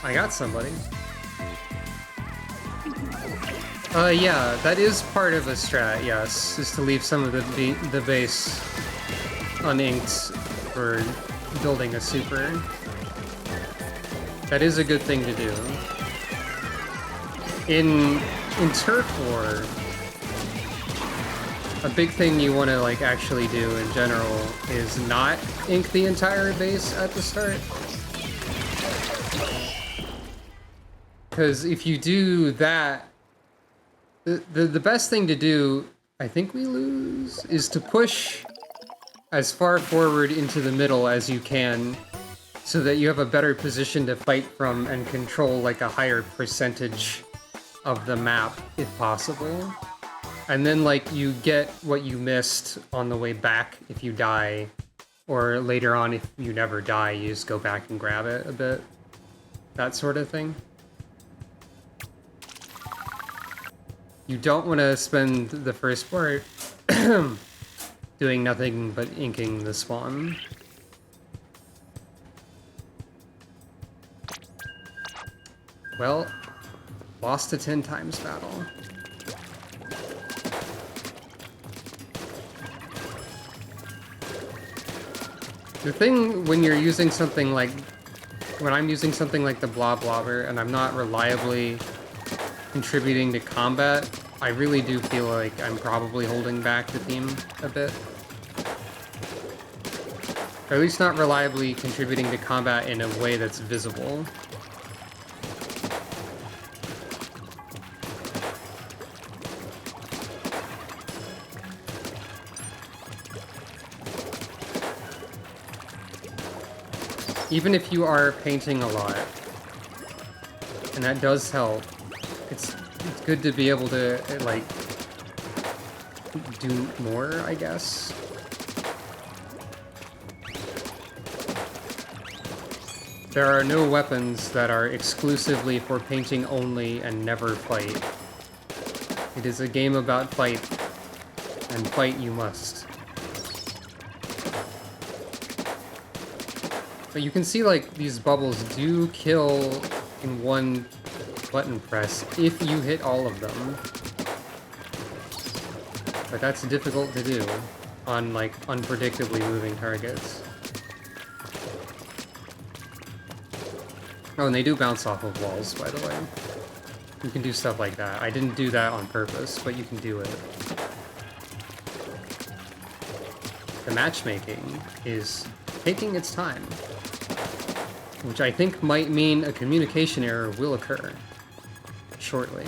I got somebody. Yeah, that is part of a strat, yes, is to leave some of the base uninked for building a super. That is a good thing to do. In Turf War, a big thing you want to like actually do in general is not ink the entire base at the start. Because if you do that, the best thing to do, I think we lose, is to push as far forward into the middle as you can so that you have a better position to fight from and control like a higher percentage of the map if possible. And then like you get what you missed on the way back if you die, or later on if you never die, you just go back and grab it a bit. That sort of thing. You don't want to spend the first part doing nothing but inking the spawn. Well, lost a 10 times battle. The thing when you're using something like, when I'm using something like the Blobber and I'm not reliably contributing to combat, I really do feel like I'm probably holding back the team a bit. Or at least not reliably contributing to combat in a way that's visible. Even if you are painting a lot, and that does help, it's good to be able to, like, do more, I guess. There are no weapons that are exclusively for painting only and never fight. It is a game about fight, and fight you must. But you can see, like, these bubbles do kill in one button press if you hit all of them. But that's difficult to do on, like, unpredictably moving targets. Oh, and they do bounce off of walls, by the way. You can do stuff like that. I didn't do that on purpose, but you can do it. The matchmaking is taking its time, which I think might mean a communication error will occur shortly.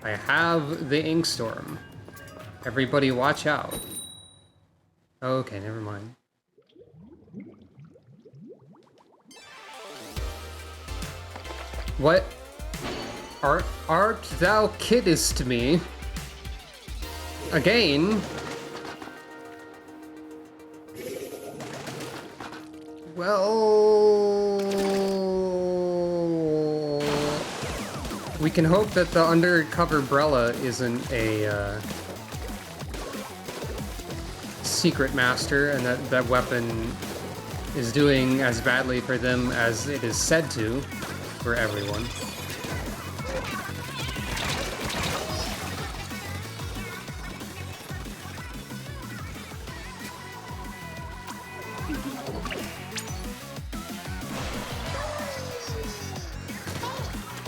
I have the ink storm. Everybody watch out. Okay, never mind. What art thou kiddest me? Again? Well, we can hope that the undercover Brella isn't a secret master and that that weapon is doing as badly for them as it is said to for everyone.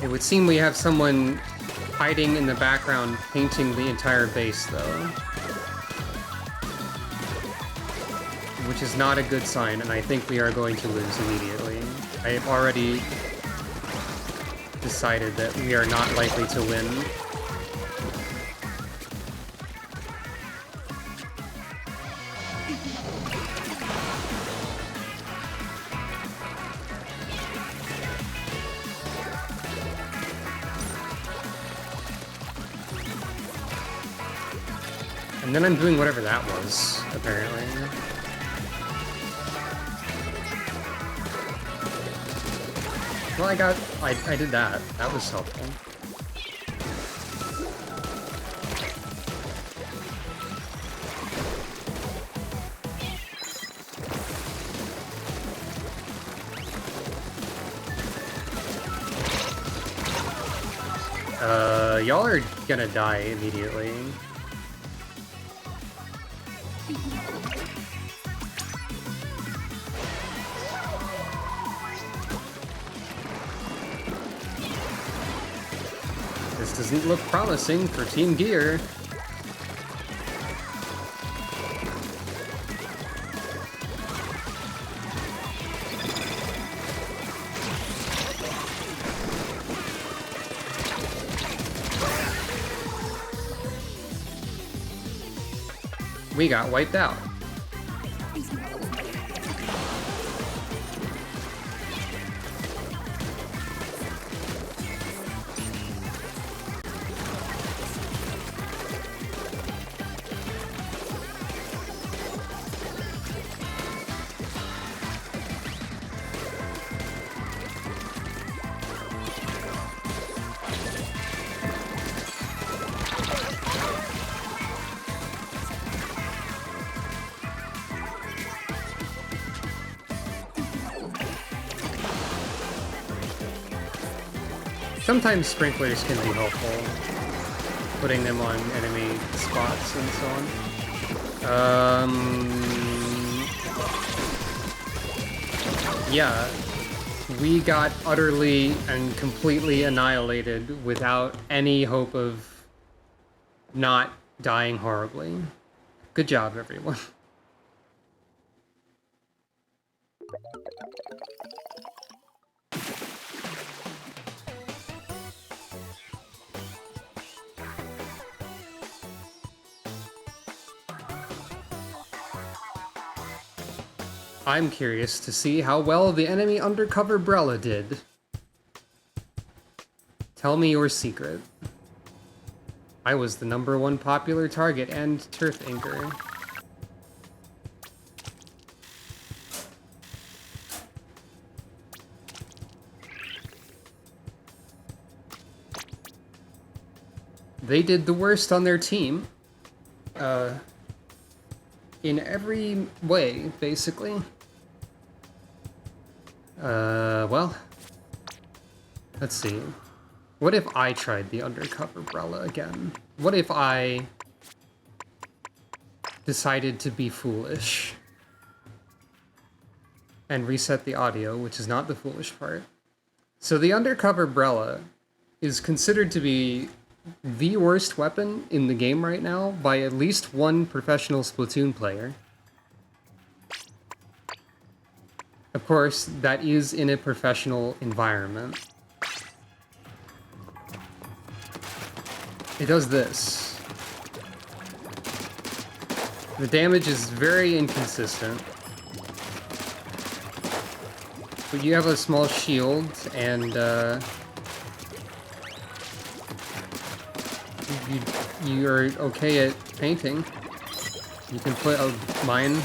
It would seem we have someone hiding in the background painting the entire base, though. Which is not a good sign, and I think we are going to lose immediately. I have already decided that we are not likely to win. And then I'm doing whatever that was, apparently. Well, I did that. That was helpful. Y'all are gonna die immediately. doesn't look promising for Team Gear. We got wiped out. Sometimes sprinklers can be helpful, putting them on enemy spots and so on. Yeah, we got utterly and completely annihilated without any hope of not dying horribly. Good job, everyone. I'm curious to see how well the enemy undercover Brella did. Tell me your secret. I was the #1 popular target and turf inker. They did the worst on their team. In every way, basically. Well, let's see. What if I tried the undercover Brella again? What if I decided to be foolish and reset the audio, which is not the foolish part? So the undercover Brella is considered to be the worst weapon in the game right now by at least one professional Splatoon player. Of course, that is in a professional environment. It does this. The damage is very inconsistent. But you have a small shield, and you're okay at painting. You can put a mine.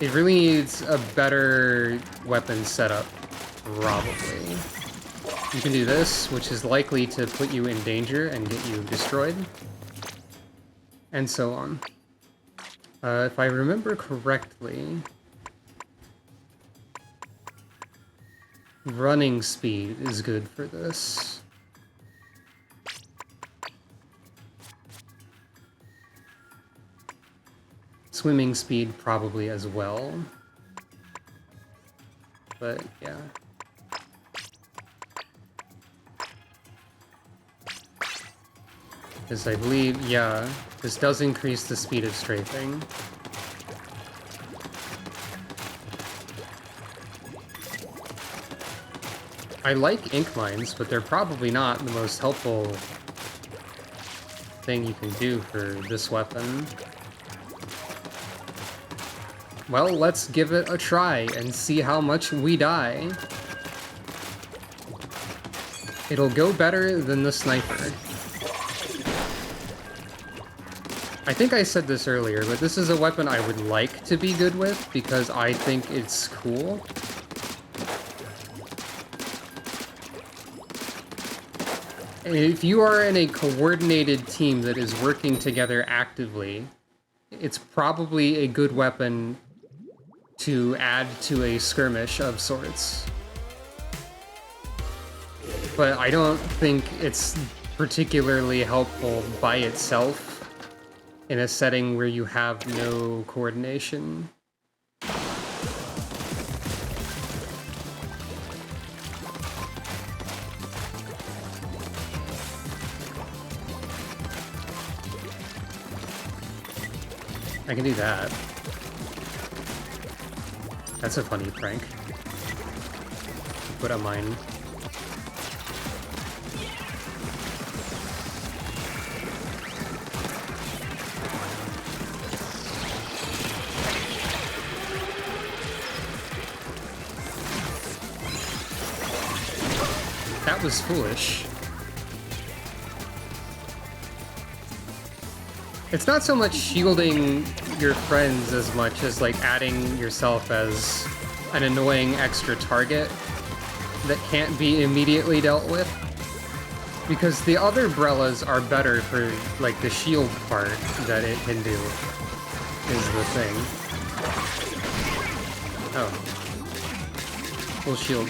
It really needs a better weapon setup, probably. You can do this, which is likely to put you in danger and get you destroyed. And so on. If I remember correctly, running speed is good for this. Swimming speed probably as well. But yeah. Because I believe, yeah, this does increase the speed of strafing. I like ink mines, but they're probably not the most helpful thing you can do for this weapon. Well, let's give it a try and see how much we die. It'll go better than the sniper. I think I said this earlier, but this is a weapon I would like to be good with because I think it's cool. If you are in a coordinated team that is working together actively, it's probably a good weapon to add to a skirmish of sorts. But I don't think it's particularly helpful by itself in a setting where you have no coordination. I can do that. That's a funny prank. Put on mine. That was foolish. It's not so much shielding your friends as much as like adding yourself as an annoying extra target that can't be immediately dealt with. Because the other Brellas are better for like the shield part that it can do, is the thing. Oh. Full shield.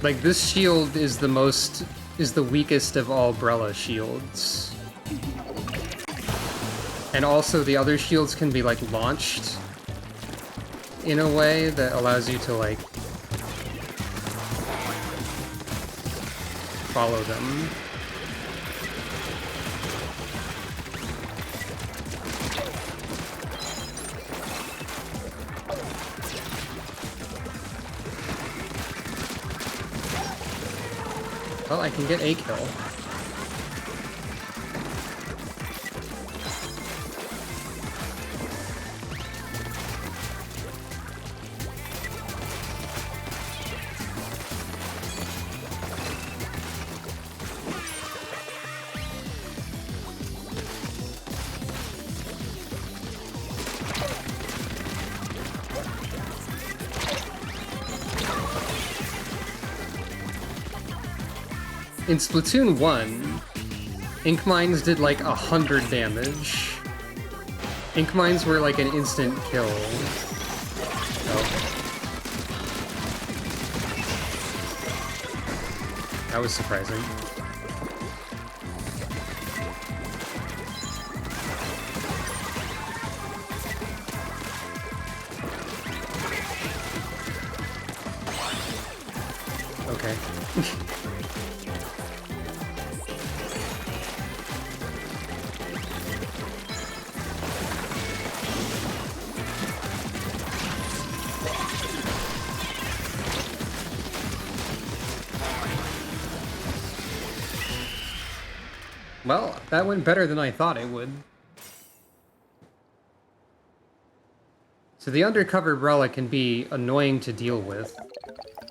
Like, this shield is the weakest of all Brella shields. And also the other shields can be, like, launched in a way that allows you to, like, follow them. Well, I can get a kill. In Splatoon 1, Ink Mines did like 100 damage. Ink Mines were like an instant kill. Oh. That was surprising. Okay. Well, that went better than I thought it would. So the undercover Brella can be annoying to deal with,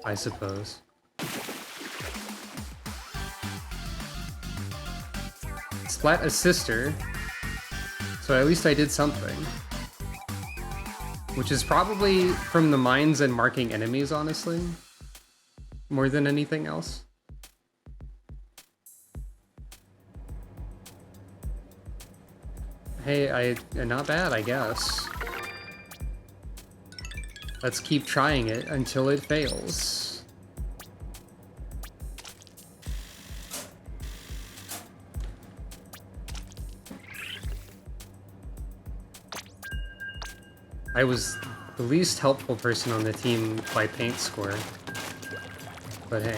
I suppose. Splat a sister, so at least I did something. Which is probably from the mines and marking enemies, honestly. More than anything else. Hey, not bad, I guess. Let's keep trying it until it fails. I was the least helpful person on the team by paint score. But hey.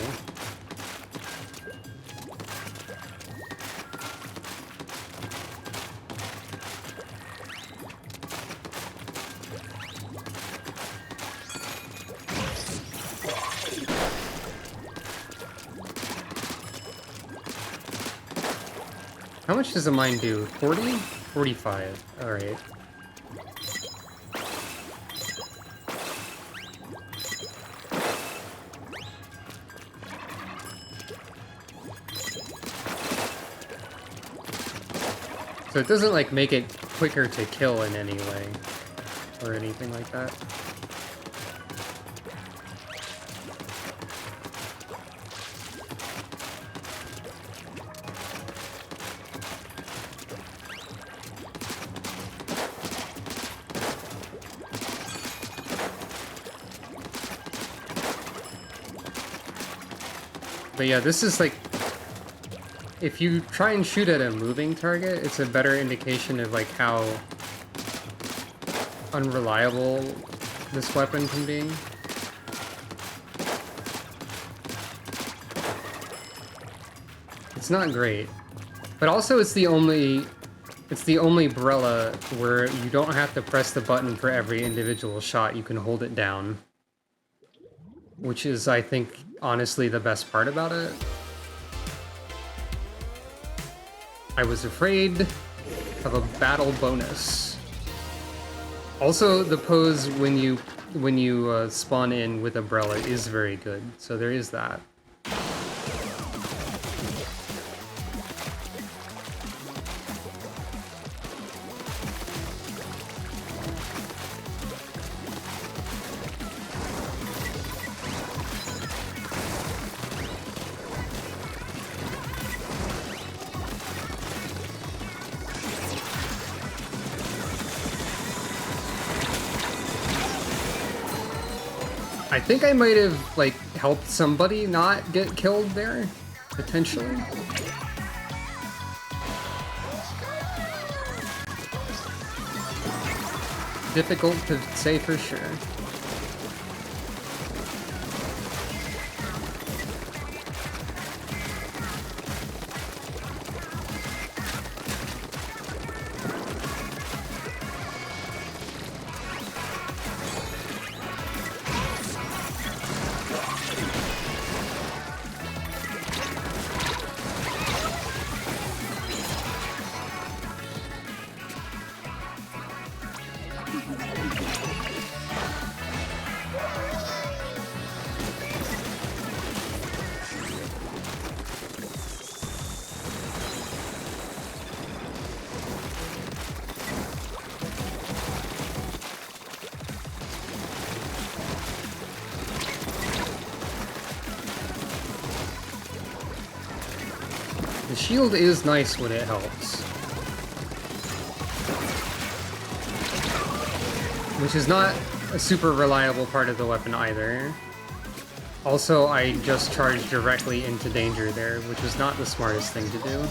How much does a mine do? 40? 45. Alright. So it doesn't, like, make it quicker to kill in any way, or anything like that. But yeah, this is like, if you try and shoot at a moving target, it's a better indication of like how unreliable this weapon can be. It's not great. But also it's the only Brella where you don't have to press the button for every individual shot, you can hold it down. Which is, I think, honestly the best part about it. I was afraid of a battle bonus. Also, the pose when you spawn in with Umbrella is very good, so there is that. I think I might have, like, helped somebody not get killed there, potentially. Difficult to say for sure. The shield is nice when it helps. Which is not a super reliable part of the weapon either. Also, I just charged directly into danger there, which was not the smartest thing to do.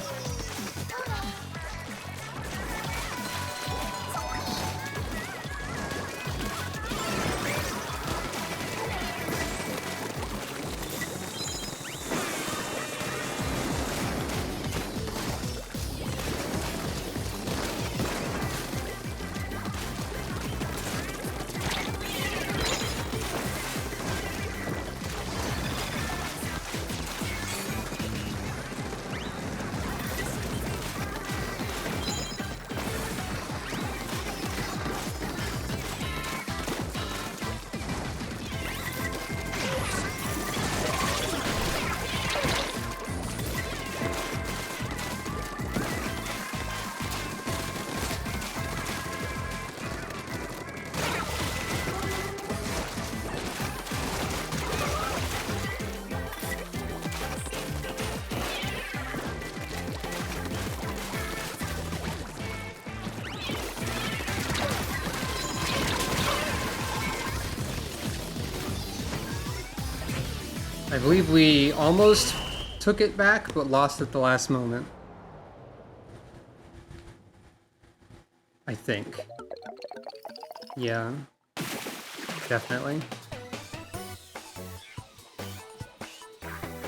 I believe we almost took it back, but lost at the last moment. I think. Yeah. Definitely.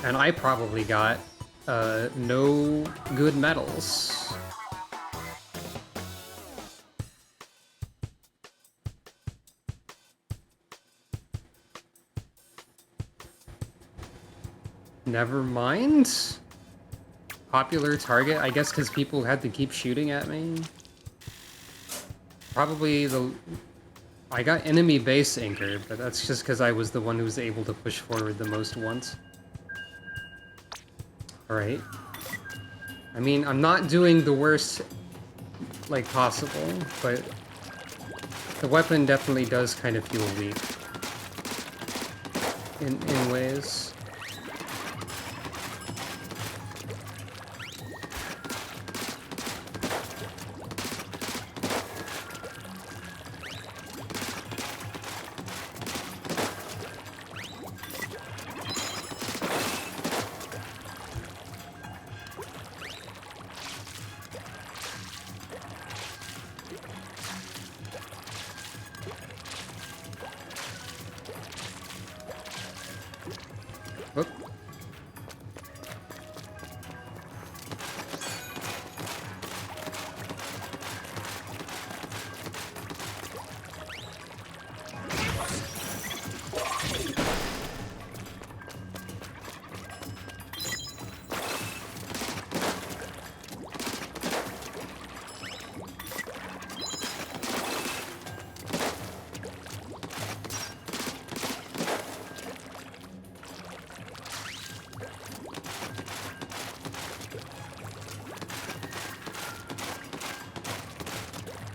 And I probably got no good medals. Never mind. Popular target, I guess because people had to keep shooting at me. Probably I got enemy base anchor, but that's just because I was the one who was able to push forward the most once. Alright. I mean, I'm not doing the worst, like, possible, but the weapon definitely does kind of feel weak. In ways.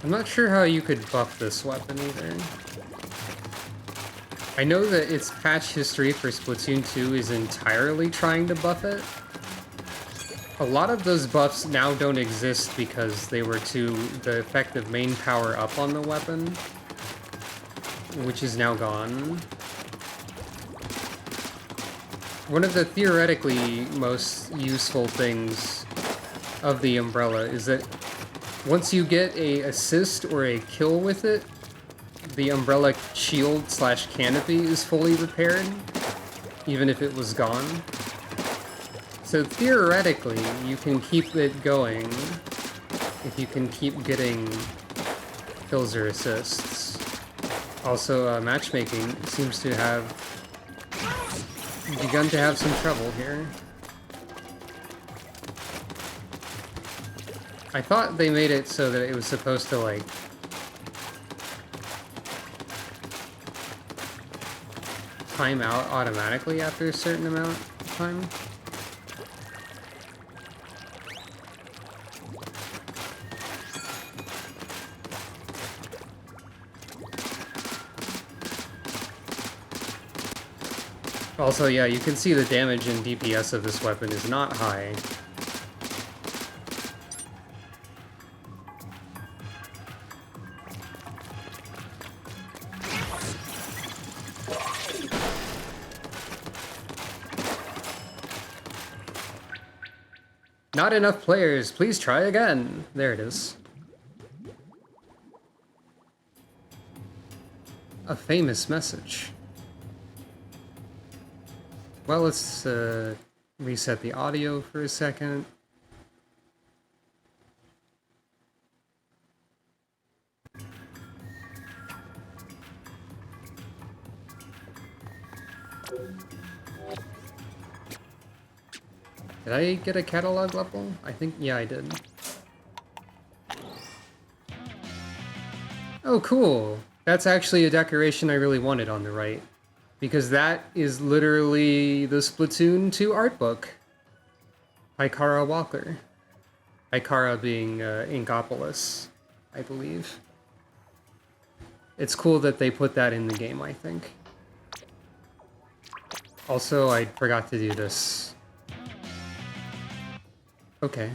I'm not sure how you could buff this weapon either. I know that its patch history for Splatoon 2 is entirely trying to buff it. A lot of those buffs now don't exist because they were to the effective main power up on the weapon, which is now gone. One of the theoretically most useful things of the umbrella is that once you get a assist or a kill with it, the umbrella shield / canopy is fully repaired, even if it was gone. So theoretically, you can keep it going if you can keep getting kills or assists. Also, matchmaking seems to have begun to have some trouble here. I thought they made it so that it was supposed to, like, time out automatically after a certain amount of time. Also, yeah, you can see the damage and DPS of this weapon is not high. Not enough players, please try again. There it is. A famous message. Well, let's reset the audio for a second. Did I get a catalog level? I think, yeah, I did. Oh, cool. That's actually a decoration I really wanted on the right. Because that is literally the Splatoon 2 art book. Hikara Walker. Hikara being Inkopolis, I believe. It's cool that they put that in the game, I think. Also, I forgot to do this. Okay.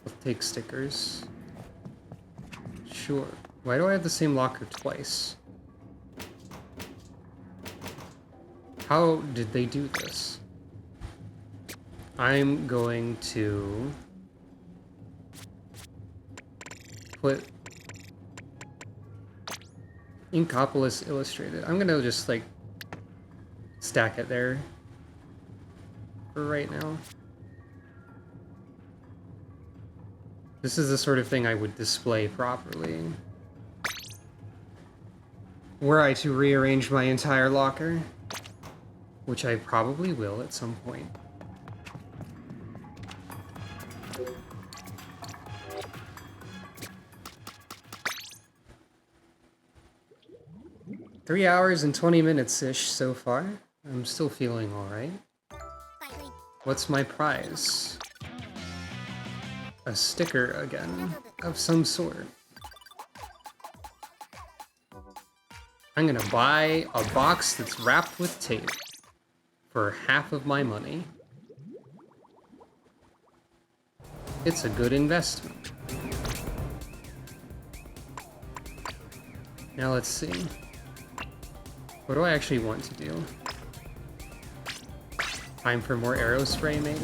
We'll take stickers. Sure. Why do I have the same locker twice? How did they do this? I'm going to put Inkopolis Illustrated. I'm gonna just, like, stack it there for right now. This is the sort of thing I would display properly. Were I to rearrange my entire locker, which I probably will at some point. Three hours and 20 minutes-ish so far. I'm still feeling alright. What's my prize? A sticker again, of some sort. I'm gonna buy a box that's wrapped with tape for half of my money. It's a good investment. Now let's see. What do I actually want to do? Time for more arrow spray, maybe?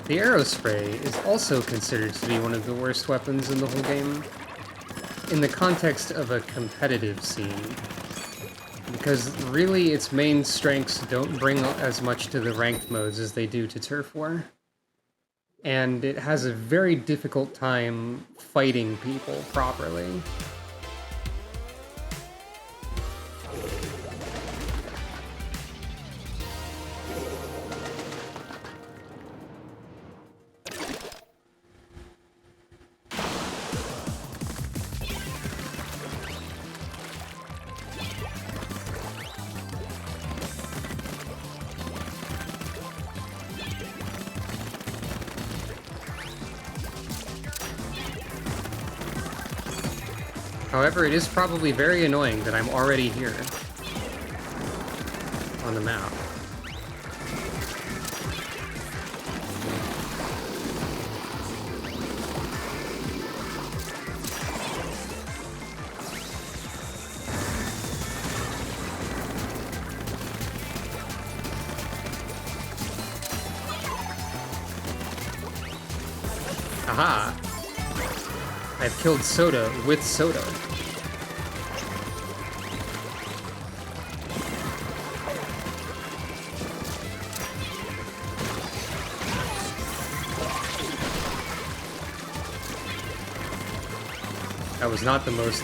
The arrow spray is also considered to be one of the worst weapons in the whole game, in the context of a competitive scene, because really its main strengths don't bring as much to the ranked modes as they do to Turf War, and it has a very difficult time fighting people properly. However, it is probably very annoying that I'm already here on the map. Aha! I've killed Soda with Soda. That was not the most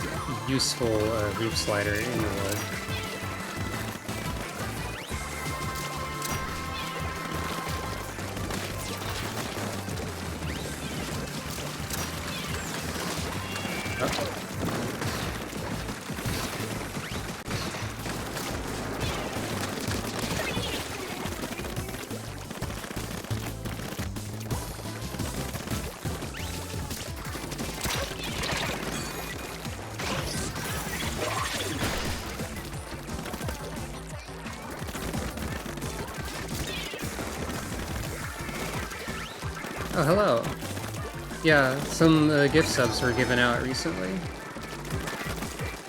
useful hoop slider in the world. Oh, hello. Yeah, some gift subs were given out recently.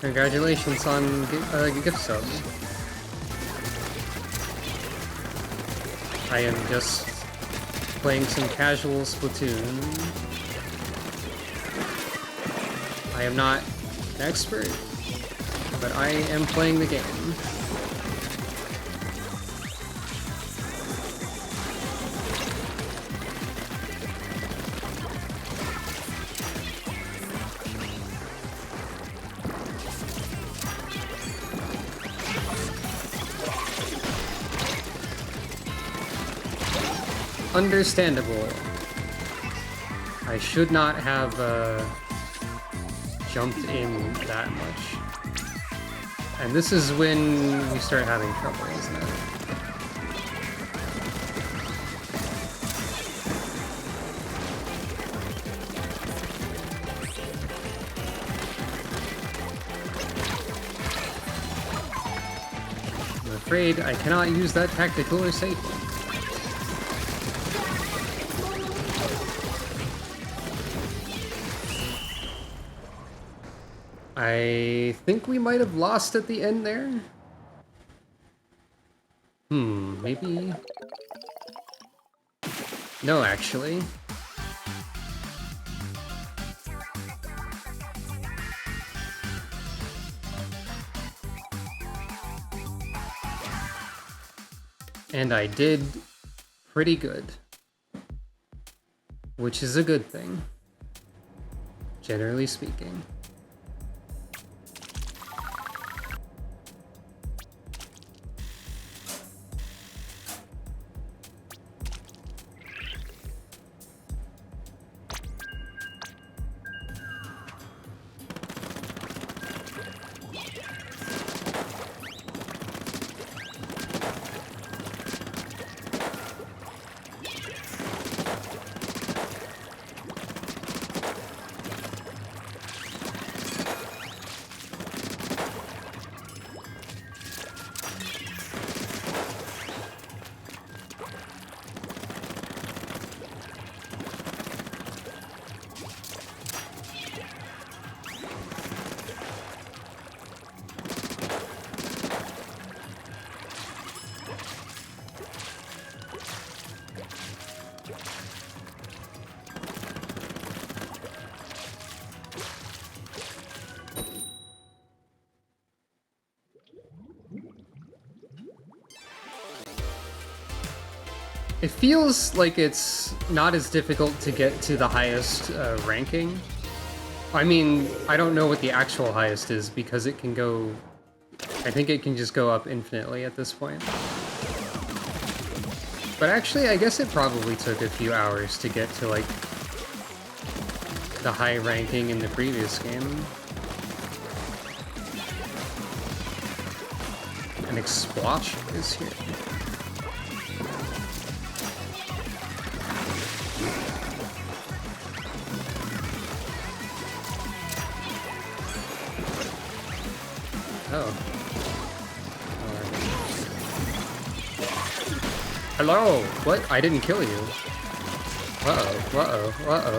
Congratulations on gift sub. I am just playing some casual Splatoon. I am not an expert, but I am playing the game. Understandable. I should not have jumped in that much. And this is when we start having trouble, isn't it? I'm afraid I cannot use that tactical or safe one. I think we might have lost at the end there. Maybe... No, actually. And I did pretty good. Which is a good thing. Generally speaking. It feels like it's not as difficult to get to the highest ranking. I mean, I don't know what the actual highest is because it can go... I think it can just go up infinitely at this point. But actually, I guess it probably took a few hours to get to, like, the high ranking in the previous game. An Splatfest is here. Hello! What? I didn't kill you. Uh-oh, uh-oh, uh-oh.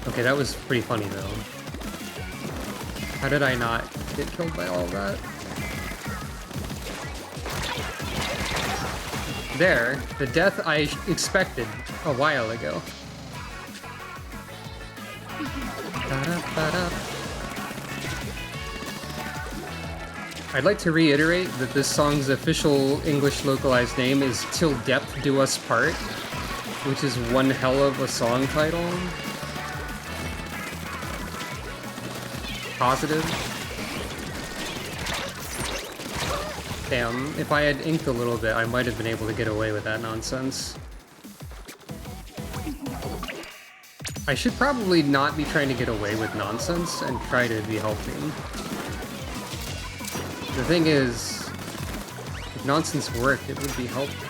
Okay, that was pretty funny, though. How did I not get killed by all of that? There, the death I expected a while ago. I'd like to reiterate that this song's official English localized name is Till Death Do Us Part, which is one hell of a song title. Positive. Damn, if I had inked a little bit, I might have been able to get away with that nonsense. I should probably not be trying to get away with nonsense and try to be helping. The thing is, if nonsense worked, it would be helpful.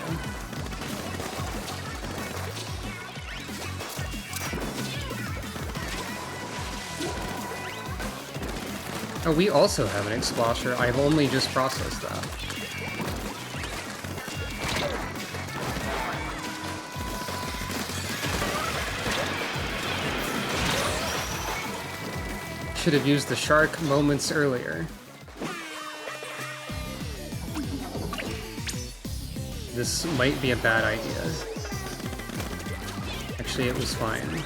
Oh, we also have an explosher. I've only just processed that. Should have used the shark moments earlier. This might be a bad idea. Actually, it was fine.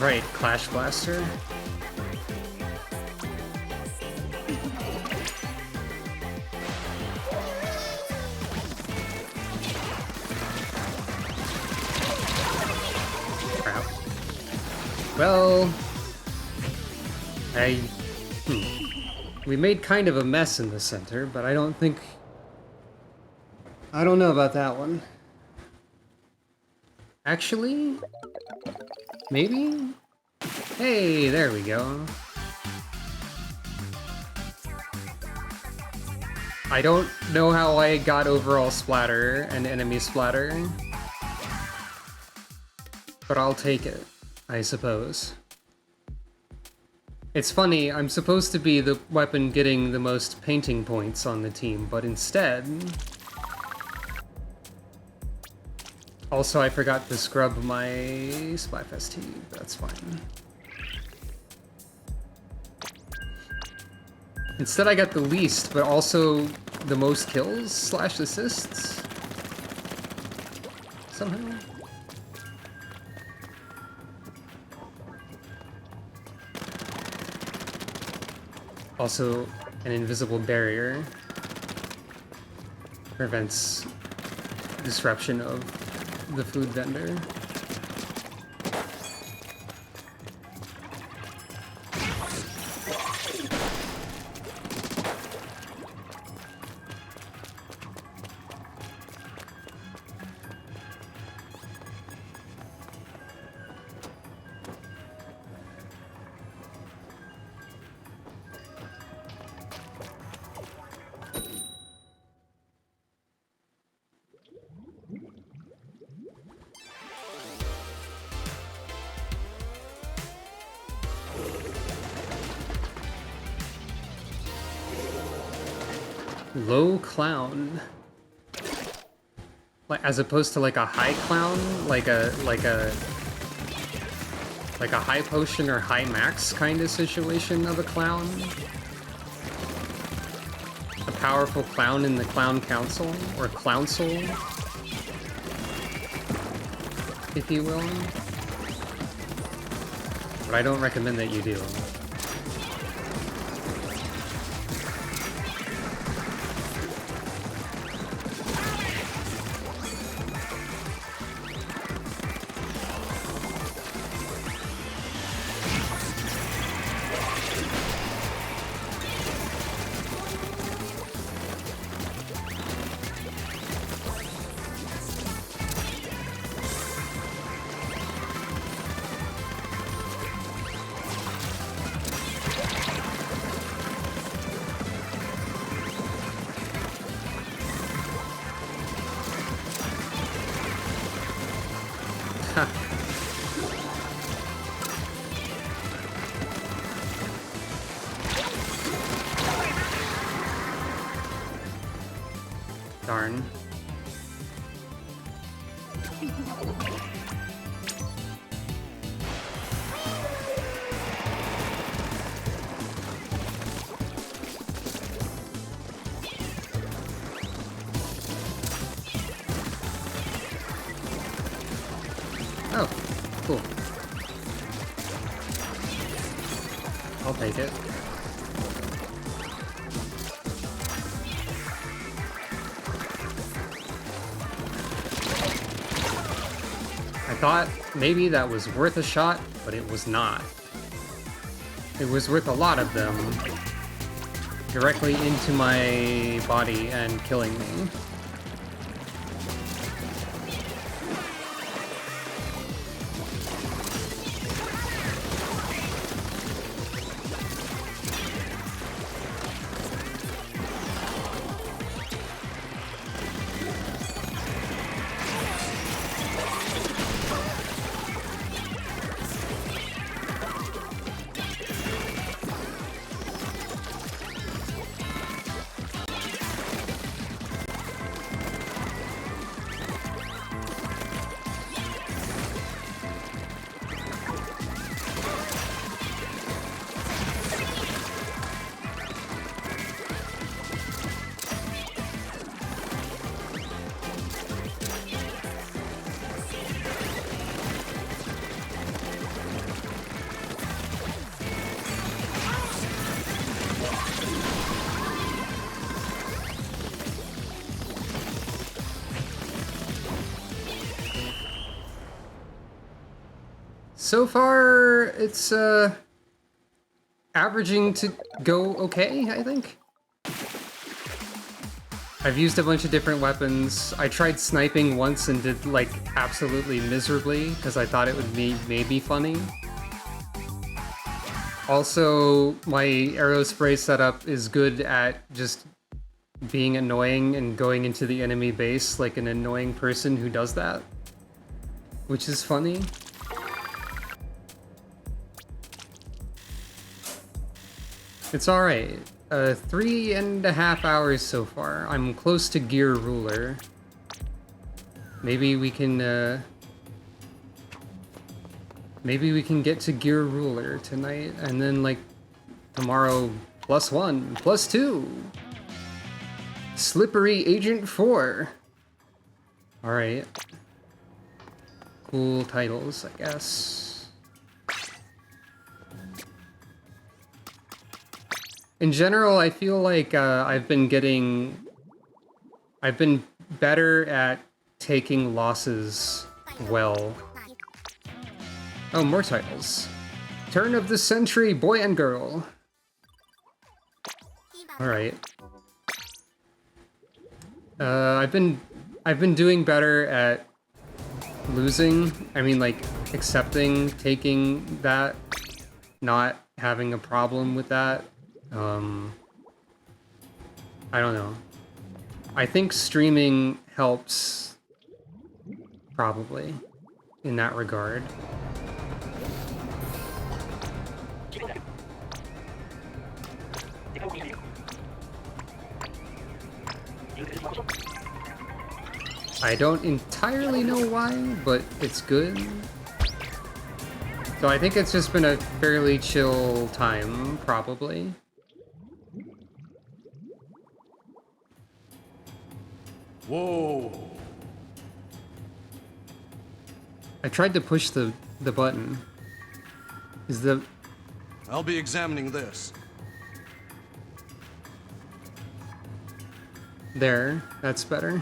Right, Clash Blaster. Crap. Well, we made kind of a mess in the center, but I don't know about that one. Actually, maybe? Hey, there we go. I don't know how I got overall splatter and enemy splatter, but I'll take it, I suppose. It's funny, I'm supposed to be the weapon getting the most painting points on the team, but instead... Also, I forgot to scrub my Splatfest tee, that's fine. Instead I got the least, but also the most kills slash assists? Somehow? Also, an invisible barrier prevents disruption of the food vendor. Low clown. Like, as opposed to like a high clown, like a high potion or high max kind of situation of a clown. A powerful clown in the clown council, or clownsel, if you will. But I don't recommend that you do. Darn. Oh, cool. I'll take it. I thought maybe that was worth a shot, but it was not. It was worth a lot of them directly into my body and killing me. So far, it's averaging to go okay, I think. I've used a bunch of different weapons. I tried sniping once and did, like, absolutely miserably, because I thought it would be maybe funny. Also, my arrow spray setup is good at just being annoying and going into the enemy base like an annoying person who does that, which is funny. It's alright. 3.5 hours so far. I'm close to Gear Ruler. Maybe we can get to Gear Ruler tonight, and then, like, tomorrow, +1, +2. Slippery Agent 4. Alright. Cool titles, I guess. In general, I feel like I've been better at taking losses well. Oh, more titles. Turn of the Century Boy and Girl. Alright. I've been doing better at losing. I mean, like, accepting taking that, not having a problem with that. I don't know. I think streaming helps, probably, in that regard. I don't entirely know why, but it's good. So I think it's just been a fairly chill time, probably. Whoa! I tried to push the button. Is the... I'll be examining this. There, that's better.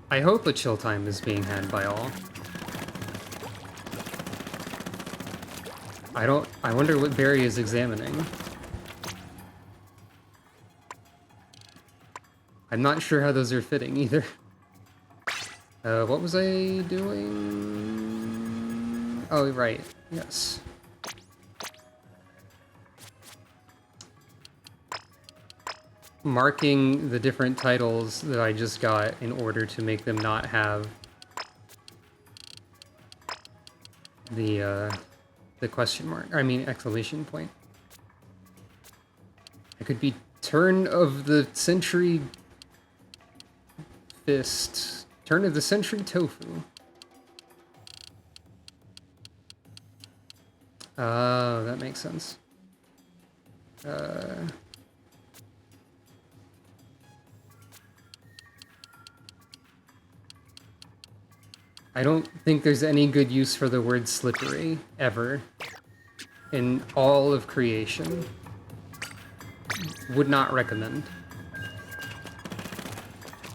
I hope a chill time is being had by all. I wonder what Barry is examining. I'm not sure how those are fitting either. What was I doing? Oh, right. Yes. Marking the different titles that I just got in order to make them not have the question mark. I mean, exclamation point. I could be Turn of the Century Splatfest. Turn of the century tofu. Oh, that makes sense. I don't think there's any good use for the word slippery, ever. In all of creation. Would not recommend.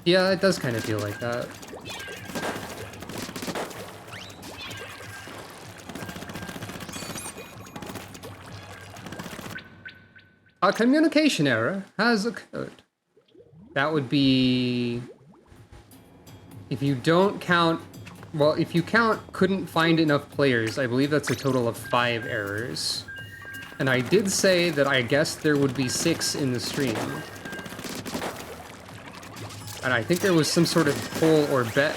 Yeah, it does kind of feel like that. A communication error has occurred. That would be... If you don't count... Well, if you count couldn't find enough players, I believe that's a total of 5 errors. And I did say that I guessed there would be 6 in the stream. And I think there was some sort of poll or bet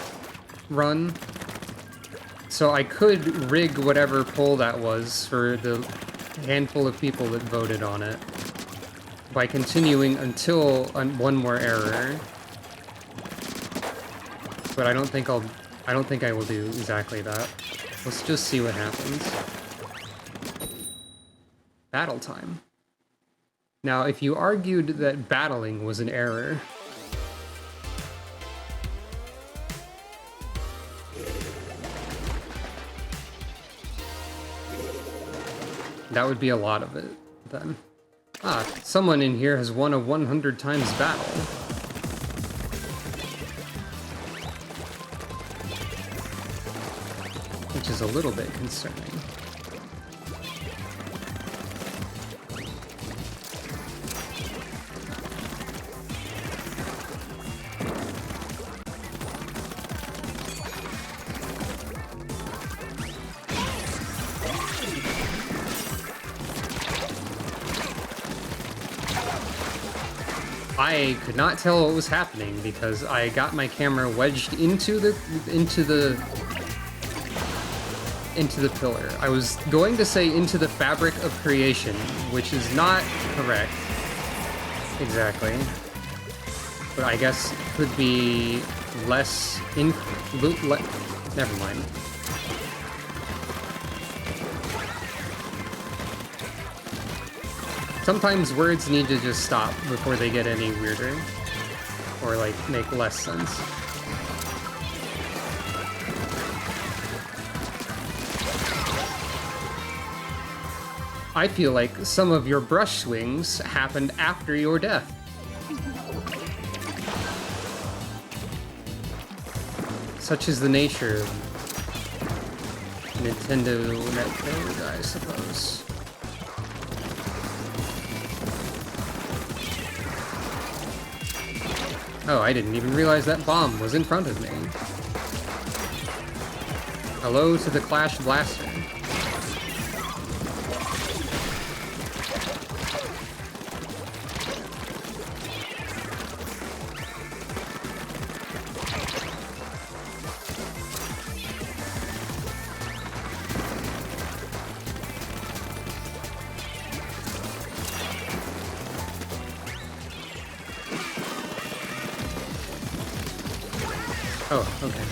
run. So I could rig whatever poll that was for the handful of people that voted on it by continuing until one more error. But I don't think I will do exactly that. Let's just see what happens. Battle time. Now, if you argued that battling was an error, that would be a lot of it, then. Ah, someone in here has won a 100 times battle. Which is a little bit concerning. I could not tell what was happening because I got my camera wedged into the pillar. I was going to say into the fabric of creation, which is not correct exactly, but I guess it could be less never mind. Sometimes words need to just stop before they get any weirder, or like make less sense. I feel like some of your brush swings happened after your death. Such is the nature of Nintendo Netcode, I suppose. Oh, I didn't even realize that bomb was in front of me. Hello to the Clash Blaster. Oh, okay.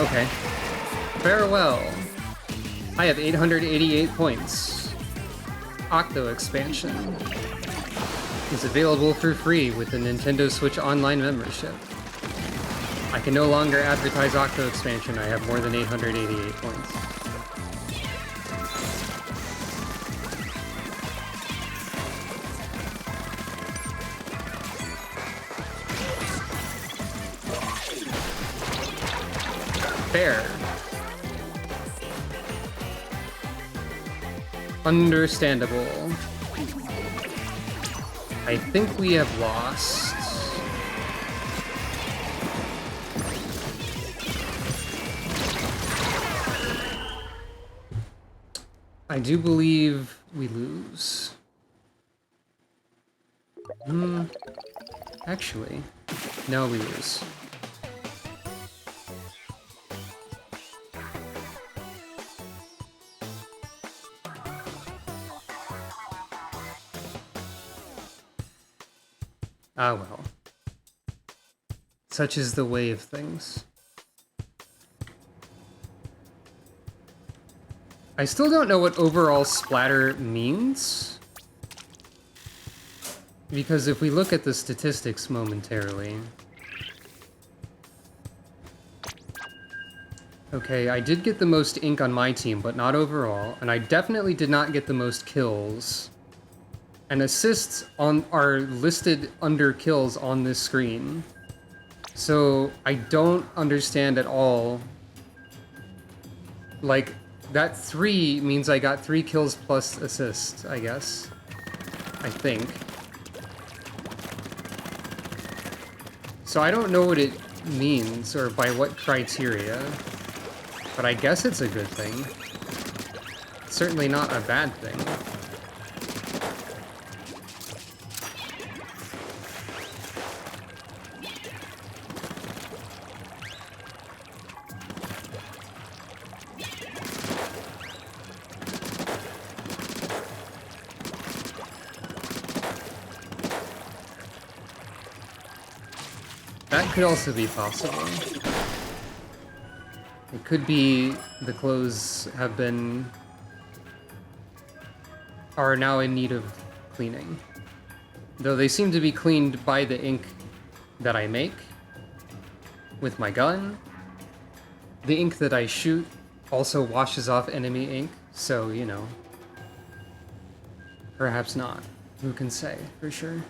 Okay. Farewell. I have 888 points. Octo expansion is available for free with the Nintendo Switch Online membership. I can no longer advertise Octo expansion. I have more than 888 points. Fair. Understandable. I think we have lost. I do believe we lose. Actually, no, we lose. Ah well. Such is the way of things. I still don't know what overall splatter means. Because if we look at the statistics momentarily... Okay, I did get the most ink on my team, but not overall, and I definitely did not get the most kills. And assists are listed under kills on this screen. So I don't understand at all. Like, that 3 means I got 3 kills plus assists, I guess. I think. So I don't know what it means, or by what criteria. But I guess it's a good thing. Certainly not a bad thing. That could also be possible. It could be the clothes are now in need of cleaning. Though they seem to be cleaned by the ink that I make with my gun. The ink that I shoot also washes off enemy ink, so, you know. Perhaps not. Who can say for sure?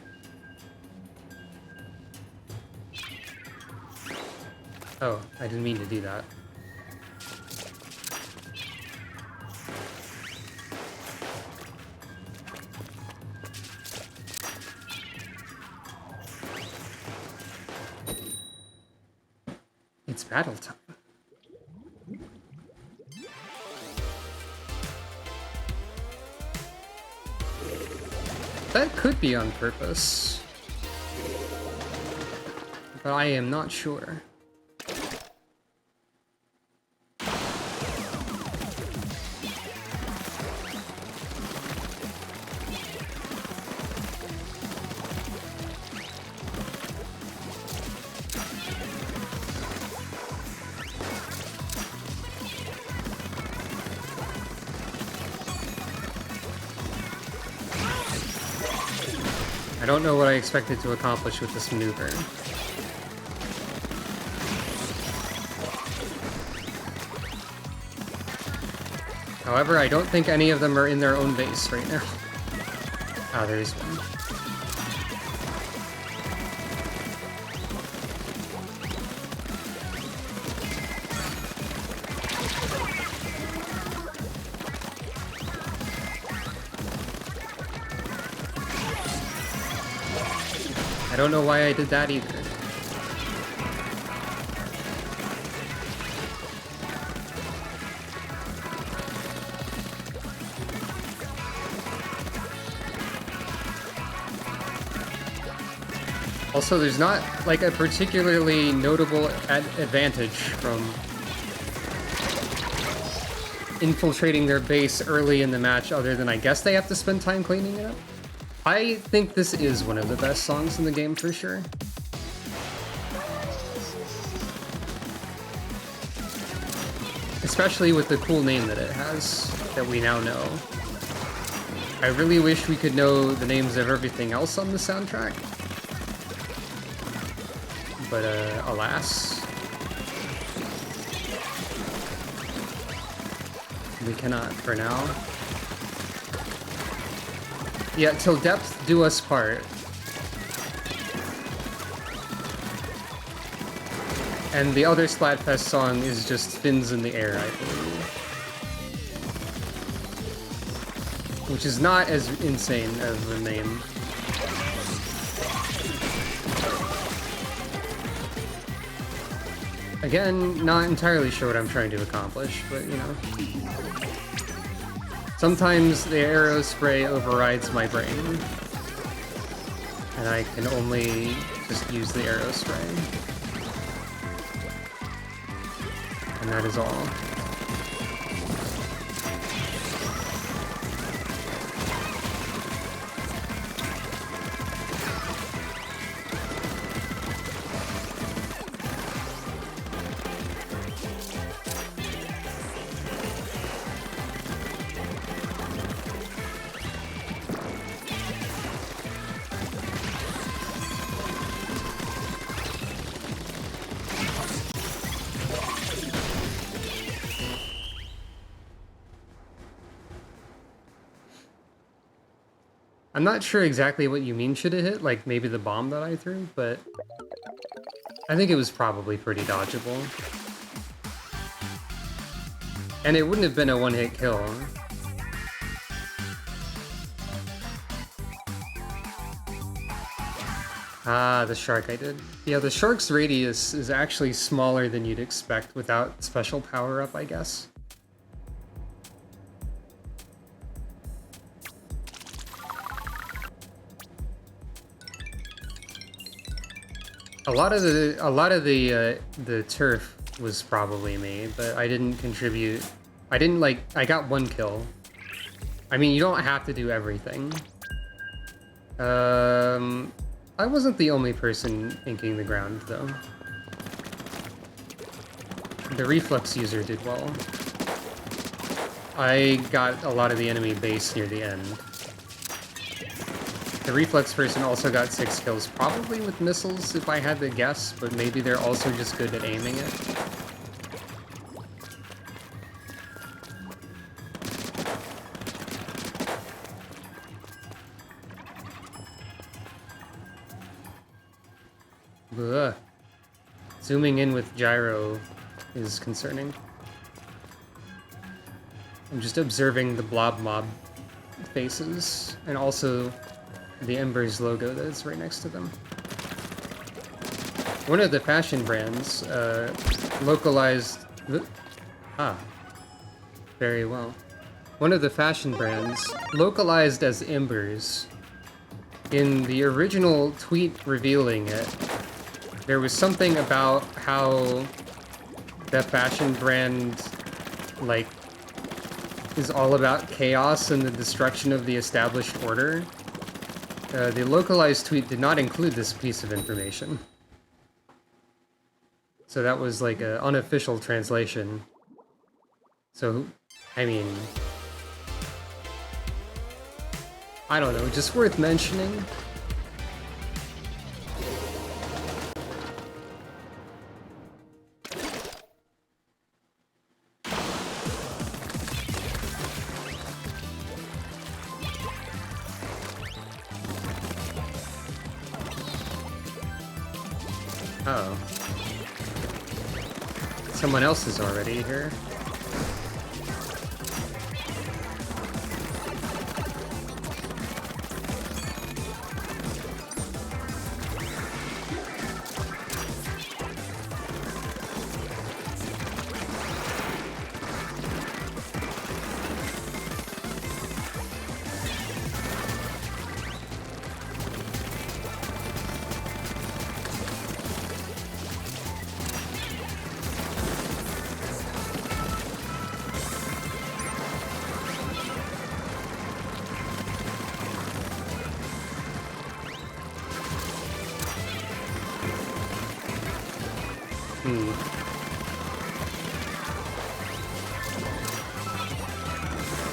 Oh, I didn't mean to do that. It's battle time. That could be on purpose. But I am not sure. I don't know what I expected to accomplish with this maneuver. However, I don't think any of them are in their own base right now. Ah, there is one. I don't know why I did that either. Also, there's not, like, a particularly notable advantage from infiltrating their base early in the match, other than I guess they have to spend time cleaning it up. I think this is one of the best songs in the game for sure. Especially with the cool name that it has, that we now know. I really wish we could know the names of everything else on the soundtrack. But, alas. We cannot for now. Yeah, till depth do us part. And the other Splatfest song is just Fins in the Air, I believe. Which is not as insane as the name. Again, not entirely sure what I'm trying to accomplish, but you know. Sometimes the arrow spray overrides my brain. And I can only just use the arrow spray. And that is all. I'm not sure exactly what you mean should have hit, like maybe the bomb that I threw, but I think it was probably pretty dodgeable. And it wouldn't have been a one-hit kill. Ah, the shark I did. Yeah, the shark's radius is actually smaller than you'd expect without special power-up, I guess. A lot of the turf was probably me, but I didn't contribute. I got one kill. I mean, you don't have to do everything. I wasn't the only person inking the ground, though. The reflex user did well. I got a lot of the enemy base near the end. The reflex person also got 6 kills, probably with missiles if I had to guess, but maybe they're also just good at aiming it. Ugh. Zooming in with gyro is concerning. I'm just observing the blob mob faces, and also the Embers logo that's right next to them. One of the fashion brands localized... very well. One of the fashion brands localized as Embers. In the original tweet revealing it, there was something about how the fashion brand, like, is all about chaos and the destruction of the established order. The localized tweet did not include this piece of information. So that was like an unofficial translation. So, I mean... I don't know, just worth mentioning. Oh. Someone else is already here.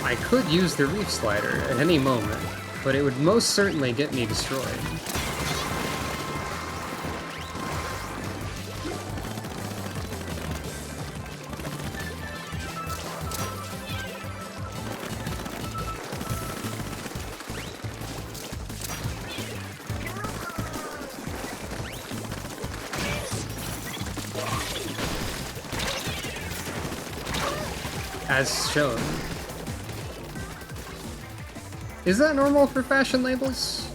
I could use the reef slider at any moment, but it would most certainly get me destroyed. As shown. Is that normal for fashion labels?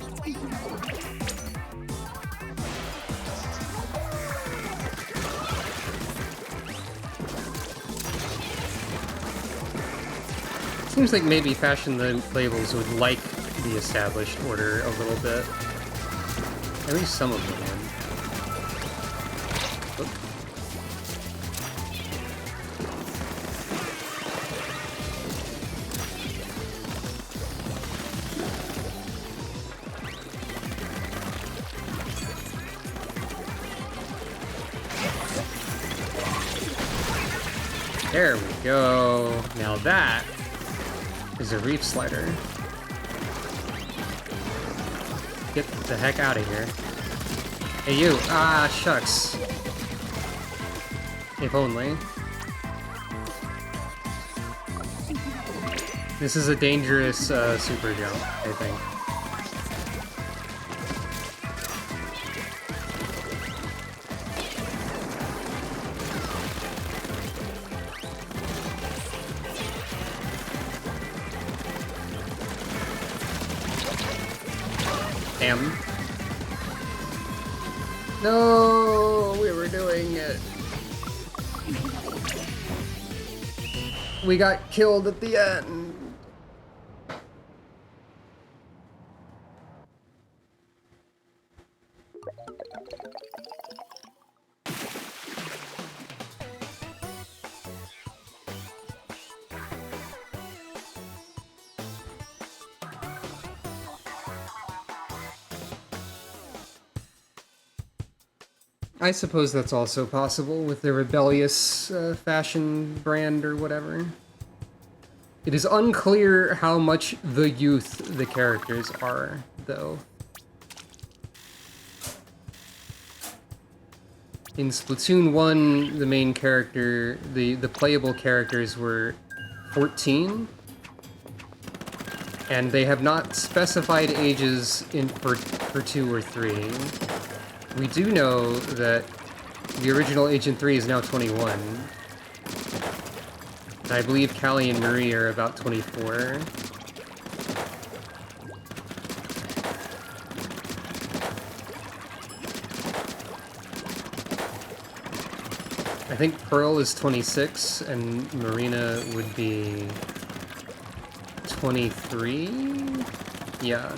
Seems like maybe fashion labels would like the established order a little bit. At least some of them would. Oop. There we go. Now that is a reef slider. Get the heck out of here. Hey you! Ah, shucks. If only. This is a dangerous super jump, I think. Damn. No, we were doing it. We got killed at the end. I suppose that's also possible with the rebellious fashion brand or whatever. It is unclear how much the youth the characters are, though. In Splatoon 1, the main character, the playable characters were 14, and they have not specified ages for 2 or 3. We do know that the original Agent 3 is now 21. And I believe Callie and Marie are about 24. I think Pearl is 26, and Marina would be 23? Yeah.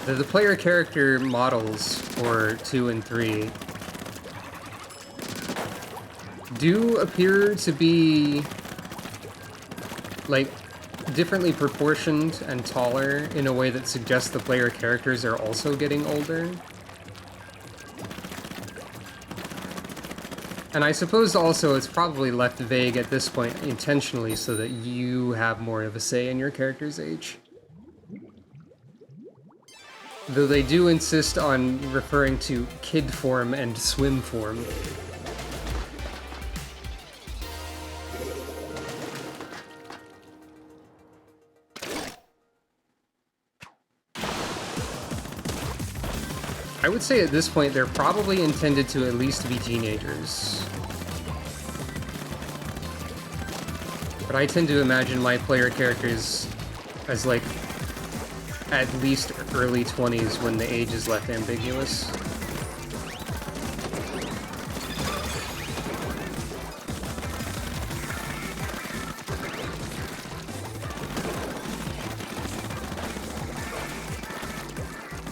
The player character models for 2 and 3 do appear to be, like, differently proportioned and taller in a way that suggests the player characters are also getting older. And I suppose also it's probably left vague at this point intentionally so that you have more of a say in your character's age. Though they do insist on referring to kid form and swim form. I would say at this point they're probably intended to at least be teenagers. But I tend to imagine my player characters as, like, at least early 20s when the age is left ambiguous.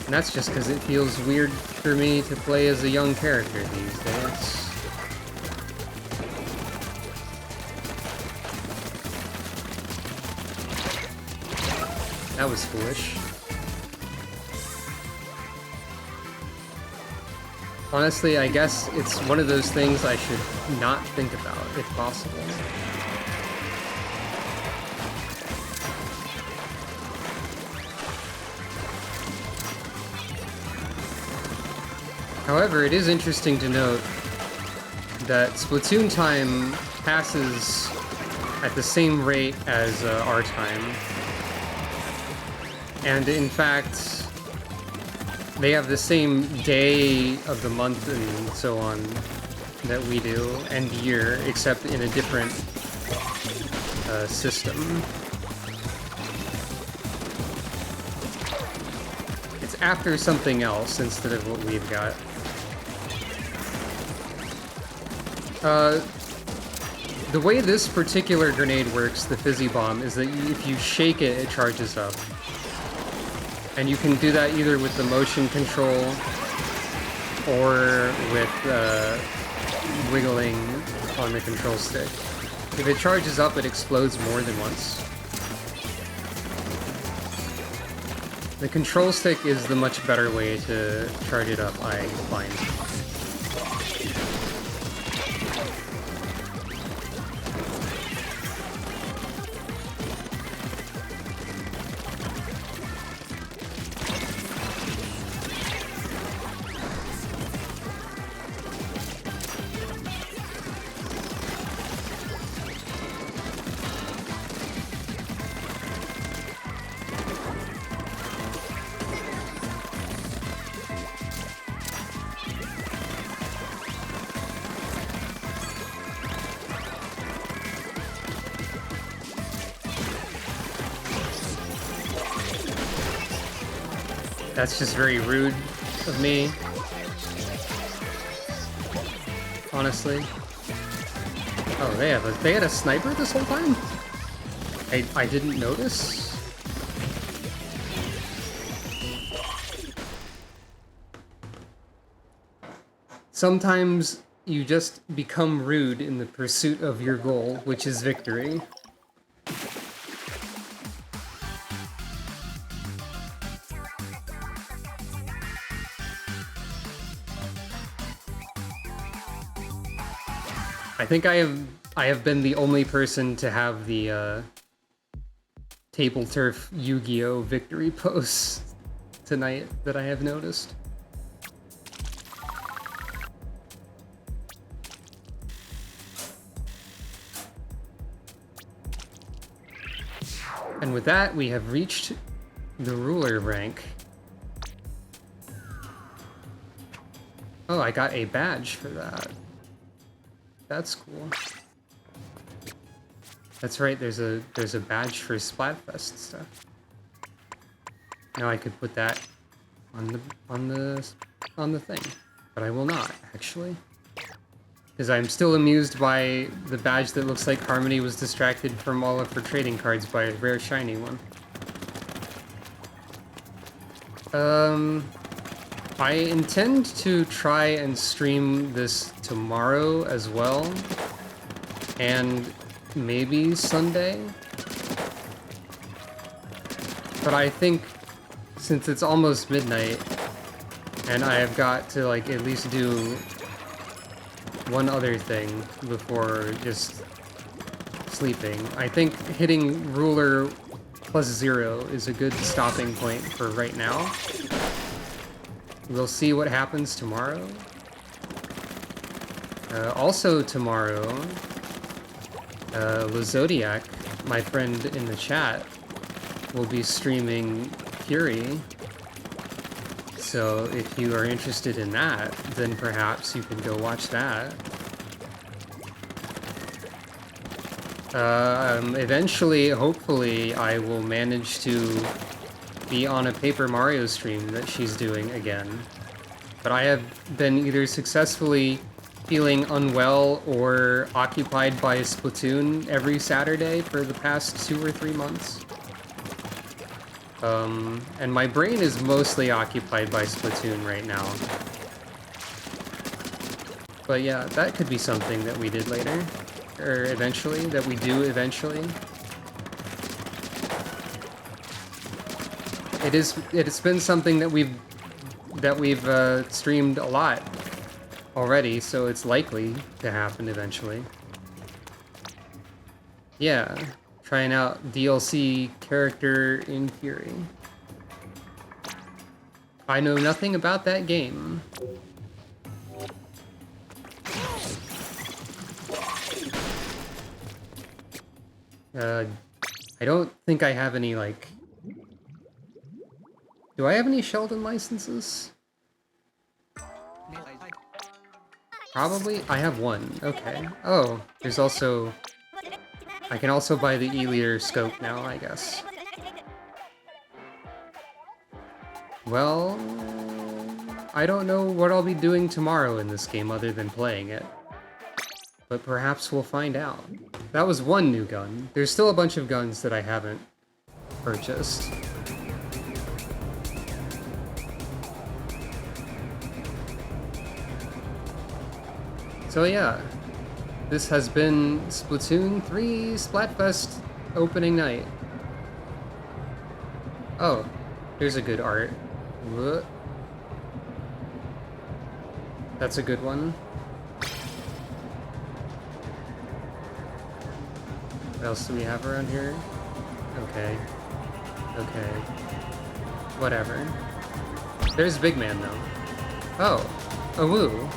And that's just because it feels weird for me to play as a young character these days. That was foolish. Honestly, I guess it's one of those things I should not think about, if possible. However, it is interesting to note that Splatoon time passes at the same rate as our time. And in fact, they have the same day of the month and so on that we do, and year, except in a different system. It's after something else instead of what we've got. The way this particular grenade works, the fizzy bomb, is that if you shake it, it charges up. And you can do that either with the motion control or with wiggling on the control stick. If it charges up, it explodes more than once. The control stick is the much better way to charge it up, I find. That's just very rude of me. Honestly. Oh, they had a sniper this whole time? I didn't notice. Sometimes you just become rude in the pursuit of your goal, which is victory. I think I have been the only person to have the Table Turf Yu-Gi-Oh! Victory pose tonight that I have noticed. And with that, we have reached the ruler rank. Oh, I got a badge for that. That's cool. That's right, there's a badge for Splatfest stuff. Now I could put that on the thing, but I will not actually, because I'm still amused by the badge that looks like Harmony was distracted from all of her trading cards by a rare shiny one. I intend to try and stream this tomorrow as well, and maybe Sunday. But I think since it's almost midnight, and I have got to like at least do one other thing before just sleeping, I think hitting ruler +0 is a good stopping point for right now. We'll see what happens tomorrow. Also tomorrow, Zodiac, my friend in the chat, will be streaming Fury. So if you are interested in that, then perhaps you can go watch that. Eventually, hopefully, I will manage to be on a Paper Mario stream that she's doing again. But I have been either successfully feeling unwell or occupied by Splatoon every Saturday for the past 2 or 3 months. And my brain is mostly occupied by Splatoon right now. But yeah, that could be something that we did later. Or eventually, that we do eventually. It's been something that we've streamed a lot already, so it's likely to happen eventually. Yeah, trying out DLC character in Fury. I know nothing about that game. I don't think I have any, like... Do I have any Sheldon licenses? Probably? I have one. Okay. Oh, there's also... I can also buy the E-liter scope now, I guess. Well... I don't know what I'll be doing tomorrow in this game other than playing it. But perhaps we'll find out. That was one new gun. There's still a bunch of guns that I haven't purchased. So yeah, this has been Splatoon 3 Splatfest opening night. Oh, here's a good art. What? That's a good one. What else do we have around here? Okay. Okay. Whatever. There's Big Man, though. Oh. A woo.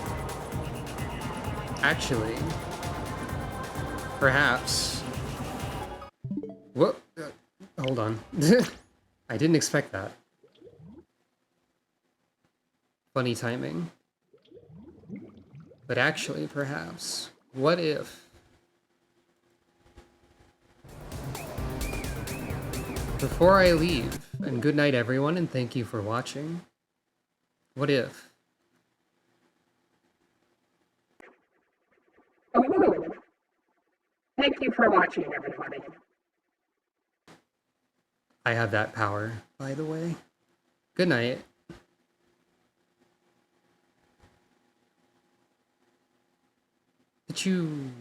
Actually. Perhaps. Whoop. Hold on. I didn't expect that. Funny timing. But actually, perhaps. What if... Before I leave, and good night everyone, and thank you for watching. What if? Oh, thank you for watching, everybody. I have that power, by the way. Good night. Did you